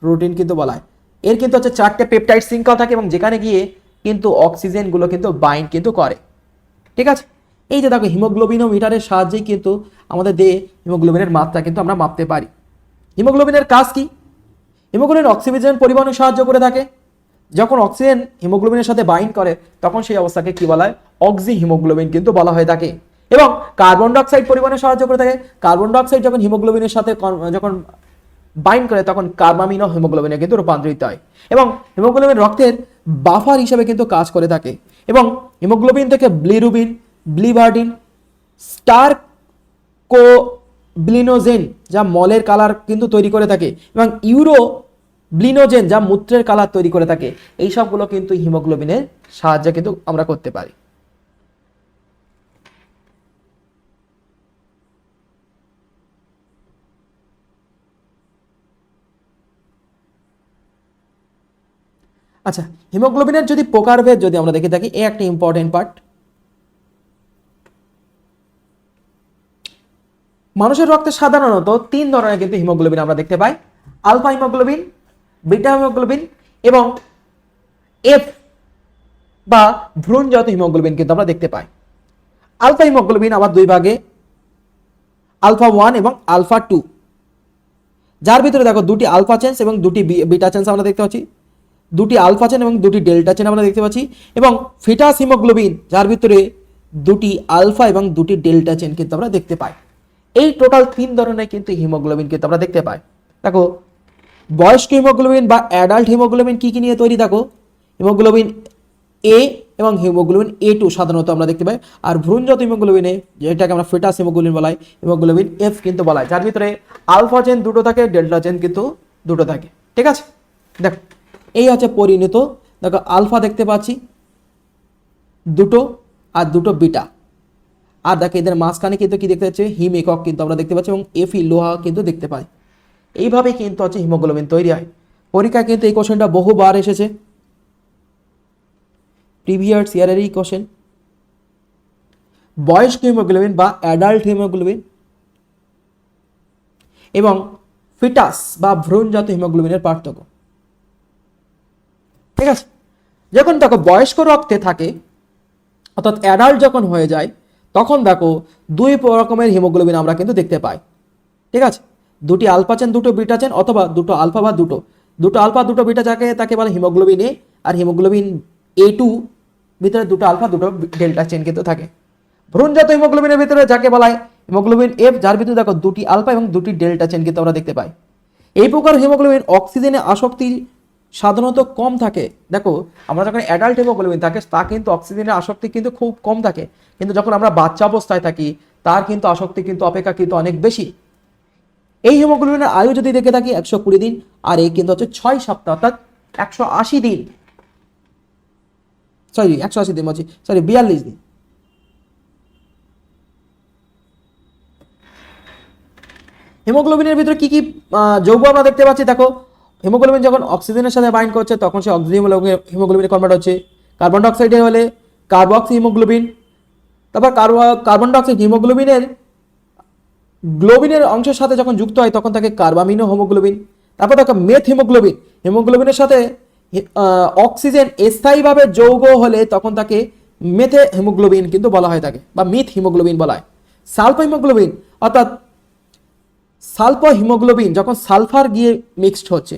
প্রোটিন কিন্তু বলা হয়। এর কিন্তু হচ্ছে 4টে পেপটাইড শৃঙ্খল থাকে এবং যেখানে গিয়ে কিন্তু অক্সিজেনগুলো কিন্তু বাইন্ড কিন্তু করে। ঠিক আছে, এই যে দেখো হিমোগ্লোবিনোমিটারের সাহায্যেই কিন্তু আমাদের দেহে হিমোগ্লোবিনের মাত্রা কিন্তু আমরা মাপতে পারি। হিমোগ্লোবিনের কাজ কি? হিমোগ্লোবিন অক্সিজেন পরিবহনে সাহায্য করে থাকে। যখন অক্সিজেন হিমোগ্লোবিনের সাথে বাইন্ড করে তখন সেই অবস্থাকে কি বলা হয়, অক্সি হিমোগ্লোবিন কিন্তু বলা হয়ে থাকে। এবং কার্বন ডাইঅক্সাইড পরিবহনে সাহায্য করে থাকে। কার্বন ডাইঅক্সাইড যখন হিমোগ্লোবিনের সাথে যখন বাইন্ড করে তখন কার্বামিন হিমোগ্লোবিনে কিন্তু রূপান্তরিত হয় এবং হিমোগ্লোবিন রক্তের বাফার হিসেবে কিন্তু কাজ করে থাকে। এবং হিমোগ্লোবিন থেকে বিলিরুবিন, বিলিভার্ডিন, স্টারকোব্লিনোজেন যা মলের কালার কিন্তু তৈরি করে থাকে এবং ইউরোব্লিনোজেন যা মূত্রের কালার তৈরি করে থাকে, এই সবগুলো কিন্তু হিমোগ্লোবিনের সাহায্যে কিন্তু আমরা করতে পারি। আচ্ছা, হিমোগ্লোবিনের যদি প্রকারভেদ যদি আমরা দেখে থাকি, এই একটা ইম্পর্টেন্ট পার্ট। মানুষের রক্তে সাধারণত 3 ধরনের কিন্তু হিমোগ্লোবিন আমরা দেখতে পাই, আলফা হিমোগ্লোবিন, বিটা হিমোগ্লোবিন এবং এফ বা ভ্রূণজাত হিমোগ্লোবিন কিন্তু আমরা দেখতে পাই। আলফা হিমোগ্লোবিন আবার দুই ভাগে, আলফা 1 এবং আলফা 2, যার ভিতরে দেখো দুটি আলফা চেঞ্জ এবং দুটি বিটা চেঞ্জ আমরা দেখতে পাচ্ছি, দুটি আলফা চেন এবং দুটি ডেল্টা চেন আমরা দেখতে পাচ্ছি, এবং ফিটাস হিমোগ্লোবিন যার ভিতরে দুটি আলফা এবং দুটি ডেল্টা চেন কিন্তু আমরা দেখতে পাই। এই টোটাল 3 ধরনের কিন্তু হিমোগ্লোবিন কিন্তু আমরা দেখতে পাই। দেখো বয়স্ক হিমোগ্লোবিন বা অ্যাডাল্ট হিমোগ্লোবিন কি কি নিয়ে তৈরি, দেখো হিমোগ্লোবিন এ এবং হিমোগ্লোবিন A2 সাধারণত আমরা দেখতে পাই। আর ভ্রূণজাত হিমোগ্লোবিনে, যেটাকে আমরা ফিটাস হিমোগ্লোবিন বলাই, হিমোগ্লোবিন F কিন্তু বলা হয়, যার ভিতরে আলফা চেন দুটো থাকে, ডেল্টা চেন কিন্তু দুটো থাকে। ঠিক আছে, দেখো এই হচ্ছে পরিণত। দেখো আলফা দেখতে পাচ্ছি দুটো আর দুটো বিটা, আর দেখো এদের মাঝখানে কিন্তু কি দেখতে পাচ্ছি, হিম একক কিন্তু আমরা দেখতে পাচ্ছি এবং Fe লোহা কিন্তু দেখতে পাই। এইভাবে কিন্তু হচ্ছে হিমোগ্লোবিন তৈরি হয়। পরীক্ষা কিন্তু এই কোশ্চেনটা বহুবার এসেছে, প্রিভিয়াস ইয়ারের এই কোশ্চেন। বয়স্ক হিমোগ্লোবিন বা অ্যাডাল্ট হিমোগ্লোবিন এবং ফিটাস বা ভ্রূণজাত হিমোগ্লোবিনের পার্থক্য। ঠিক আছে, যখন দেখো বয়স্ক রক্তে থাকে অর্থাৎ অ্যাডাল্ট যখন হয়ে যায়, তখন দেখো দুই রকমের হিমোগ্লোবিন আমরা কিন্তু দেখতে পাই। ঠিক আছে, দুটি আলফা চেন দুটো বিটা চেন, অথবা দুটো আলফা বা দুটো আলফা দুটো বিটা, যাকে তাকে বলে হিমোগ্লোবিন এ, আর হিমোগ্লোবিন A2 ভিতরে দুটো আলফা দুটো ডেল্টা চেন কিন্তু থাকে। ভ্রূণজাত হিমোগ্লোবিনের ভিতরে যাকে বলা হয় হিমোগ্লোবিন F, যার ভিতরে দেখো দুটি আলফা এবং দুটি ডেল্টা চেন কিন্তু আমরা দেখতে পাই। এই প্রকার হিমোগ্লোবিন অক্সিজেনে আসক্তি সাধারণত কম থাকে। দেখো আমরা যখন অ্যাডাল্ট হিমোগ্লোবিন থাকে তা কিন্তু অক্সিজেনের আসক্তি কিন্তু খুব কম থাকে, কিন্তু যখন আমরা বাচ্চা অবস্থায় থাকি তার কিন্তু আসক্তি কিন্তু অপেক্ষাকৃত অনেক বেশি। এই হিমোগ্লোবিনের আয়ু যদি দেখে থাকি 120 দিন, আর এই কিন্তু হচ্ছে 6 সপ্তাহ অর্থাৎ 180 দিন, 180 দিন বলছি, 42 দিন। হিমোগ্লোবিনের ভিতরে কি কি যৌগ আমরা দেখতে পাচ্ছি, দেখো হিমোগ্লোবিন যখন অক্সিজেনের সাথে বাইন্ড করছে তখন সে অক্সিজেন হিমোগ্লোবিনে কনভার্ট হচ্ছে। কার্বন ডাইঅক্সাইডে হলে কার্বক্সি হিমোগ্লোবিন, তারপর কার্বন ডাইঅক্সাইড হিমোগ্লোবিনের গ্লোবিনের অংশের সাথে যখন যুক্ত হয় তখন তাকে কার্বামিনো হিমোগ্লোবিন। তারপর দেখো মেথ হিমোগ্লোবিন, হিমোগ্লোবিনের সাথে অক্সিজেন স্থায়ীভাবে যৌগ হলে তখন তাকে মেথে হিমোগ্লোবিন কিন্তু বলা হয় থাকে, বা মিথ হিমোগ্লোবিন বলা হয়। সালফা হিমোগ্লোবিন অর্থাৎ সালফা হিমোগ্লোবিন যখন সালফার গিয়ে মিক্সড হচ্ছে,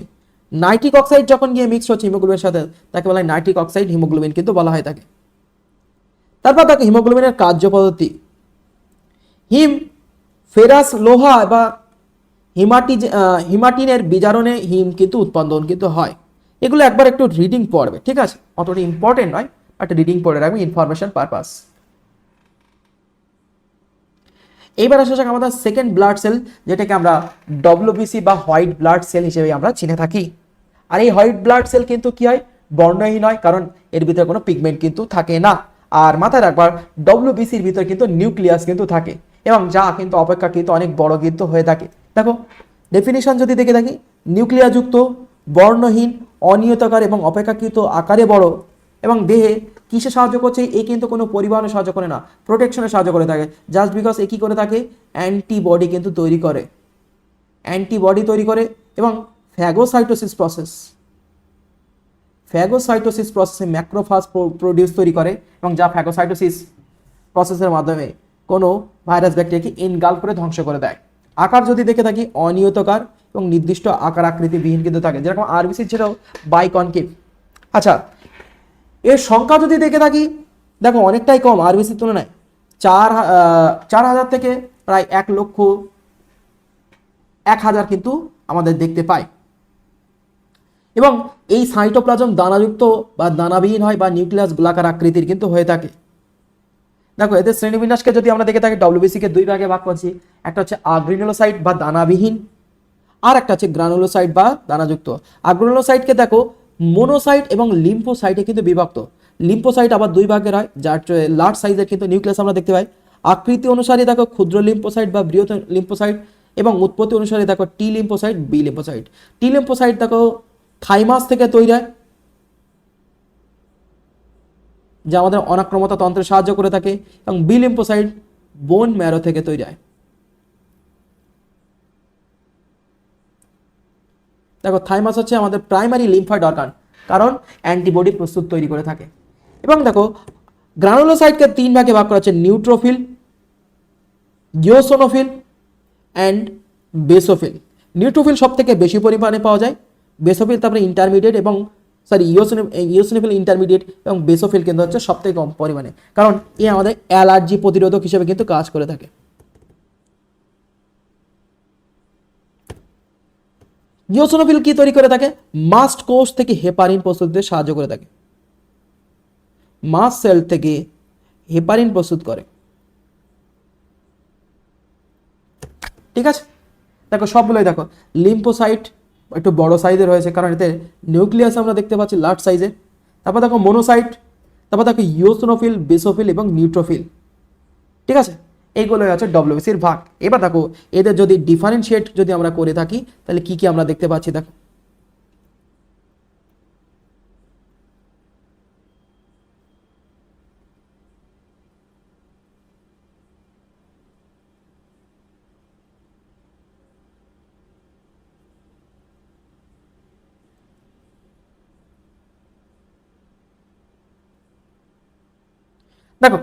নাইট্রিক অক্সাইড যখন গিয়ে মিক্সড হচ্ছে হিমোগ্লোবিনের সাথে, তাকে বলা হয় নাইট্রিক অক্সাইড হিমোগ্লোবিন কিন্তু বলা হয় থাকে। তারপর তাকে হিমোগ্লোবিনের কার্য পদ্ধতি, হিম ফেরাস লোহা বা হিমাটিনের বিজারণে হিম কিন্তু উৎপাদন কিন্তু হয়। এগুলো একবার একটু রিডিং পড়বে, ঠিক আছে, অতটা ইম্পর্টেন্ট নয়, একটা রিডিং পড়ে রাখবে ইনফরমেশন পারপাস। এইবার আসা যাক আমাদের সেকেন্ড ব্লাড সেল, যেটাকে আমরা WBC বা হোয়াইট ব্লাড সেল হিসেবে আমরা চিনে থাকি। আর এই হোয়াইট ব্লাড সেল কিন্তু কি হয়, বর্ণহীন হয়, কারণ এর ভিতরে কোনো পিগমেন্ট কিন্তু থাকে না। আর মাথায় রাখবার WBCর ভিতরে কিন্তু নিউক্লিয়াস কিন্তু থাকে, এবং যা কিন্তু অপেক্ষাকৃত অনেক বড় কিন্তু হয়ে থাকে। দেখো ডেফিনিশন যদি দেখে থাকি, নিউক্লিয়াযুক্ত, বর্ণহীন, অনিয়তাকার এবং অপেক্ষাকৃত আকারে বড়, এবং দেহে কিসে সাহায্য করছে, এই কিন্তু কোনো পরিবহনে সাহায্য করে না, প্রোটেকশনে সাহায্য করে থাকে। জাস্ট বিকজ এ কী করে থাকে, অ্যান্টিবডি কিন্তু তৈরি করে, অ্যান্টিবডি তৈরি করে, এবং ফ্যাগোসাইটোসিস প্রসেসে ম্যাক্রোফাজ প্রোডিউস তৈরি করে, এবং যা ফ্যাগোসাইটোসিস প্রসেসের মাধ্যমে কোনো ভাইরাস ব্যাকটেরিয়াকে ইনগাল করে ধ্বংস করে দেয়। আকার যদি দেখে থাকি অনিয়তকার এবং নির্দিষ্ট আকার আকৃতিবিহীন কিন্তু থাকে, যেরকম আরবিসি ছিল বাইকনকেভ। আচ্ছা, এর সংখ্যা যদি দেখে থাকি, দেখো অনেকটাই কম আরবিসির তুলনায়, 4,000 থেকে প্রায় 1,01,000 কিন্তু আমাদের দেখতে পাই। এবং এই সাইটোপ্লাজম দানাযুক্ত বা দানাবিহীন হয়, বা নিউক্লিয়াস গোলাকার আকৃতির কিন্তু হয়ে থাকে। দেখো এদের শ্রেণীবিন্যাসকে যদি আমরা দেখে থাকি, WBC কে দুই ভাগে ভাগ করছি, একটা হচ্ছে আগ্রানুলোসাইট বা দানাবিহীন, আর একটা হচ্ছে গ্রানুলোসাইট বা দানাযুক্ত। আগ্রানুলোসাইটকে দেখো মোনোসাইট এবং লিম্ফোসাইটে কিন্তু বিভক্ত। লিম্ফোসাইট আবার দুই ভাগের হয়, যার লার্জ সাইজের কিন্তু নিউক্লিয়াস আমরা দেখতে পাই। আকৃতি অনুসারে দেখো ক্ষুদ্র লিম্ফোসাইট বা বৃহৎ লিম্ফোসাইট, এবং উৎপত্তি অনুসারে দেখো T lymphocyte, B lymphocyte. T lymphocyte দেখো থাইমাস থেকে তৈরি হয়, যা আমাদের অনাক্রমতা তন্ত্রে সাহায্য করে থাকে, এবং বি লিম্ফোসাইট বোন ম্যারো থেকে তৈরি হয়। দেখো থাইমাস হচ্ছে আমাদের প্রাইমারি লিম্ফয়েড অর্গান, কারণ অ্যান্টিবডি প্রস্তুত তৈরি করে থাকে। এবং দেখো গ্রানুলোসাইটকে 3 ভাগে ভাগ করা হচ্ছে নিউট্রোফিল, ইওসোনোফিল অ্যান্ড বেসোফিল। নিউট্রোফিল সব থেকে বেশি পরিমাণে পাওয়া যায়, বেসোফিল তারপরে ইন্টারমিডিয়েট এবং ইওসোনোফিল ইন্টারমিডিয়েট এবং বেসোফিল কিন্তু হচ্ছে সব থেকে কম পরিমাণে, কারণ এ আমাদের অ্যালার্জি প্রতিরোধক হিসেবে কিন্তু কাজ করে থাকে। ইওসোনোফিল কি তৈরি করে থাকে? মাস্ট কোষ থেকে হেপারিন প্রস্তুতিতে সাহায্য করে থাকে, মাস্ট সেল থেকে হেপারিন প্রস্তুত করে। ঠিক আছে, দেখো সবগুলোই দেখো। লিম্ফোসাইট একটু বড় সাইজের রয়েছে, কারণ এতে নিউক্লিয়াস আমরা দেখতে পাচ্ছি লার্জ সাইজের। তারপর দেখো মোনোসাইট, তারপর দেখো ইওসোনোফিল, বেসোফিল এবং নিউট্রোফিল। ঠিক আছে, এইগুলোই হচ্ছে ডব্লিউবিসির ভাগ। এবার দেখো এদের যদি ডিফারেন্সিয়েট যদি আমরা করে থাকি তাহলে কি কি আমরা দেখতে পাচ্ছি দেখো। দেখো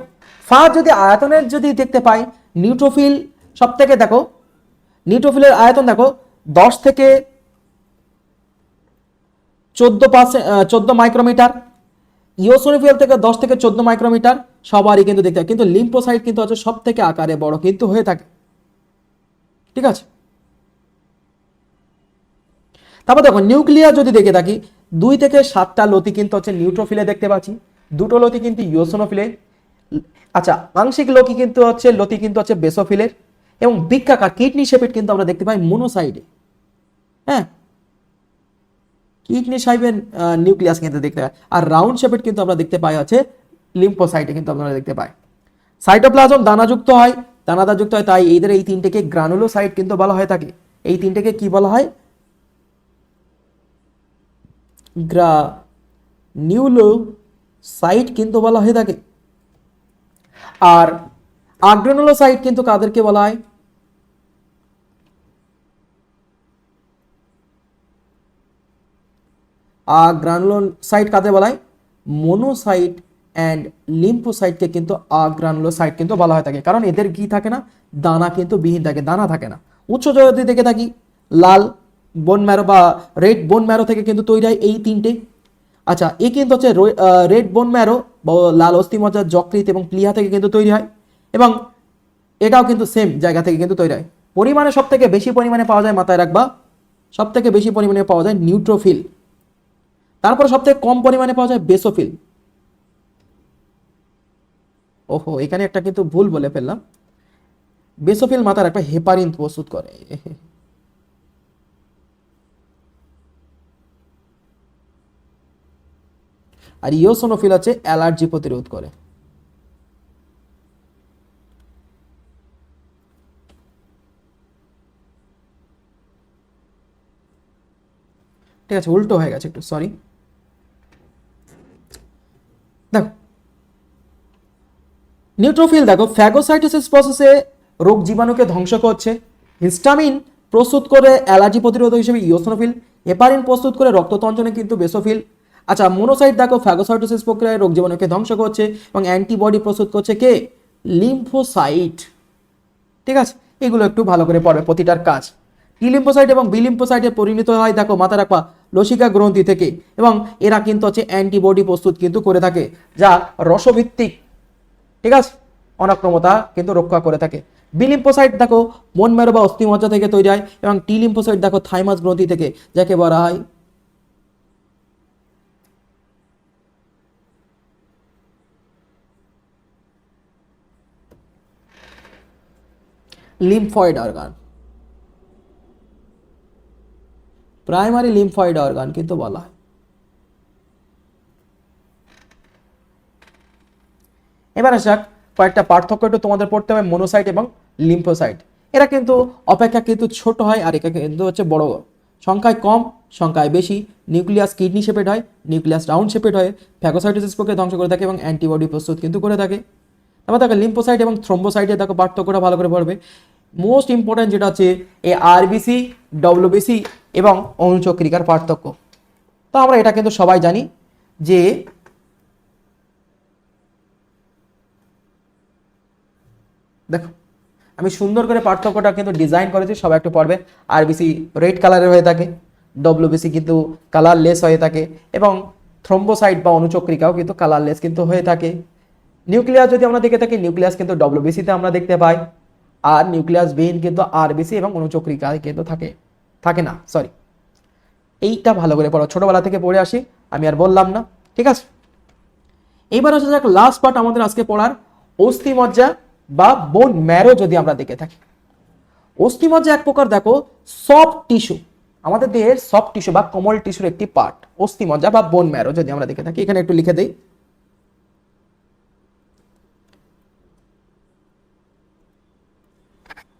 ফার্স্ট যদি আয়তনের যদি দেখতে পাই, নিউট্রোফিল সব থেকে দেখো, নিউট্রোফিলের আয়তন দেখো 10 থেকে 14 মাইক্রোমিটার, ইওসোনোফিল থেকে 10 থেকে 14 মাইক্রোমিটার, সবারই কিন্তু দেখতে হয়। কিন্তু লিম্ফোসাইট কিন্তু হচ্ছে সব থেকে আকারে বড় কিন্তু হয়ে থাকে। ঠিক আছে, তারপর দেখো নিউক্লিয়াস যদি দেখে থাকি, 2 থেকে 7টা লতি কিন্তু হচ্ছে নিউট্রোফিলে দেখতে পাচ্ছি, 2টো লতি কিন্তু ইওসোনোফিলে। আচ্ছা, আংশিক লতি কিন্তু হচ্ছে বেসোফিলের, এবং বৃক্কাকার কিডনি শেপেড কিন্তু আমরা দেখতে পাই মোনোসাইডে। হ্যাঁ, কিডনি শেপের নিউক্লিয়াস কিন্তু দেখতে পাই, আর রাউন্ড শেপেড কিন্তু আমরা দেখতে পাই হচ্ছে লিম্ফোসাইটে কিন্তু আমরা দেখতে পাই। সাইটোপ্লাজম দানাযুক্ত হয়, দানাদারযুক্ত হয়, তাই এদের এই 3টেকে গ্রানুলোসাইট কিন্তু বলা হয়ে থাকে। এই 3টেকে কি বলা হয়? গ্রানিউলোসাইট কিন্তু বলা হয়ে থাকে। আর আগ্রানুলোসাইট কিন্তু কাদেরকে বলা হয়? আগ্রানুলোসাইট কাদের বলা হয়? মোনোসাইট অ্যান্ড লিম্ফোসাইটকে কিন্তু আগ্রানুলোসাইট কিন্তু বলা হয়ে থাকে, কারণ এদের কি থাকে না, দানা কিন্তু বিহীন থাকে, দানা থাকে না। উচ্চ যদি দেখে থাকি, লাল বোন ম্যারো বা রেড বোন ম্যারো থেকে কিন্তু তৈরি হয় এই 3টে। আচ্ছা, এ কিন্তু হচ্ছে রেড বোন ম্যারো বা লাল অস্থিমজ্জা, যকৃৎ এবং প্লিহা থেকে কিন্তু তৈরি হয়, এবং এটাও কিন্তু সেম জায়গা থেকে কিন্তু তৈরি হয়। পরিমাণে সব থেকে বেশি পরিমাণে পাওয়া যায়, মাথায় রাখবা, সব থেকে বেশি পরিমাণে পাওয়া যায় নিউট্রোফিল, তারপরে সব থেকে কম পরিমাণে পাওয়া যায় বেসোফিল। ওহো, এখানে একটা কিন্তু ভুল বলে ফেললাম, বেসোফিল মাথার একটা হেপারিন প্রস্তুত করে, আর ইওসোনোফিল হচ্ছে অ্যালার্জি প্রতিরোধ করে। ঠিক আছে, উল্টো হয়ে গেছে একটু, সরি। দেখো নিউট্রোফিল দেখো ফ্যাগোসাইটোসিস প্রসেসে রোগ জীবাণুকে ধ্বংস করছে, হিস্টামিন প্রস্তুত করে অ্যালার্জি প্রতিরোধক হিসেবে ইওসোনোফিল, হেপারিন প্রস্তুত করে রক্ততঞ্চনে কিন্তু বেসোফিল। আচ্ছা, মোনোসাইট দেখো ফ্যাগোসাইটোসিস প্রক্রিয়ায় রোগ জীবাণুকে ধ্বংস করছে এবং অ্যান্টিবডি প্রস্তুত করছে কে? লিম্ফোসাইট। ঠিক আছে, এগুলো একটু ভালো করে পড়বে প্রতিটার কাজ। টি লিম্ফোসাইট এবং বি লিম্ফোসাইটে পরিণত হয় দেখো, মাথা রাখবা, লসিকা গ্রন্থি থেকে, এবং এরা কিন্তু হচ্ছে অ্যান্টিবডি প্রস্তুত কিন্তু করে থাকে, যা রসভিত্তিক, ঠিক আছে, অনাক্রমতা কিন্তু রক্ষা করে থাকে। বি লিম্ফোসাইট দেখো বোন ম্যারো বা অস্থিমজ্জা থেকে তৈরি হয়, এবং টি লিম্ফোসাইট দেখো থাইমাস গ্রন্থি থেকে, যাকে বলা হয় lymphoid organ, primary lymphoid organ কিন্তু বলা হয়। এবার আসা কয়েকটা পার্থক্য একটু তোমাদের পড়তে হবে মোনোসাইট এবং লিম্ফোসাইট। এরা কিন্তু অপেক্ষা কিন্তু ছোট হয়, আর এরা কিন্তু হচ্ছে বড়, সংখ্যায় কম সংখ্যায় বেশি। নিউক্লিয়াস কিডনি শেপেড হয়, নিউক্লিয়াস রাউন্ড শেপেড হয়, ফ্যাগোসাইটোসিস প্রক্রিয়া ধ্বংস করে থাকে এবং অ্যান্টিবডি প্রস্তুত কিন্তু করে থাকে। তারপর দেখো লিম্ফোসাইট এবং থ্রোম্বোসাইটে দেখো পার্থক্যটা ভালো করে পড়বে। মোস্ট ইম্পর্টেন্ট যেটা হচ্ছে এই আরবিসি, ডব্লিউবিসি এবং অনুচক্রিকার পার্থক্য। তো আমরা এটা কিন্তু সবাই জানি যে দেখো আমি সুন্দর করে পার্থক্যটা কিন্তু ডিজাইন করেছি, সবাই একটু পড়বে। আরবিসি রেড কালারের হয়ে থাকে, ডব্লিউবিসি কিন্তু কালারলেস হয়ে থাকে, এবং থ্রম্বোসাইট বা অনুচক্রিকাও কিন্তু কালারলেস কিন্তু হয়ে থাকে। নিউক্লিয়াস যদি আমরা দেখে থাকি, নিউক্লিয়াস কিন্তু ডব্লিউবিসিতে আমরা দেখতে পাই, আর নিউক্লিয়াস বিহীন কিন্তু আরবিসি এবং অনুচক্রিকায় কিন্তু থাকে না, সরি। এইটা ভালো করে পড়ো, ছোটবেলা থেকে পড়ে আসি, আমি আর বললাম না, ঠিক আছে। এইবার আসা যাক লাস্ট পার্ট আমাদের আজকে পড়ার, অস্থিমজ্জা বা বোন ম্যারো যদি আমরা দেখে থাকি। অস্থিমজ্জা এক প্রকার দেখো সফট টিস্যু, আমাদের দেহের সফট টিস্যু বা কোমল টিস্যুর একটি পার্ট অস্থিমজ্জা বা বোন ম্যারো যদি আমরা দেখে থাকি। এখানে একটু লিখে দেই,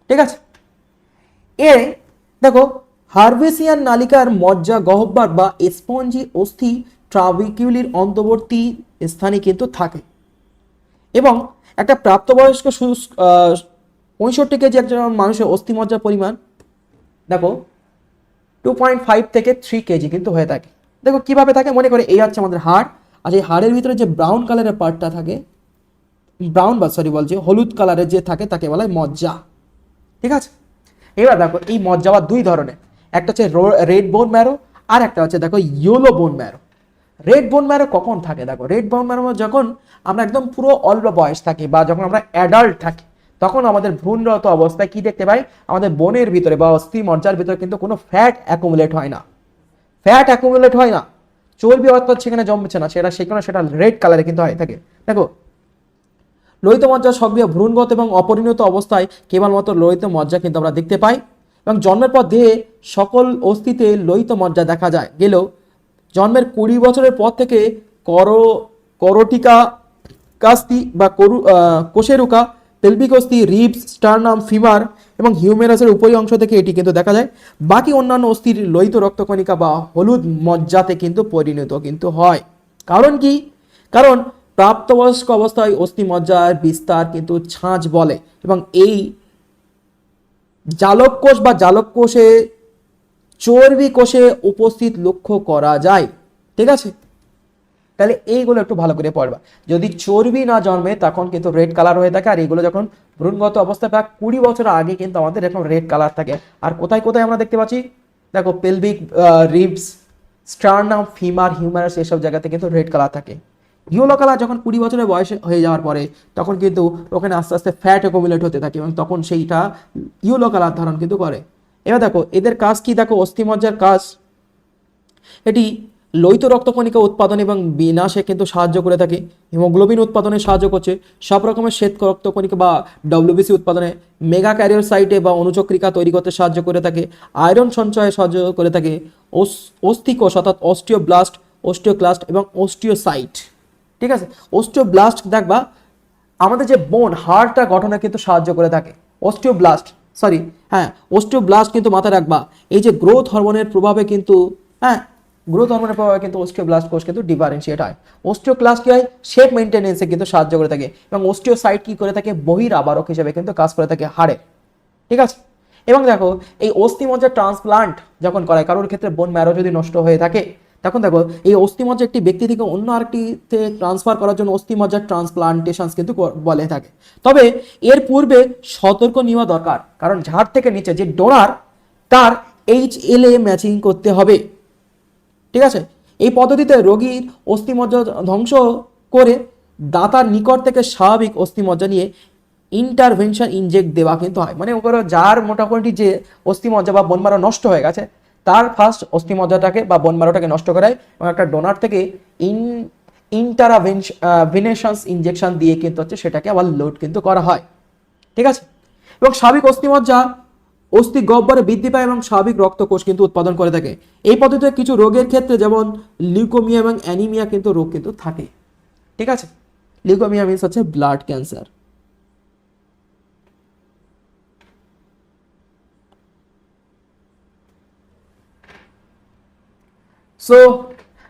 ঠিক আছে। এ দেখো হার্ভেসিয়ান নালিকার মজ্জা গহ্বর বা স্পঞ্জি অস্থি ট্রাবিকিউলির অন্তর্বর্তী স্থানে কিন্তু থাকে, এবং একটা প্রাপ্তবয়স্ক 65 কেজি একজন মানুষের অস্থিমজ্জার পরিমাণ দেখো 2.5 থেকে 3 কেজি কিন্তু হয়ে থাকে। দেখো কিভাবে থাকে, মনে করে এই হচ্ছে আমাদের হাড়, আর এই হাড়ের ভিতরে যে ব্রাউন কালারের পার্টটা থাকে, হলুদ কালারের যে থাকে তাকে বলা হয় মজ্জা, ঠিক আছে। এবার দেখো এই মজ্জা বা দুই ধরনের, একটা হচ্ছে রেড বোন ম্যারো, আর একটা হচ্ছে দেখো yellow bone marrow. Red bone marrow কখন থাকে, দেখো রেড বোন ম্যারো যখন আমরা একদম পুরো অল্প বয়স থাকি বা যখন আমরা অ্যাডাল্ট থাকি, তখন আমাদের ভ্রূণরত অবস্থায় কি দেখতে পাই, আমাদের বোনের ভিতরে বা অস্থি মজ্জার ভিতরে কিন্তু কোনো ফ্যাট অ্যাকুমুলেট হয় না, চর্বি অর্থাৎ সেখানে জমছে না, সেটা রেড কালারে কিন্তু হয় থাকে। দেখো লোহিত মজ্জা সক্রিয় ভ্রূণগত এবং অপরিণত অবস্থায় কেবলমাত্র লোহিত মজ্জা কিন্তু আমরা দেখতে পাই, এবং জন্মের পর দেহে সকল অস্থিতে লোহিত মজ্জা দেখা যায় গেলেও জন্মের 20 বছরের পর থেকে করটিকা কাস্তি বা কোষেরুকা, পেলভিক অস্থি, রিবস, স্টার্নাম, ফিমার এবং হিউমেরাসের উপরি অংশ থেকে এটি কিন্তু দেখা যায়। বাকি অন্যান্য অস্থির লোহিত রক্তকণিকা বা হলুদ মজ্জাতে কিন্তু পরিণত কিন্তু হয়। কারণ কি, কারণ প্রাপ্তবয়স্ক অবস্থায় অস্থি মজ্জার বিস্তার কিন্তু ছাঁচ বলে, এবং এই জালক কোষ বা জালক কোষে চর্বি কোষে উপস্থিত লক্ষ্য করা যায়, ঠিক আছে। তাহলে এইগুলো একটু ভালো করে পড়বা। যদি চর্বি না জন্মে তখন কিন্তু রেড কালার হয়ে থাকে, আর এইগুলো যখন ভ্রূণগত অবস্থায় প্রায় 20 বছর আগে কিন্তু আমাদের এরকম রেড কালার থাকে। আর কোথায় কোথায় আমরা দেখতে পাচ্ছি, দেখো pelvic, ribs, sternum, femur, humorous, এসব জায়গাতে কিন্তু রেড কালার থাকে। ইয়েলো কালার যখন 20 বছরের বয়সে হয়ে যাওয়ার পরে তখন কিন্তু ওখানে আস্তে আস্তে ফ্যাট অ্যাকুমুলেট হতে থাকে, এবং তখন সেইটা ইয়েলো কালার ধারণ কিন্তু করে। এবার দেখো এদের কাজ কি, দেখো অস্থিমজ্জার কাজ, এটি লোহিত রক্তকণিকা উৎপাদন এবং বিনাশে কিন্তু সাহায্য করে থাকে, হিমোগ্লোবিন উৎপাদনে সাহায্য করছে, সব রকমের শ্বেত রক্তকণিকা বা ডব্লিউবিসি উৎপাদনে, মেগা ক্যারিয়ার সাইটে বা অনুচক্রিকা তৈরি করতে সাহায্য করে থাকে, আয়রন সঞ্চয়ে সাহায্য করে থাকে, অস্থিকোষ অর্থাৎ অস্টিওব্লাস্ট, অস্টিওক্লাস্ট এবং অস্টিওসাইট, ঠিক আছে। অস্টিওব্লাস্ট দেখবা আমাদের যে বোন হাড়টা গঠনে কিন্তু সাহায্য করে থাকে। অস্টিওব্লাস্ট কিন্তু মাথায় রাখবা, এই যে গ্রোথ হরমোনের প্রভাবে কিন্তু অস্টিওব্লাস্ট কোষ কিন্তু ডিফারেন্সিয়েট হয়। অস্টিওক্লাস্ট কি হয়, শেপ মেইনটেনেন্সে কিন্তু সাহায্য করে থাকে, এবং অস্টিওসাইট কি করে থাকে, বহির আবারক হিসেবে কিন্তু কাজ করে থাকে হাড়ে, ঠিক আছে। এবং দেখো এই অস্থিমজ্জার ট্রান্সপ্লান্ট যখন করায়, কারোর ক্ষেত্রে বোন ম্যারো যদি নষ্ট হয়ে থাকে, তখন দেখো এই অস্থিমজ্জা একটি ব্যক্তি থেকে অন্য আরেকটিতে ট্রান্সফার করার জন্য অস্থিমজ্জার ট্রান্সপ্লান্টেশন কিন্তু বলে থাকে। তবে এর পূর্বে সতর্ক নেওয়া দরকার, কারণ ঝাড় থেকে নিচে যে ডোনার তার HLA ম্যাচিং করতে হবে, ঠিক আছে। এই পদ্ধতিতে রোগীর অস্থিমজ্জা ধ্বংস করে দাতার নিকট থেকে স্বাভাবিক অস্থিমজ্জা নিয়ে ইন্টারভেনশন ইনজেক্ট দেওয়া কিন্তু হয়। মানে ওগুলো যার মোটামুটি যে অস্থিমজ্জা বা বোন ম্যারো নষ্ট হয়ে গেছে, তার ফার্স্ট অস্থিমজ্জাটাকে বা বোন ম্যারোটাকে নষ্ট করায়, এবং একটা ডোনার থেকে ইন্টারভেনশনস ইনজেকশন দিয়ে কিন্তু হচ্ছে সেটাকে আবার লোড কিন্তু করা হয়, ঠিক আছে। এবং স্বাভাবিক অস্থিমজ্জা অস্থি গহ্বরে বৃদ্ধি পায় এবং স্বাভাবিক রক্তকোষ কিন্তু উৎপাদন করে থাকে। এই পদ্ধতিতে কিছু রোগের ক্ষেত্রে যেমন লিউকোমিয়া এবং অ্যানিমিয়া কিন্তু রোগ কিন্তু থাকে, ঠিক আছে। লিউকোমিয়া মিন্স হচ্ছে blood cancer. So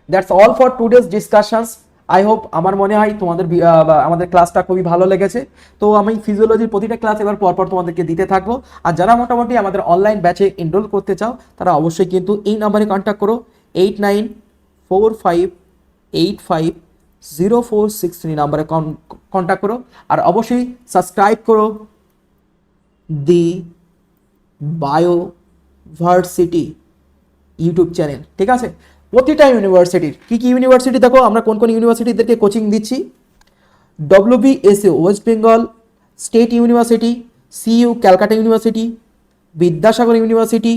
that's all for today's discussions. I hope, আমার মনে হয় তোমাদের আমাদের ক্লাসটা খুবই ভালো লেগেছে। তো আমি ফিজিওলজির প্রতিটা ক্লাস এবার পরপর তোমাদেরকে দিতে থাকবো। আর যারা মোটামুটি আমাদের অনলাইন ব্যাচে এনরোল করতে চাও, তারা অবশ্যই কিন্তু এই নাম্বারে কন্ট্যাক্ট করো, 8945850463 নাম্বারে কন্ট্যাক্ট করো। আর অবশ্যই সাবস্ক্রাইব করো, দি বায়োভার্সিটি ইউটিউব চ্যানেল। ঠিক আছে, প্রতিটা ইউনিভার্সিটির কি কি ইউনিভার্সিটি দেখো আমরা কোন কোন ইউনিভার্সিটিদেরকে কোচিং দিচ্ছি। WBSU West Bengal State University, CU Calcutta University, Vidyasagar University,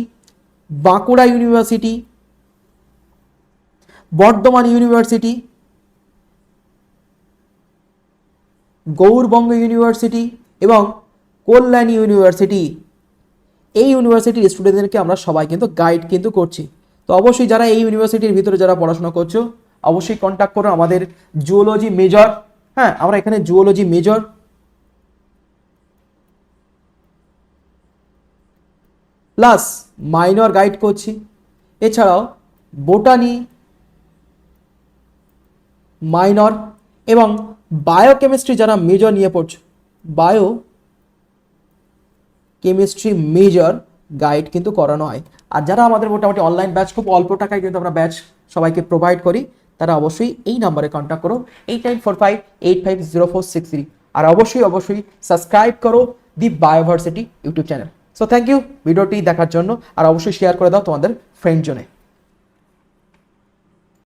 Bankura University, Bardhaman University, Gour Banga University এবং কল্যাণ ইউনিভার্সিটি। এই ইউনিভার্সিটির স্টুডেন্টদেরকে আমরা সবাই কিন্তু গাইড কিন্তু করছি। তো অবশ্যই যারা এই ইউনিভার্সিটির ভিতরে যারা পড়াশোনা করছো অবশ্যই কন্ট্যাক্ট করো আমাদের জুওলজি মেজর। হ্যাঁ, আমরা এখানে zoology major plus minor guide করছি। এছাড়াও বোটানি মাইনর এবং বায়োকেমিস্ট্রি যারা মেজর নিয়ে পড়ছো বায়ো কেমিস্ট্রি মেজর গাইড কিন্তু করানো হয়। আর যারা আমাদের মোটামুটি অনলাইন ব্যাচ খুব অল্প টাকায় কিন্তু আমরা ব্যাচ সবাইকে প্রোভাইড করি, তারা অবশ্যই এই নাম্বারে কন্ট্যাক্ট করো 8945850463। আর অবশ্যই অবশ্যই সাবস্ক্রাইব করো the Bioversity YouTube channel. So thank you ভিডিওটি দেখার জন্য, আর অবশ্যই শেয়ার করে দাও তোমাদের ফ্রেন্ড জনে।